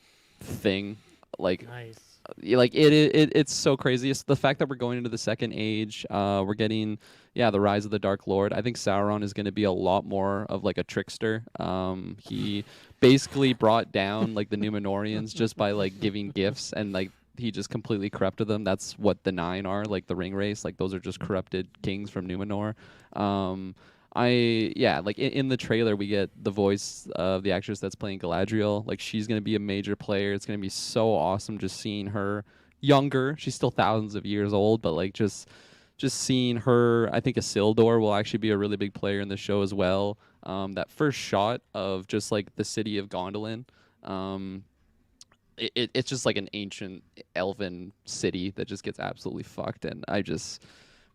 [SPEAKER 2] thing. Like,
[SPEAKER 4] nice.
[SPEAKER 2] Like it's so crazy. It's the fact that we're going into the second age. We're getting the rise of the Dark Lord. I think Sauron is going to be a lot more of like a trickster. He basically brought down like the Númenóreans just by like giving gifts, and like he just completely corrupted them. That's what the 9 are, like the ring race. Like those are just corrupted kings from Númenor. Like in the trailer we get the voice of the actress that's playing Galadriel. Like she's gonna be a major player. It's gonna be so awesome just seeing her younger. She's still thousands of years old, but like just seeing her. I think Isildur will actually be a really big player in the show as well. That first shot of just like the city of Gondolin. It's just like an ancient elven city that just gets absolutely fucked, and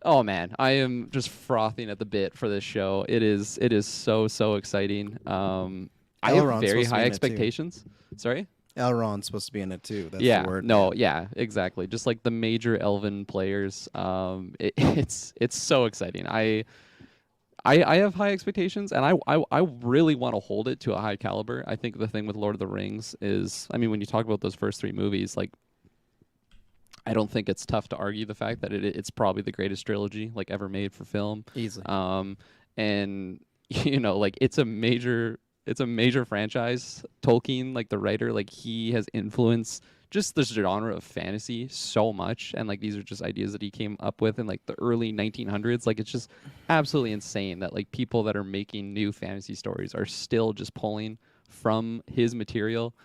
[SPEAKER 2] oh man, I am just frothing at the bit for this show. It is so exciting. I have very high expectations. Sorry?
[SPEAKER 1] Elrond's supposed to be in it too. That's
[SPEAKER 2] yeah,
[SPEAKER 1] the word.
[SPEAKER 2] no, yeah, exactly. Just like the major elven players. It's so exciting. I have high expectations, and I really want to hold it to a high caliber. I think the thing with Lord of the Rings is, I mean, when you talk about those first 3 movies, like, I don't think it's tough to argue the fact that it's probably the greatest trilogy like ever made for film.
[SPEAKER 1] Easily.
[SPEAKER 2] And like it's a major franchise. Tolkien, like the writer, like he has influenced just the genre of fantasy so much, and like these are just ideas that he came up with in like the early 1900s. Like it's just absolutely insane that like people that are making new fantasy stories are still just pulling from his material.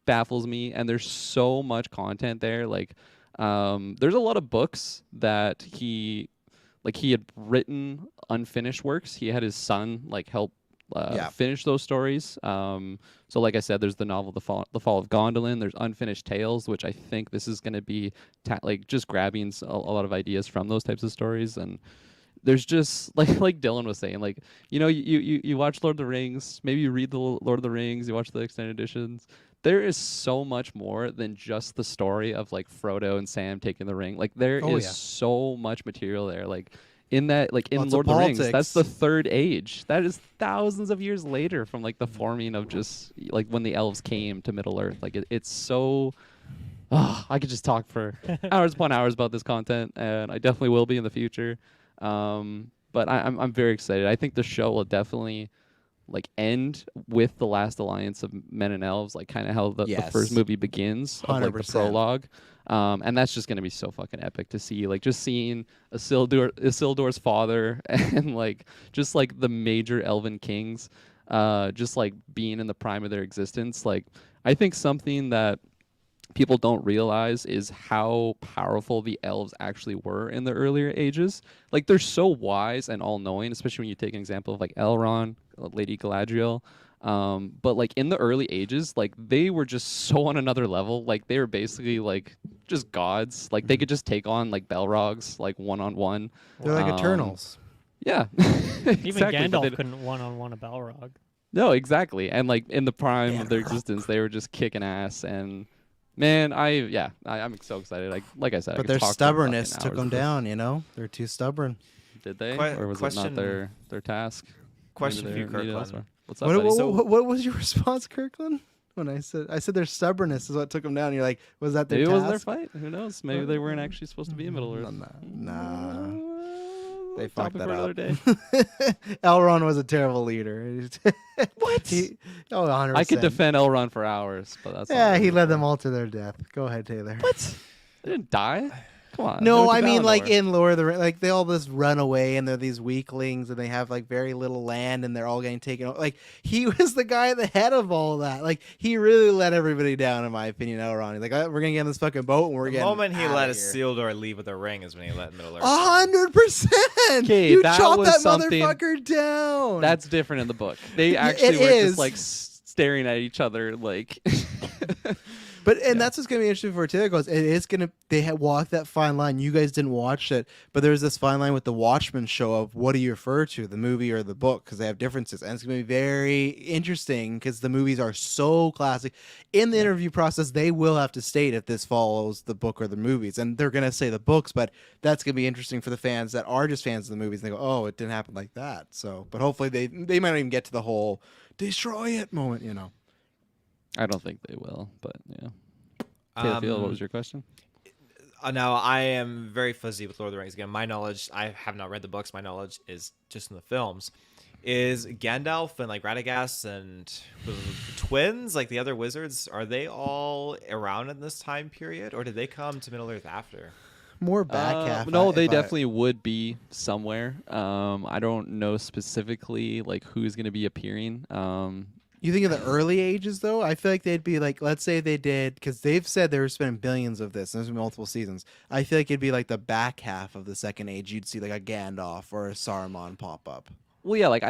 [SPEAKER 2] Baffles me, and there's so much content there. Like there's a lot of books that he had written unfinished works. He had his son like help finish those stories. So like I said, there's the novel The Fall of Gondolin. There's Unfinished Tales, which I think this is going to be like just grabbing a lot of ideas from those types of stories. And there's just like Dylan was saying, like, you know, you watch Lord of the Rings, maybe you read the Lord of the Rings, you watch the extended editions. There is so much more than just the story of like Frodo and Sam taking the ring. Like there is so much material there. Like in that, like in
[SPEAKER 1] Lots
[SPEAKER 2] Lord
[SPEAKER 1] of
[SPEAKER 2] of the Rings,
[SPEAKER 1] politics.
[SPEAKER 2] that's the third age. That is thousands of years later from like the forming of just like when the elves came to Middle Earth. Like it's so. I could just talk for hours upon hours about this content, and I definitely will be in the future. But I'm very excited. I think the show will definitely like end with the last alliance of men and elves, like kind of how the first movie begins, of like the
[SPEAKER 1] 100%.
[SPEAKER 2] prologue. And that's just gonna be so fucking epic to see, like just seeing Isildur's father and like just like the major elven kings, just like being in the prime of their existence. Like I think something that people don't realize is how powerful the elves actually were in the earlier ages. Like they're so wise and all-knowing, especially when you take an example of like Elrond, Lady Galadriel. But like in the early ages, like they were just so on another level. Like they were basically like just gods. Like they could just take on like Balrogs like one-on-one.
[SPEAKER 1] They're like Eternals.
[SPEAKER 2] Yeah.
[SPEAKER 4] Even
[SPEAKER 2] Exactly, but
[SPEAKER 4] Gandalf couldn't one-on-one a Balrog.
[SPEAKER 2] No, exactly. And like in the prime of their existence, they were just kicking ass. And man, I'm so excited. Like I said,
[SPEAKER 1] But
[SPEAKER 2] I could
[SPEAKER 1] their
[SPEAKER 2] talk for
[SPEAKER 1] stubbornness
[SPEAKER 2] fucking
[SPEAKER 1] took
[SPEAKER 2] hours
[SPEAKER 1] them
[SPEAKER 2] of this.
[SPEAKER 1] down, you know? They're too stubborn.
[SPEAKER 2] Did they?
[SPEAKER 3] Que-
[SPEAKER 2] Or was it
[SPEAKER 3] question-
[SPEAKER 2] not their task?
[SPEAKER 3] Question
[SPEAKER 2] Maybe
[SPEAKER 3] for you,
[SPEAKER 2] they're needed
[SPEAKER 3] Kirklin.
[SPEAKER 2] elsewhere. What's up,
[SPEAKER 1] What,
[SPEAKER 2] buddy?
[SPEAKER 1] what,
[SPEAKER 3] So-
[SPEAKER 1] what was your response, Kirkland? When I said their stubbornnness is what took them down. You're like, was that their
[SPEAKER 2] Maybe it wasn't their
[SPEAKER 1] task?
[SPEAKER 2] fight. Who knows? Maybe they weren't actually supposed to be in Middle Earth.
[SPEAKER 1] Nah. They
[SPEAKER 2] Topic
[SPEAKER 1] fucked that
[SPEAKER 2] for another
[SPEAKER 1] up.
[SPEAKER 2] day.
[SPEAKER 1] Elrond was a terrible leader.
[SPEAKER 2] What?
[SPEAKER 1] 100%.
[SPEAKER 2] I could defend Elrond for hours, but that's
[SPEAKER 1] Yeah,
[SPEAKER 2] not
[SPEAKER 1] he
[SPEAKER 2] really
[SPEAKER 1] led
[SPEAKER 2] fun.
[SPEAKER 1] them all to their death. Go ahead, Taylor.
[SPEAKER 2] What? They didn't die. Come on. They
[SPEAKER 1] No,
[SPEAKER 2] went to
[SPEAKER 1] I mean like
[SPEAKER 2] Valinor.
[SPEAKER 1] in Lord of the Rings, like they all just run away and they're these weaklings and they have like very little land and they're all getting taken over. Like he was the guy at the head of all that. Like he really let everybody down, in my opinion. Elrond, he's like, we're gonna get on this fucking boat and we're
[SPEAKER 3] The
[SPEAKER 1] getting
[SPEAKER 3] moment he
[SPEAKER 1] outta
[SPEAKER 3] let
[SPEAKER 1] here."
[SPEAKER 3] Isildur leave with a ring is when he let Middle Earth.
[SPEAKER 1] 100%.
[SPEAKER 2] Okay,
[SPEAKER 1] You
[SPEAKER 2] that
[SPEAKER 1] chopped
[SPEAKER 2] was
[SPEAKER 1] that
[SPEAKER 2] something-
[SPEAKER 1] motherfucker down.
[SPEAKER 2] That's different in the book. They actually
[SPEAKER 1] it
[SPEAKER 2] were
[SPEAKER 1] is.
[SPEAKER 2] just like staring at each other like
[SPEAKER 1] That's what's gonna be interesting for Taylor goes. It is gonna. They had walked that fine line. You guys didn't watch it, but there's this fine line with the Watchmen show of what do you refer to, the movie or the book, because they have differences, and it's gonna be very interesting because the movies are so classic. In the interview process, they will have to state if this follows the book or the movies, and they're gonna say the books, but that's gonna be interesting for the fans that are just fans of the movies. And they go, oh, it didn't happen like that. So, but hopefully they might not even get to the whole destroy it moment, you know.
[SPEAKER 2] I don't think they will, but yeah. Taylor Field, what was your question?
[SPEAKER 3] Now, I am very fuzzy with Lord of the Rings. Again, my knowledge, I have not read the books. My knowledge is just in the films. Is Gandalf and like Radagast and the twins, like the other wizards, are they all around in this time period, or did they come to Middle Earth after?
[SPEAKER 1] More back half.
[SPEAKER 2] No, they definitely would be somewhere. I don't know specifically like who's going to be appearing.
[SPEAKER 1] You think of the early ages, though? I feel like they'd be like, let's say they did, because they've said they were spending billions of this, and there's been multiple seasons. I feel like it'd be like the back half of the second age. You'd see like a Gandalf or a Saruman pop up.
[SPEAKER 2] Well, yeah, like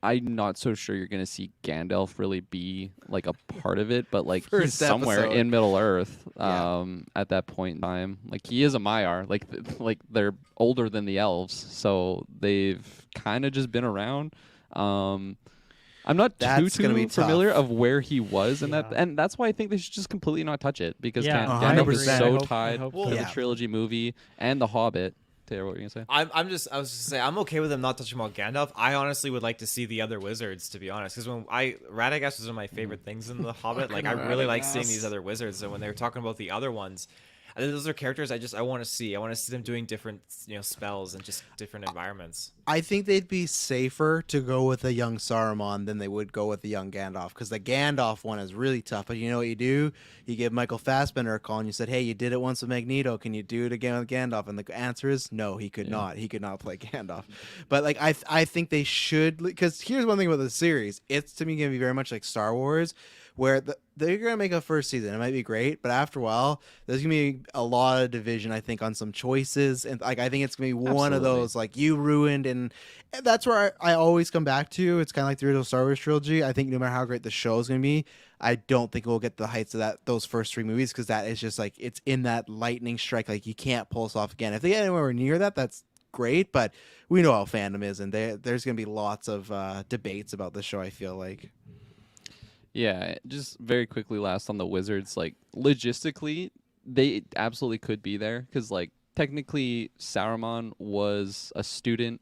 [SPEAKER 2] I'm not so sure you're gonna see Gandalf really be like a part of it, but like he's
[SPEAKER 1] First
[SPEAKER 2] somewhere
[SPEAKER 1] episode.
[SPEAKER 2] in Middle Earth
[SPEAKER 1] Yeah.
[SPEAKER 2] at that point in time. Like he is a Maiar, like they're older than the elves, so they've kind of just been around. I'm not
[SPEAKER 1] That's gonna be
[SPEAKER 2] too familiar
[SPEAKER 1] tough.
[SPEAKER 2] of where he was in that,
[SPEAKER 4] Yeah.
[SPEAKER 2] and that's why I think they should just completely not touch it because
[SPEAKER 4] Yeah,
[SPEAKER 2] Gandalf is
[SPEAKER 1] 100%.
[SPEAKER 2] so
[SPEAKER 4] I hope
[SPEAKER 2] tied
[SPEAKER 4] so.
[SPEAKER 2] to
[SPEAKER 1] Yeah.
[SPEAKER 2] the trilogy movie and The Hobbit. Taylor, what were you gonna say?
[SPEAKER 3] I was just gonna say I'm okay with them not touching about Gandalf. I honestly would like to see the other wizards, to be honest, because when Radagast was one of my favorite things in The Hobbit. Like I really like seeing these other wizards, and when they were talking about the other ones, Those are characters I want to see. I want to see them doing different spells and just different environments.
[SPEAKER 1] I think they'd be safer to go with a young Saruman than they would go with a young Gandalf, because the Gandalf one is really tough. But you know what you do? You give Michael Fassbender a call and you said, hey, you did it once with Magneto. Can you do it again with Gandalf? And the answer is no, he could not. He could not play Gandalf. But like I think they should, because here's one thing about the series. It's to me going to be very much like Star Wars, where they're going to make a first season. It might be great, but after a while, there's going to be a lot of division, I think, on some choices. And like I think it's going to be one of those, like, you ruined. And that's where I always come back to. It's kind of like the original Star Wars trilogy. I think no matter how great the show is going to be, I don't think we'll get the heights of those first 3 movies, because that is just like, it's in that lightning strike. Like, you can't pull us off again. If they get anywhere near that, that's great. But we know how fandom is, and there's going to be lots of debates about this show, I feel like.
[SPEAKER 2] Yeah, just very quickly, last on the Wizards, like, logistically, they absolutely could be there, because, like, technically, Saruman was a student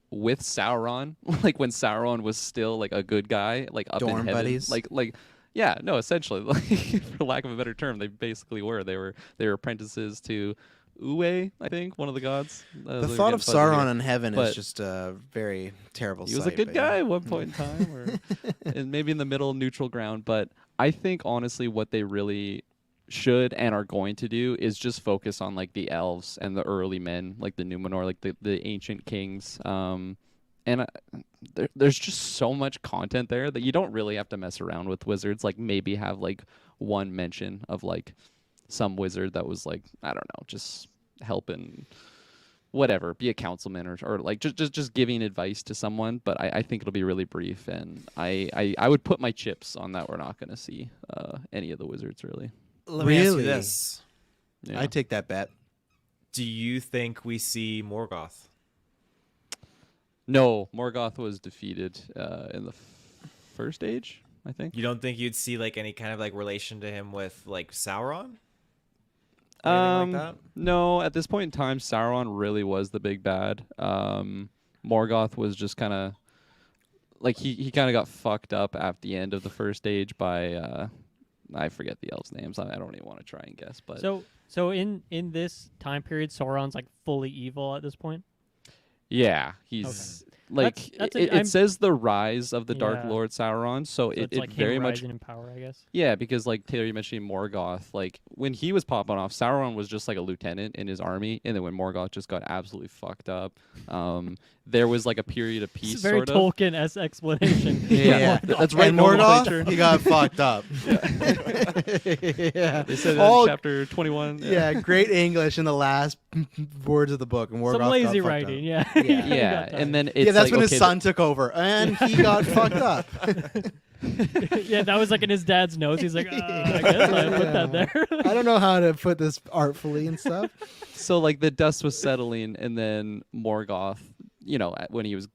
[SPEAKER 2] with Sauron, like, when Sauron was still, like, a good guy, like, up
[SPEAKER 1] Dorm
[SPEAKER 2] in heaven.
[SPEAKER 1] buddies.
[SPEAKER 2] Like, yeah, no, essentially, like, for lack of a better term, they basically were. They were apprentices to Uwe, I think, one of the gods.
[SPEAKER 1] The thought of Sauron in heaven is just a very terrible sight.
[SPEAKER 2] He was a good guy at one point in time, or and maybe in the middle, neutral ground. But I think, honestly, what they really should and are going to do is just focus on, like, the elves and the early men, like the Numenor, like the ancient kings. And there's just so much content there that you don't really have to mess around with wizards. Like, maybe have, like, one mention of, like, some wizard that was, like, I don't know, just helping, whatever, be a councilman or like just giving advice to someone. But I think it'll be really brief, and I would put my chips on that we're not going to see any of the wizards, really.
[SPEAKER 3] Let me ask you this.
[SPEAKER 2] Yeah.
[SPEAKER 1] I take that bet.
[SPEAKER 3] Do you think we see Morgoth?
[SPEAKER 2] No, Morgoth was defeated in the first age, I think.
[SPEAKER 3] You don't think you'd see, like, any kind of, like, relation to him with, like, Sauron? Anything like that?
[SPEAKER 2] No, at this point in time, Sauron really was the big bad. Morgoth was just kind of like he kind of got fucked up at the end of the first age by I forget the elves' names. I don't even want to try and guess. But
[SPEAKER 4] so in this time period, Sauron's like fully evil at this point.
[SPEAKER 2] Yeah, he's like
[SPEAKER 4] That's
[SPEAKER 2] it says the rise of the Dark
[SPEAKER 4] Yeah.
[SPEAKER 2] Lord Sauron, so
[SPEAKER 4] it's
[SPEAKER 2] it
[SPEAKER 4] like
[SPEAKER 2] very
[SPEAKER 4] him
[SPEAKER 2] much
[SPEAKER 4] rising in power, I guess.
[SPEAKER 2] yeah, because like Taylor, you mentioned Morgoth, like when he was popping off, Sauron was just like a lieutenant in his army, and then when Morgoth just got absolutely fucked up, there was like a period of peace.
[SPEAKER 4] It's a very
[SPEAKER 2] sort of.
[SPEAKER 4] Tolkien-esque explanation.
[SPEAKER 1] Yeah,
[SPEAKER 2] that's right.
[SPEAKER 1] And Morgoth, he got fucked up. Yeah,
[SPEAKER 2] They said it in chapter 21.
[SPEAKER 1] Yeah, great English in the last words of the book, and Morgoth
[SPEAKER 4] Some lazy
[SPEAKER 1] got fucked
[SPEAKER 4] writing,
[SPEAKER 1] up.
[SPEAKER 4] yeah.
[SPEAKER 2] Yeah, and then it's
[SPEAKER 1] that's
[SPEAKER 2] like,
[SPEAKER 1] when
[SPEAKER 2] okay,
[SPEAKER 1] his son took over, and he got fucked up.
[SPEAKER 4] Yeah, that was like in his dad's notes. He's like, I guess I put that there.
[SPEAKER 1] I don't know how to put this artfully and stuff.
[SPEAKER 2] So like the dust was settling, and then Morgoth, when he was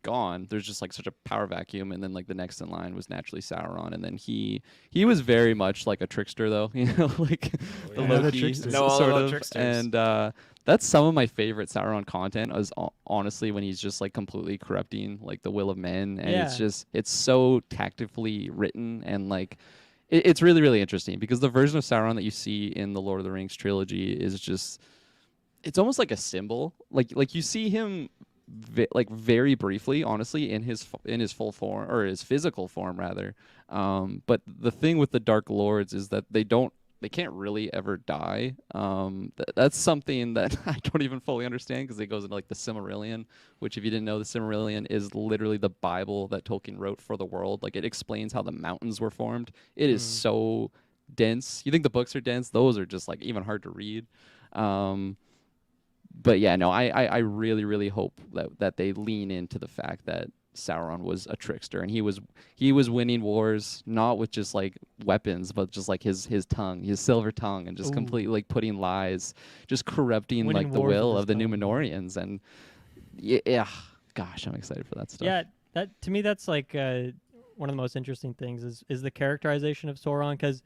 [SPEAKER 2] gone, there's just like such a power vacuum, and then like the next in line was naturally Sauron, and then he was very much like a trickster, though, like the Loki
[SPEAKER 1] trickster.
[SPEAKER 2] sort of,
[SPEAKER 3] tricksters.
[SPEAKER 2] and that's some of my favorite Sauron content is honestly when he's just like completely corrupting like the will of men, and it's so tactfully written, and like it's really, really interesting, because the version of Sauron that you see in the Lord of the Rings trilogy is just, it's almost like a symbol, like you see him like very briefly, honestly, in his full form, or his physical form rather. But the thing with the Dark Lords is that they can't really ever die. That's something that I don't even fully understand, because it goes into like the Silmarillion, which, if you didn't know, the Silmarillion is literally the Bible that Tolkien wrote for the world. Like, it explains how the mountains were formed. It is so dense. You think the books are dense? Those are just like even hard to read. But yeah, no, I really, really hope that they lean into the fact that Sauron was a trickster, and he was winning wars not with just like weapons, but just like his tongue, his silver tongue, and just completely like putting lies, just corrupting
[SPEAKER 4] Winning
[SPEAKER 2] like the
[SPEAKER 4] wars
[SPEAKER 2] will
[SPEAKER 4] with
[SPEAKER 2] of the
[SPEAKER 4] his tongue.
[SPEAKER 2] Numenorians. And yeah, gosh, I'm excited for that stuff.
[SPEAKER 4] Yeah, that to me, that's like one of the most interesting things is the characterization of Sauron, because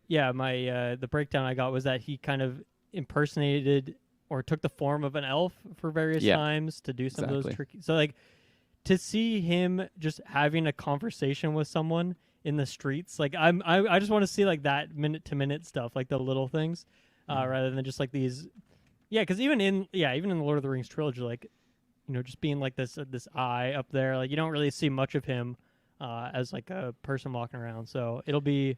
[SPEAKER 4] my the breakdown I got was that he kind of impersonated or took the form of an elf for various times to do some of those tricky. So like, to see him just having a conversation with someone in the streets, like I just want to see like that minute to minute stuff, like the little things. rather than just like these. Yeah, because even in the Lord of the Rings trilogy, like, just being like this eye up there, like you don't really see much of him as like a person walking around. So it'll be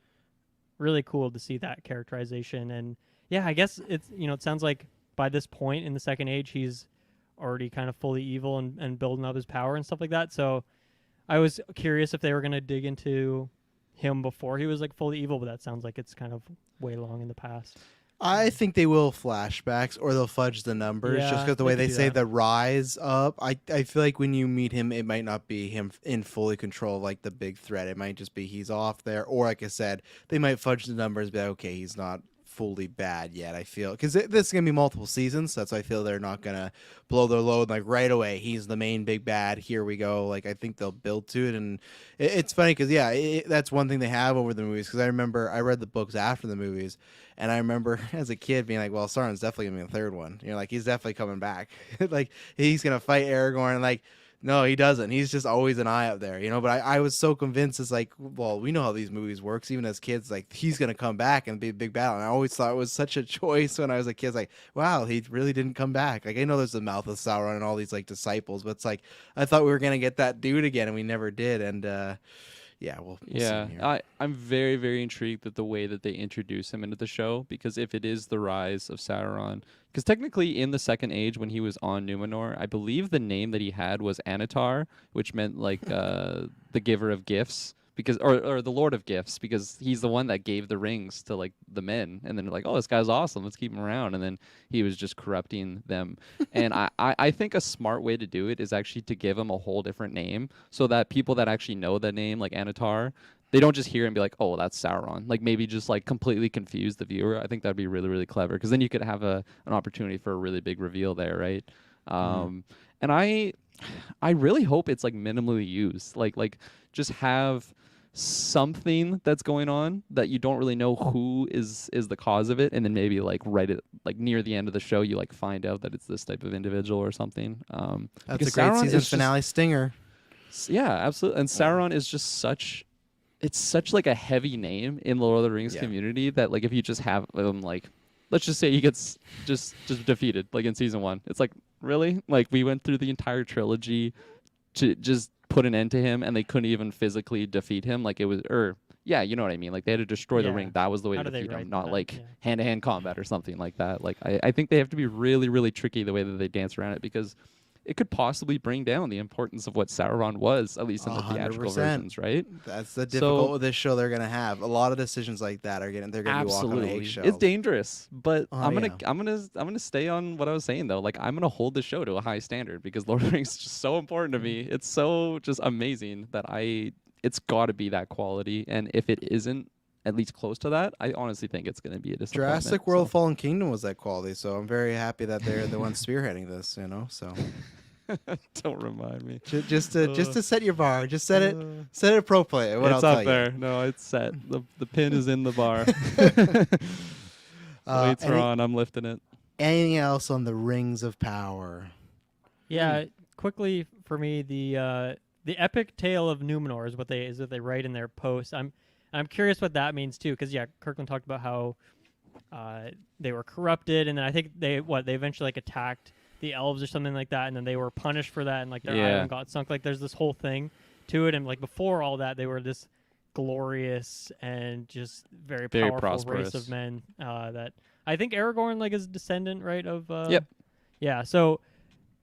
[SPEAKER 4] really cool to see that characterization. And yeah, I guess it's it sounds like by this point in the Second Age, he's already kind of fully evil and building up his power and stuff like that. So I was curious if they were gonna dig into him before he was like fully evil, but that sounds like it's kind of way long in the past.
[SPEAKER 1] I think they will flashbacks or they'll fudge the numbers just
[SPEAKER 4] Yeah,
[SPEAKER 1] because the
[SPEAKER 4] they
[SPEAKER 1] way
[SPEAKER 4] could
[SPEAKER 1] they
[SPEAKER 4] do
[SPEAKER 1] say
[SPEAKER 4] that.
[SPEAKER 1] the rise up. I feel like when you meet him, it might not be him in fully control of like the big threat. It might just be he's off there. Or like I said, they might fudge the numbers, be like, okay, he's not fully bad yet. I feel because this is gonna be multiple seasons, so that's why I feel they're not gonna blow their load like right away. He's the main big bad. Here we go. Like I think they'll build to it, and it's funny because that's one thing they have over the movies. Because I remember I read the books after the movies, and I remember as a kid being like, well, Sauron's definitely gonna be the third one. Like he's definitely coming back. Like he's gonna fight Aragorn, and like. No, he doesn't. He's just always an eye up there, But I was so convinced it's like, well, we know how these movies works. Even as kids, like he's gonna come back and be a big battle. And I always thought it was such a choice when I was a kid. Like, wow, he really didn't come back. Like I know there's the mouth of Sauron and all these like disciples, but it's like I thought we were gonna get that dude again, and we never did. And yeah, we'll see him here.
[SPEAKER 2] I'm very, very intrigued at the way that they introduce him into the show, because if it is the rise of Sauron, because technically in the Second Age when he was on Numenor, I believe the name that he had was Anatar, which meant like the giver of gifts, because or the Lord of Gifts, because he's the one that gave the rings to like the men, and then like, oh, this guy's awesome, let's keep him around, and then he was just corrupting them. And I think a smart way to do it is actually to give him a whole different name, so that people that actually know the name, like Anatar, they don't just hear it and be like, oh, that's Sauron. Like maybe just like completely confuse the viewer. I think that'd be really, really clever, because then you could have an opportunity for a really big reveal there, right? And I really hope it's like minimally used. Like just have something that's going on that you don't really know who is the cause of it, and then maybe like write it like near the end of the show, you like find out that it's this type of individual or something.
[SPEAKER 1] That's a great season finale stinger.
[SPEAKER 2] Yeah, absolutely. And Sauron is just such like a heavy name in the Lord of the Rings community that like if you just have him like, let's just say he gets just defeated like in season 1, it's like, really? Like we went through the entire trilogy to just put an end to him, and they couldn't even physically defeat him. Like it was, yeah, you know what I mean? Like they had to destroy the ring. That was the way to defeat him, not like hand-to-hand combat or something like that. Like I think they have to be really, really tricky the way that they dance around it, because it could possibly bring down the importance of what Sauron was, at least in the theatrical
[SPEAKER 1] 100%.
[SPEAKER 2] versions, right?
[SPEAKER 1] That's the difficult with this show they're gonna have. A lot of decisions like that they're gonna be walking on eggshells.
[SPEAKER 2] It's dangerous, but I'm gonna stay on what I was saying though. Like I'm gonna hold the show to a high standard, because Lord of the Rings is just so important to me. It's so just amazing that it's got to be that quality, and if it isn't at least close to that, I honestly think it's going to be a disappointment.
[SPEAKER 1] Jurassic World Fallen Kingdom was that quality, so I'm very happy that they're the ones spearheading this, So
[SPEAKER 2] don't remind me.
[SPEAKER 1] Just to set your bar, just set it pro play. What
[SPEAKER 2] it's
[SPEAKER 1] I'll
[SPEAKER 2] up there. No, it's set. The pin is in the bar. Weights are on. I'm lifting it.
[SPEAKER 1] Anything else on the Rings of Power?
[SPEAKER 4] Yeah, quickly for me, the epic tale of Numenor is what they write in their post. I'm curious what that means too, because Kirklin talked about how they were corrupted, and then I think they eventually like attacked the elves or something like that, and then they were punished for that, and like their island got sunk. Like there's this whole thing to it, and like before all that, they were this glorious and just very powerful
[SPEAKER 2] prosperous
[SPEAKER 4] race of men. That I think Aragorn like is a descendant, right? Of
[SPEAKER 2] Yep.
[SPEAKER 4] Yeah. So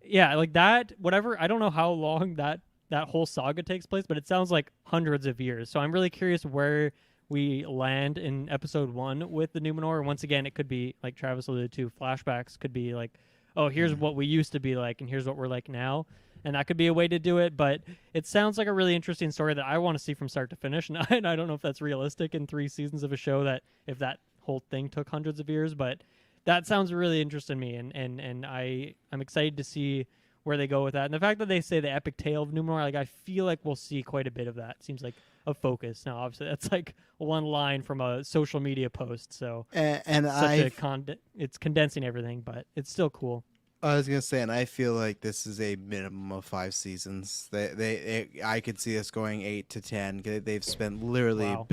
[SPEAKER 4] yeah, like that. Whatever. I don't know how long that whole saga takes place, but it sounds like hundreds of years. So I'm really curious where we land in episode 1 with the Numenor. Once again, it could be, like Travis alluded to, flashbacks could be like, oh, here's what we used to be like, and here's what we're like now. And that could be a way to do it, but it sounds like a really interesting story that I want to see from start to finish. And I don't know if that's realistic in 3 seasons of a show, that if that whole thing took hundreds of years, but that sounds really interesting to me. And I'm excited to see where they go with that. And the fact that they say the epic tale of Numenor, like I feel like we'll see quite a bit of that. Seems like a focus. Now, obviously, that's like one line from a social media post. So
[SPEAKER 1] and
[SPEAKER 4] it's condensing everything, but it's still cool.
[SPEAKER 1] I was gonna say, and I feel like this is a minimum of 5 seasons. I could see us going 8 to 10. They've spent literally
[SPEAKER 4] Wow.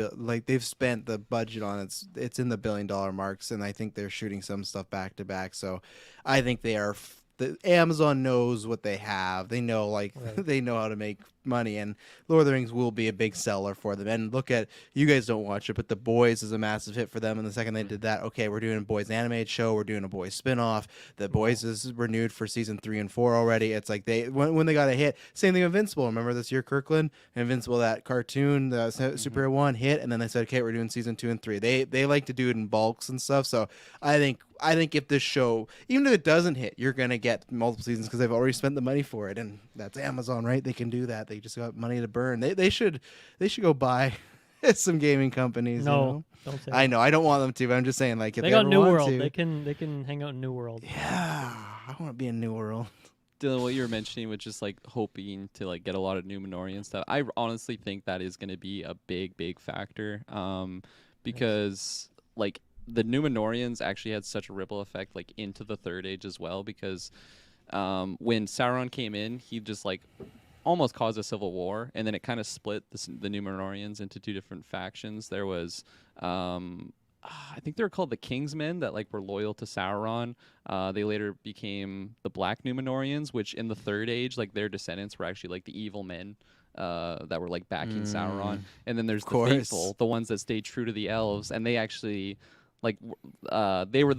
[SPEAKER 1] they've spent the budget on it's in the $1 billion marks, and I think they're shooting some stuff back to back. So, I think they are. The Amazon knows what they have. They know
[SPEAKER 4] Right.
[SPEAKER 1] they know how to make money, and Lord of the Rings will be a big seller for them. And look at, you guys don't watch it, but The Boys is a massive hit for them. And the second they did that, okay, we're doing a Boys animated show, we're doing a Boys spinoff. The Boys is renewed for season 3 and 4 already. It's like when they got a hit. Same thing with Invincible. Remember this year, Kirklin, Invincible, that cartoon, the superhero one hit, and then they said, okay, we're doing season 2 and 3. They like to do it in bulks and stuff. So I think if this show, even if it doesn't hit, you're gonna get multiple seasons because they've already spent the money for it, and that's Amazon, right? They can do that. They just got money to burn. They should go buy some gaming companies.
[SPEAKER 4] No,
[SPEAKER 1] you know?
[SPEAKER 4] don't say
[SPEAKER 1] I
[SPEAKER 4] that.
[SPEAKER 1] know. I don't want them to, but I'm just saying, like, if
[SPEAKER 4] They
[SPEAKER 1] they
[SPEAKER 4] got
[SPEAKER 1] ever
[SPEAKER 4] New
[SPEAKER 1] want
[SPEAKER 4] World.
[SPEAKER 1] to,
[SPEAKER 4] They can hang out in New World.
[SPEAKER 1] yeah, I want to be in New World.
[SPEAKER 2] Dylan, what you were mentioning was just like hoping to like get a lot of Numenorian stuff. I honestly think that is going to be a big factor, because like the Numenorians actually had such a ripple effect like into the Third Age as well. Because when Sauron came in, he just like almost caused a civil war, and then it kind of split the Numenorians into 2 different factions. There was I think they were called the Kingsmen that like were loyal to Sauron. They later became the Black Numenorians, which in the Third Age, like their descendants were actually like the evil men that were like backing Sauron. And then there's the
[SPEAKER 1] course.
[SPEAKER 2] faithful, the ones that stayed true to the elves, and they actually like they were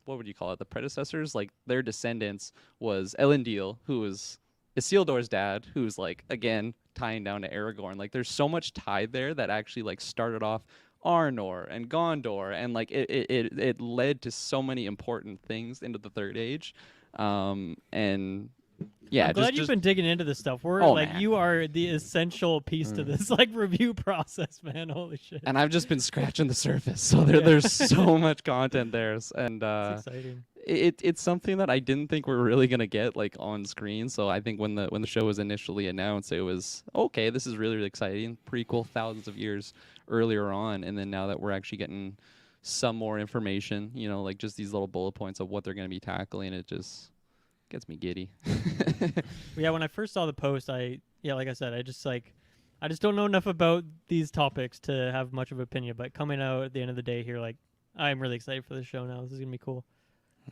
[SPEAKER 2] what would you call it? The predecessors, like their descendants was Elendil, who was Isildur's dad, who's like again tying down to Aragorn. Like there's so much tied there that actually like started off Arnor and Gondor, and like it led to so many important things into the Third Age, and yeah,
[SPEAKER 4] I'm glad you've
[SPEAKER 2] just
[SPEAKER 4] been digging into this stuff. We're
[SPEAKER 2] Oh,
[SPEAKER 4] like
[SPEAKER 2] man.
[SPEAKER 4] you are the essential piece to this like review process, man. Holy shit!
[SPEAKER 2] and I've just been scratching the surface, so there's so much content there, and
[SPEAKER 4] It's exciting.
[SPEAKER 2] it's something that I didn't think we're really gonna get like on screen. So I think when the show was initially announced, it was okay. This is really exciting. Prequel thousands of years earlier on, and then now that we're actually getting some more information, you know, like just these little bullet points of what they're gonna be tackling, it just gets me giddy.
[SPEAKER 4] Yeah, when I first saw the post, like I said, I just don't know enough about these topics to have much of an opinion. But coming out at the end of the day here, like I'm really excited for this show now. This is gonna be cool.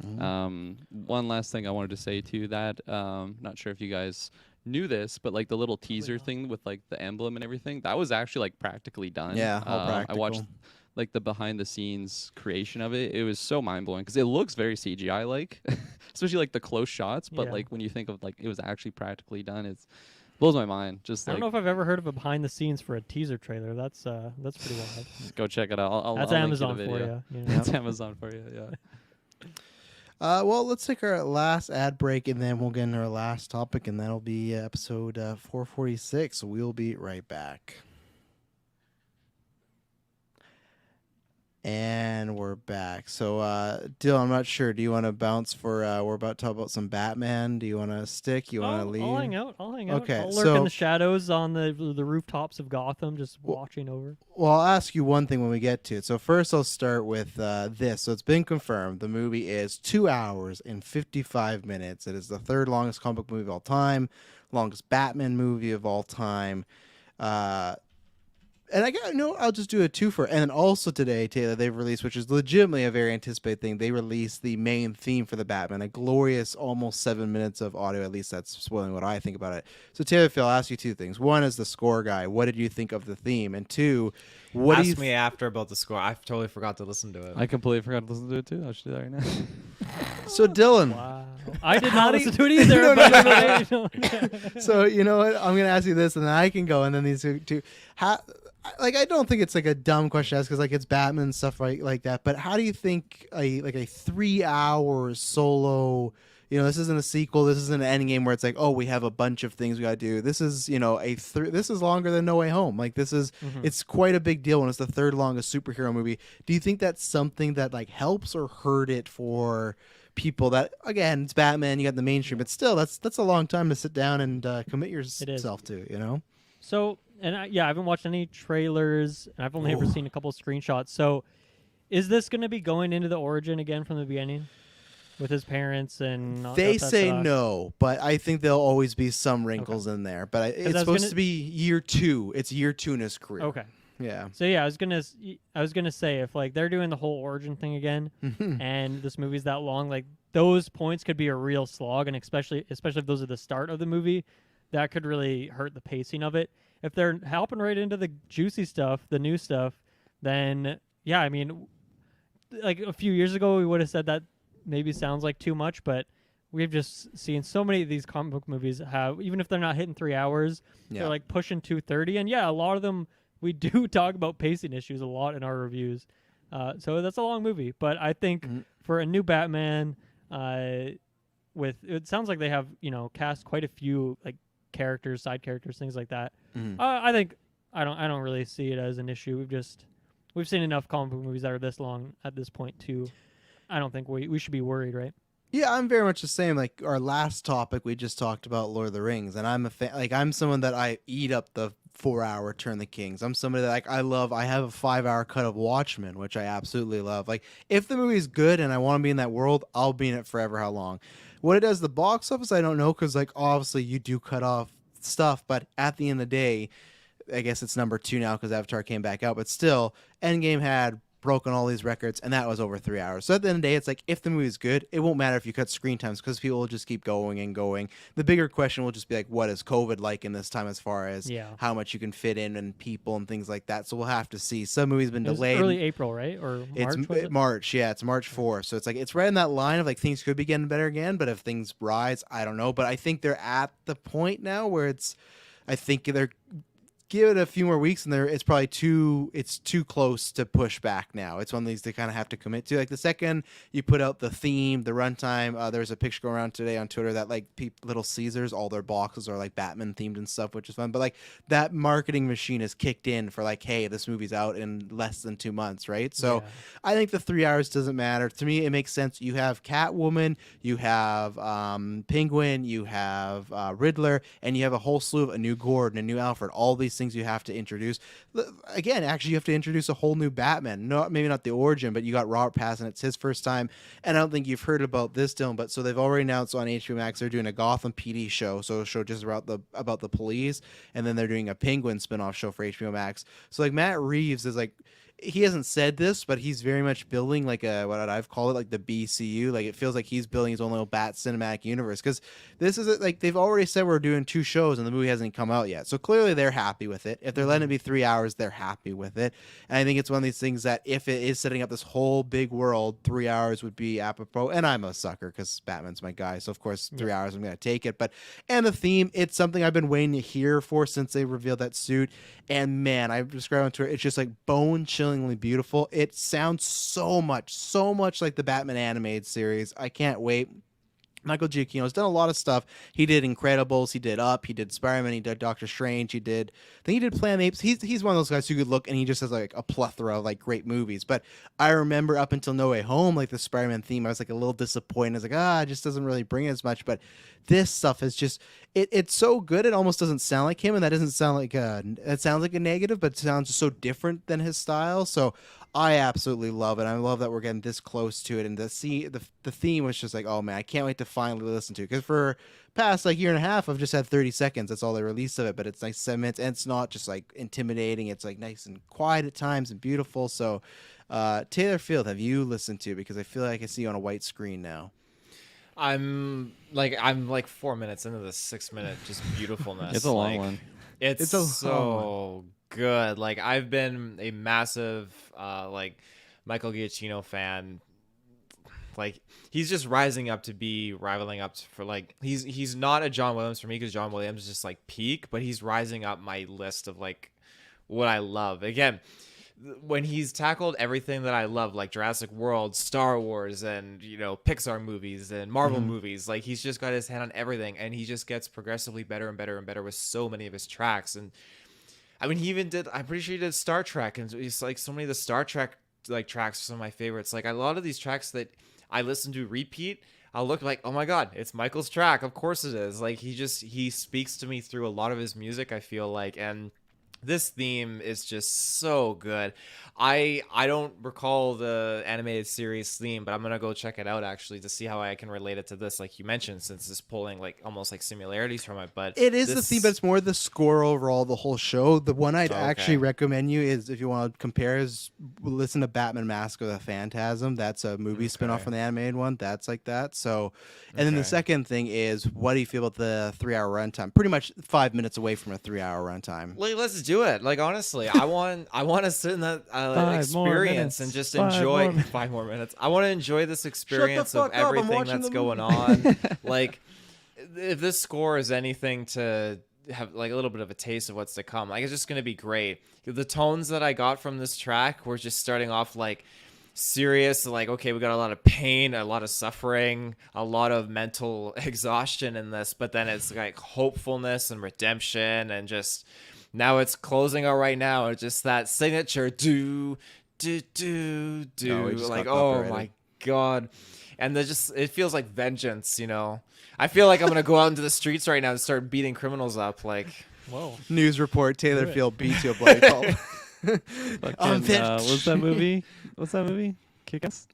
[SPEAKER 2] One last thing I wanted to say to that, not sure if you guys knew this, but like the little teaser thing with like the emblem and everything, that was actually like practically done.
[SPEAKER 1] Yeah, all
[SPEAKER 2] I watched
[SPEAKER 1] practical.
[SPEAKER 2] like the behind the scenes creation of it. It was so mind blowing because it looks very CGI like, especially like the close shots. But
[SPEAKER 4] Yeah.
[SPEAKER 2] like when you think of like it was actually practically done, it blows my mind. Just
[SPEAKER 4] I
[SPEAKER 2] like
[SPEAKER 4] don't know if I've ever heard of a behind the scenes for a teaser trailer. That's pretty wild.
[SPEAKER 2] go check it out. I'll
[SPEAKER 4] That's
[SPEAKER 2] link you
[SPEAKER 4] Amazon
[SPEAKER 2] the
[SPEAKER 4] for
[SPEAKER 2] video.
[SPEAKER 4] you. You know?
[SPEAKER 2] That's Amazon for you. Yeah.
[SPEAKER 1] Well, let's take our last ad break, and then we'll get into our last topic, and that'll be episode 446. So we'll be right back. And we're back. So, Dylan, I'm not sure. Do you want to bounce for? We're about to talk about some Batman. Do you want to stick? You want to leave?
[SPEAKER 4] I'll hang out.
[SPEAKER 1] Okay,
[SPEAKER 4] I'll lurk
[SPEAKER 1] so-
[SPEAKER 4] in the shadows on the rooftops of Gotham, just watching over.
[SPEAKER 1] Well, I'll ask you one thing when we get to it. So first, I'll start with this. So it's been confirmed. The movie is 2 hours and 55 minutes. It is the 3rd longest comic book movie of all time, longest Batman movie of all time. And I'll just do a twofer. And then also today, Taylor, they've released, which is legitimately a very anticipated thing, they released the main theme for the Batman, a glorious almost 7 minutes of audio. At least that's spoiling what I think about it. So Taylor, Phil, I'll ask you 2 things. One, as the score guy, what did you think of the theme? And 2, what do you
[SPEAKER 3] Ask me after about the score. I totally forgot to listen to it.
[SPEAKER 2] I completely forgot to listen to it too. I should do that right now.
[SPEAKER 1] So Dylan,
[SPEAKER 4] Wow. I did
[SPEAKER 1] How
[SPEAKER 4] not
[SPEAKER 1] do you-
[SPEAKER 4] listen to it either.
[SPEAKER 1] No,
[SPEAKER 4] but
[SPEAKER 1] so you know what? I'm gonna ask you this, and then I can go, and then these 2. How? Like, I don't think it's like a dumb question to ask because like it's Batman and stuff like that. But how do you think a 3-hour solo? You know, this isn't a sequel. This isn't an Endgame where it's like, oh, we have a bunch of things we gotta do. This is, you know, this is longer than No Way Home. Like this is, it's quite a big deal when it's the 3rd longest superhero movie. Do you think that's something that like helps or hurt it for people that, again, it's Batman, you got the mainstream, but still that's a long time to sit down and commit yourself to, you know?
[SPEAKER 4] So, and I haven't watched any trailers, and I've only ever seen a couple screenshots. So, is this going to be going into the origin again from the beginning? with his parents and all
[SPEAKER 1] They
[SPEAKER 4] that
[SPEAKER 1] say
[SPEAKER 4] stuff?
[SPEAKER 1] no, but I think there'll always be some wrinkles in there. But it's
[SPEAKER 4] was
[SPEAKER 1] supposed
[SPEAKER 4] gonna-
[SPEAKER 1] to be year 2. It's year 2 in his career.
[SPEAKER 4] Okay.
[SPEAKER 1] Yeah.
[SPEAKER 4] So yeah, I was gonna say if like they're doing the whole origin thing again, and this movie's that long, like those points could be a real slog, and especially if those are the start of the movie, that could really hurt the pacing of it. If they're hopping right into the juicy stuff, the new stuff, then yeah, I mean, like a few years ago we would have said that maybe sounds like too much, but we've just seen so many of these comic book movies have, even if they're not hitting 3 hours,
[SPEAKER 1] Yeah.
[SPEAKER 4] they're like pushing 2:30, and yeah, a lot of them. We do talk about pacing issues a lot in our reviews. So that's a long movie. But I think for a new Batman, with it sounds like they have, cast quite a few like characters, side characters, things like that. I think I don't really see it as an issue. We've seen enough comic book movies that are this long at this point too. I don't think we should be worried, right?
[SPEAKER 1] Yeah, I'm very much the same. Like our last topic, we just talked about Lord of the Rings, and I'm a fan. Like I'm someone that I eat up the 4-hour Turn of the Kings. I'm somebody that like I love. I have a 5-hour cut of Watchmen, which I absolutely love. Like if the movie's good and I want to be in that world, I'll be in it forever. How long? What it does the box office, I don't know, because like obviously you do cut off stuff, but at the end of the day, I guess it's number 2 now because Avatar came back out, but still, Endgame had broken all these records, and that was over 3 hours. So at the end of the day, it's like if the movie's good, it won't matter if you cut screen times because people will just keep going and going. The bigger question will just be like, what is COVID like in this time as far as how much you can fit in and people and things like that. So we'll have to see. Some movies been
[SPEAKER 4] It was
[SPEAKER 1] delayed.
[SPEAKER 4] early April, right? Or March?
[SPEAKER 1] It's March, yeah, it's March 4th. So it's like it's right in that line of like things could be getting better again, but if things rise, I don't know. But I think they're at the point now where I think they're give it a few more weeks and it's probably too close to push back now. It's one of these they kind of have to commit to. Like the second you put out the theme, the runtime, there's a picture going around today on Twitter that like Little Caesars, all their boxes are like Batman themed and stuff, which is fun. But like that marketing machine is kicked in for like, hey, this movie's out in less than 2 months, right? So I think the 3 hours doesn't matter. To me, it makes sense. You have Catwoman, you have Penguin, you have Riddler, and you have a whole slew of a new Gordon, a new Alfred, all these things you have to introduce. Again, actually, you have to introduce a whole new Batman. No, maybe not the origin, but you got Robert Pattinson. It's his first time, and I don't think you've heard about this, Dylan. But so they've already announced on HBO Max they're doing a Gotham PD show, so a show just about the police, and then they're doing a Penguin spinoff show for HBO Max. So like Matt Reeves is like. He hasn't said this, but he's very much building like what I've called it like the BCU. Like it feels like he's building his own little Bat cinematic universe because this is like they've already said we're doing 2 shows and the movie hasn't come out yet. So clearly they're happy with it. If they're letting it be 3 hours, they're happy with it. And I think it's one of these things that if it is setting up this whole big world, 3 hours would be apropos. And I'm a sucker because Batman's my guy, so of course 3 hours I'm gonna take it. And the theme, it's something I've been waiting to hear for since they revealed that suit. And man, I've described it to it. It's just like bone chillingly beautiful. It sounds so much like the Batman animated series. I can't wait. Michael Giacchino has done a lot of stuff. He did Incredibles, he did Up, he did Spider-Man, he did Doctor Strange, I think he did Planet of the Apes. He's one of those guys who could look and he just has like a plethora of like great movies. But I remember up until No Way Home, like the Spider-Man theme, I was like a little disappointed. I was like, it just doesn't really bring it as much. But this stuff is just it's so good it almost doesn't sound like him, and that doesn't sound like it sounds like a negative, but it sounds so different than his style. So I absolutely love it. I love that we're getting this close to it, and the theme was just like, oh man, I can't wait to finally listen to it. Because for past like year and a half, I've just had 30 seconds. That's all they released of it, but it's like 7 minutes, and it's not just like intimidating. It's like nice and quiet at times and beautiful. So Taylor Field, have you listened to? Because I feel like I can see you on a white screen now.
[SPEAKER 3] I'm like 4 minutes into the 6-minute just beautifulness.
[SPEAKER 2] It's a long one.
[SPEAKER 3] It's so good. Like I've been a massive like Michael Giacchino fan. Like he's just rising up to be rivaling up for like he's not a John Williams for me because John Williams is just like peak, but he's rising up my list of like what I love. Again, when he's tackled everything that I love, like Jurassic World, Star Wars, and Pixar movies and Marvel movies, like he's just got his hand on everything, and he just gets progressively better and better and better with so many of his tracks. And I mean, he even did. I'm pretty sure he did Star Trek, and he's like so many of the Star Trek like tracks are some of my favorites. Like a lot of these tracks that I listen to repeat, I'll look like, oh my god, it's Michael's track. Of course it is. Like he speaks to me through a lot of his music, I feel like. And This theme is just so good. I don't recall the animated series theme, but I'm gonna go check it out actually to see how I can relate it to this, like you mentioned, since it's pulling like almost like similarities from it. But
[SPEAKER 1] It is the theme, but it's more the score overall, the whole show. The one I'd
[SPEAKER 3] Okay.
[SPEAKER 1] actually recommend you is, if you want to compare, is listen to Batman Mask of the Phantasm. That's a movie spinoff
[SPEAKER 3] Okay.
[SPEAKER 1] from the animated one. That's like that. So, and then the
[SPEAKER 3] Okay.
[SPEAKER 1] second thing is, what do you feel about the 3-hour runtime? Pretty much 5 minutes away from a 3-hour runtime.
[SPEAKER 3] Like, let's do it. Like, honestly, I want to sit in that
[SPEAKER 2] 5 more
[SPEAKER 3] experience and
[SPEAKER 2] minutes.
[SPEAKER 3] just
[SPEAKER 2] 5
[SPEAKER 3] enjoy
[SPEAKER 2] more
[SPEAKER 3] 5 more minutes. I want to enjoy this experience of
[SPEAKER 1] fuck up, I'm
[SPEAKER 3] everything
[SPEAKER 1] watching
[SPEAKER 3] that's
[SPEAKER 1] the
[SPEAKER 3] going
[SPEAKER 1] movie.
[SPEAKER 3] on. Like, if this score is anything to have like a little bit of a taste of what's to come, like it's just gonna be great. The tones that I got from this track were just starting off like serious, like, okay, we got a lot of pain, a lot of suffering, a lot of mental exhaustion in this, but then it's like hopefulness and redemption, and just now it's closing out right now. It's just that signature do do do do,
[SPEAKER 1] No, we just
[SPEAKER 3] like,
[SPEAKER 1] got
[SPEAKER 3] oh
[SPEAKER 1] copyrighted.
[SPEAKER 3] my god. And it feels like vengeance, you know. I feel like I'm gonna go out into the streets right now and start beating criminals up, like.
[SPEAKER 4] Whoa.
[SPEAKER 1] News report: Taylor
[SPEAKER 4] Do it.
[SPEAKER 1] Field beats you a bloody pulp.
[SPEAKER 2] Fucking, what's that movie? What's that movie? Kick-Ass?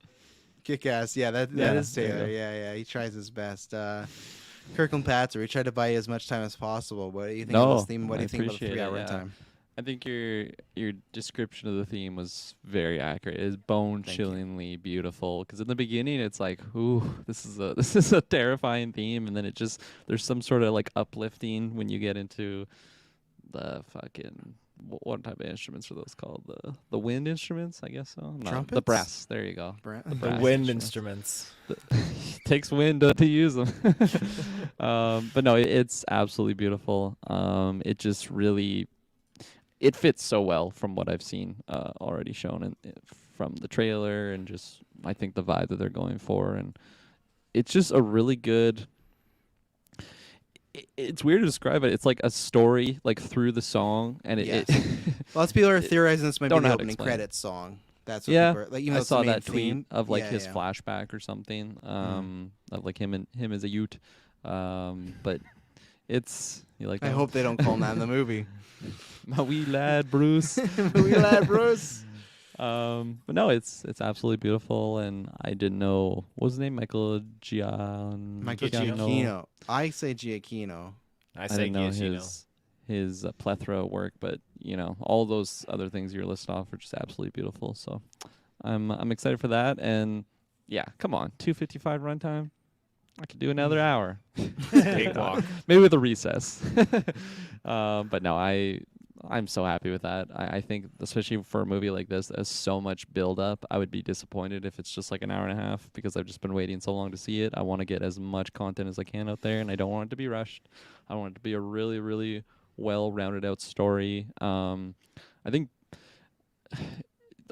[SPEAKER 1] Kick-ass, yeah, that
[SPEAKER 2] Yeah,
[SPEAKER 1] is
[SPEAKER 2] there you
[SPEAKER 1] Taylor.
[SPEAKER 2] go.
[SPEAKER 1] Yeah, he tries his best. Kirklin Patzer, he tried to buy you as much time as possible. What do you think
[SPEAKER 2] No,
[SPEAKER 1] of this theme? What do
[SPEAKER 2] I
[SPEAKER 1] you think about the
[SPEAKER 2] appreciate
[SPEAKER 1] 3-hour
[SPEAKER 2] it, yeah.
[SPEAKER 1] runtime?
[SPEAKER 2] I think your description of the theme was very accurate. It is bone-chillingly beautiful. Because in the beginning, it's like, ooh, this is a terrifying theme, and then there's some sort of like uplifting when you get into the fucking what type of instruments are those called? The wind instruments, I guess so. No, the
[SPEAKER 1] Trumpets?
[SPEAKER 2] brass. There you go.
[SPEAKER 1] Brent?
[SPEAKER 3] The
[SPEAKER 2] brass
[SPEAKER 3] wind
[SPEAKER 2] instruments.
[SPEAKER 3] instruments.
[SPEAKER 2] Takes wind to use them. But no, it's absolutely beautiful. It just really. It fits so well from what I've seen already shown from the trailer, and just I think the vibe that they're going for, and it's just a really good. It's weird to describe it. It's like a story, like through the song, and
[SPEAKER 1] Yes.
[SPEAKER 2] it
[SPEAKER 1] Lots of people are theorizing this might be
[SPEAKER 2] don't know
[SPEAKER 1] the
[SPEAKER 2] how to
[SPEAKER 1] opening
[SPEAKER 2] explain.
[SPEAKER 1] credits song. That's what
[SPEAKER 2] yeah.
[SPEAKER 1] people are, like, even though
[SPEAKER 2] I
[SPEAKER 1] it's the
[SPEAKER 2] saw
[SPEAKER 1] main
[SPEAKER 2] that
[SPEAKER 1] theme,
[SPEAKER 2] tweet of like
[SPEAKER 1] yeah,
[SPEAKER 2] his
[SPEAKER 1] yeah.
[SPEAKER 2] flashback or something, of like him as a Ute, but it's you like.
[SPEAKER 1] I
[SPEAKER 2] that
[SPEAKER 1] hope they don't call him that in the movie.
[SPEAKER 2] my wee lad Bruce.
[SPEAKER 1] We lad Bruce.
[SPEAKER 2] But no, it's absolutely beautiful, and I didn't know what was his name, Michael
[SPEAKER 1] Giacchino. I say Giacchino.
[SPEAKER 3] I
[SPEAKER 2] I
[SPEAKER 3] say
[SPEAKER 2] didn't know
[SPEAKER 3] Giacchino.
[SPEAKER 2] his plethora of work, but all those other things you're listed off are just absolutely beautiful. So I'm excited for that, and yeah, come on, 2:55 runtime. I could do another hour.
[SPEAKER 3] Big walk.
[SPEAKER 2] Maybe with a recess. But no, I'm so happy with that. I think, especially for a movie like this that has so much build up, I would be disappointed if it's just like an hour and a half, because I've just been waiting so long to see it. I want to get as much content as I can out there, and I don't want it to be rushed. I want it to be a really, really well rounded out story. I think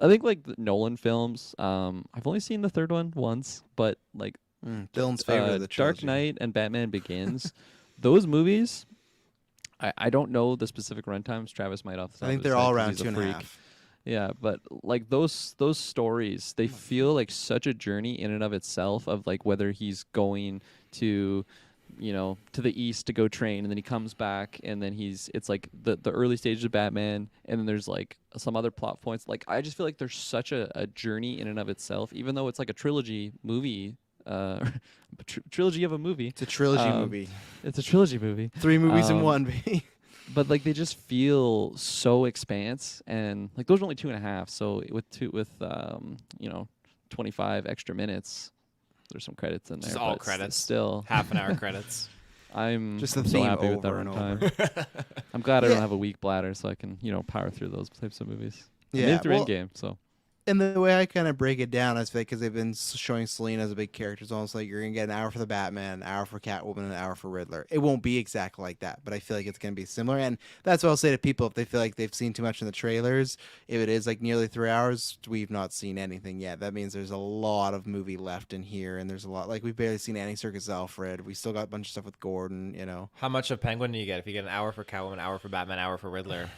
[SPEAKER 2] like the Nolan films, I've only seen the third one once, but like
[SPEAKER 1] Dylan's favorite of the
[SPEAKER 2] Dark
[SPEAKER 1] trilogy.
[SPEAKER 2] Knight and Batman Begins, those movies, I don't know the specific runtimes. Travis might off the top
[SPEAKER 1] I think
[SPEAKER 2] of his
[SPEAKER 1] they're
[SPEAKER 2] head
[SPEAKER 1] all
[SPEAKER 2] 'cause
[SPEAKER 1] around
[SPEAKER 2] he's a
[SPEAKER 1] 2.5.
[SPEAKER 2] freak. Yeah, but like those stories, they feel like such a journey in and of itself, of like whether he's going to to the east to go train, and then he comes back, and then it's like the early stages of Batman, and then there's like some other plot points. Like I just feel like there's such a journey in and of itself, even though it's like a trilogy movie, trilogy of a movie.
[SPEAKER 1] It's a trilogy
[SPEAKER 2] Um,
[SPEAKER 1] movie.
[SPEAKER 2] It's a trilogy movie.
[SPEAKER 1] 3 movies in
[SPEAKER 2] um,
[SPEAKER 1] one, baby.
[SPEAKER 2] But like they just feel so expanse, and like those are only 2.5. So with 25 extra minutes, there's some credits in there.
[SPEAKER 3] Just all
[SPEAKER 2] but
[SPEAKER 3] credits.
[SPEAKER 2] Still,
[SPEAKER 3] Half an hour credits.
[SPEAKER 2] I'm
[SPEAKER 1] Just the
[SPEAKER 2] I'm so
[SPEAKER 1] theme
[SPEAKER 2] happy with that
[SPEAKER 1] over and
[SPEAKER 2] runtime. I'm glad I
[SPEAKER 1] Yeah.
[SPEAKER 2] don't have a weak bladder, so I can power through those types of movies. I made
[SPEAKER 1] Yeah,
[SPEAKER 2] it through
[SPEAKER 1] well,
[SPEAKER 2] Endgame, so
[SPEAKER 1] and the way I kind of break it down is because they've been showing Selena as a big character. It's almost like you're going to get an hour for the Batman, an hour for Catwoman, and an hour for Riddler. It won't be exactly like that, but I feel like it's going to be similar. And that's what I'll say to people if they feel like they've seen too much in the trailers. If it is like nearly 3 hours, we've not seen anything yet. That means there's a lot of movie left in here, and there's a lot. Like, we've barely seen Annie Circus Alfred. We still got a bunch of stuff with Gordon,
[SPEAKER 3] How much of Penguin do you get if you get an hour for Catwoman, an hour for Batman, an hour for Riddler?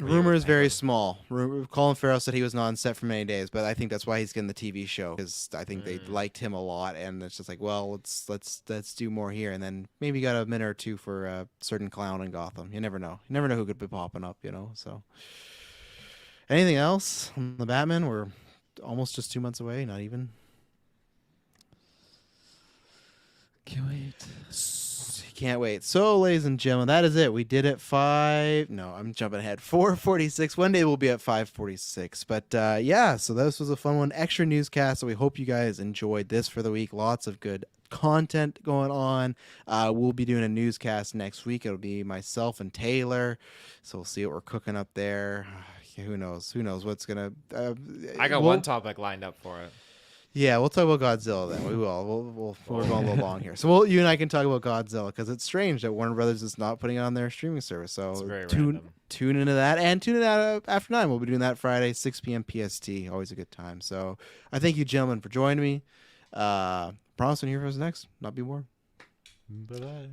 [SPEAKER 1] The rumor is very small. Colin Farrell said he was not on set for many days, but I think that's why he's getting the TV show, because I think they liked him a lot, and it's just like, well, let's do more here, and then maybe got a minute or two for a certain clown in Gotham. You never know. You never know who could be popping up. So, anything else on the Batman? We're almost just 2 months away. Not even.
[SPEAKER 2] Can't wait.
[SPEAKER 1] Can't wait. So, ladies and gentlemen, that is it. We did it 5. No, I'm jumping ahead. 4:46. One day we'll be at 5:46. But yeah, so this was a fun one. Extra newscast. So we hope you guys enjoyed this for the week. Lots of good content going on. We'll be doing a newscast next week. It'll be myself and Taylor. So we'll see what we're cooking up there. Who knows? Who knows what's gonna?
[SPEAKER 3] I got one topic lined up for it.
[SPEAKER 1] Yeah, we'll talk about Godzilla then. We will. We're going a little long here. So you and I can talk about Godzilla, because it's strange that Warner Brothers is not putting it on their streaming service. So tune into that, and tune in out after 9. We'll be doing that Friday, 6 p.m. PST. Always a good time. So I thank you, gentlemen, for joining me. Promise and here for us next. Not be warm.
[SPEAKER 3] Bye-bye.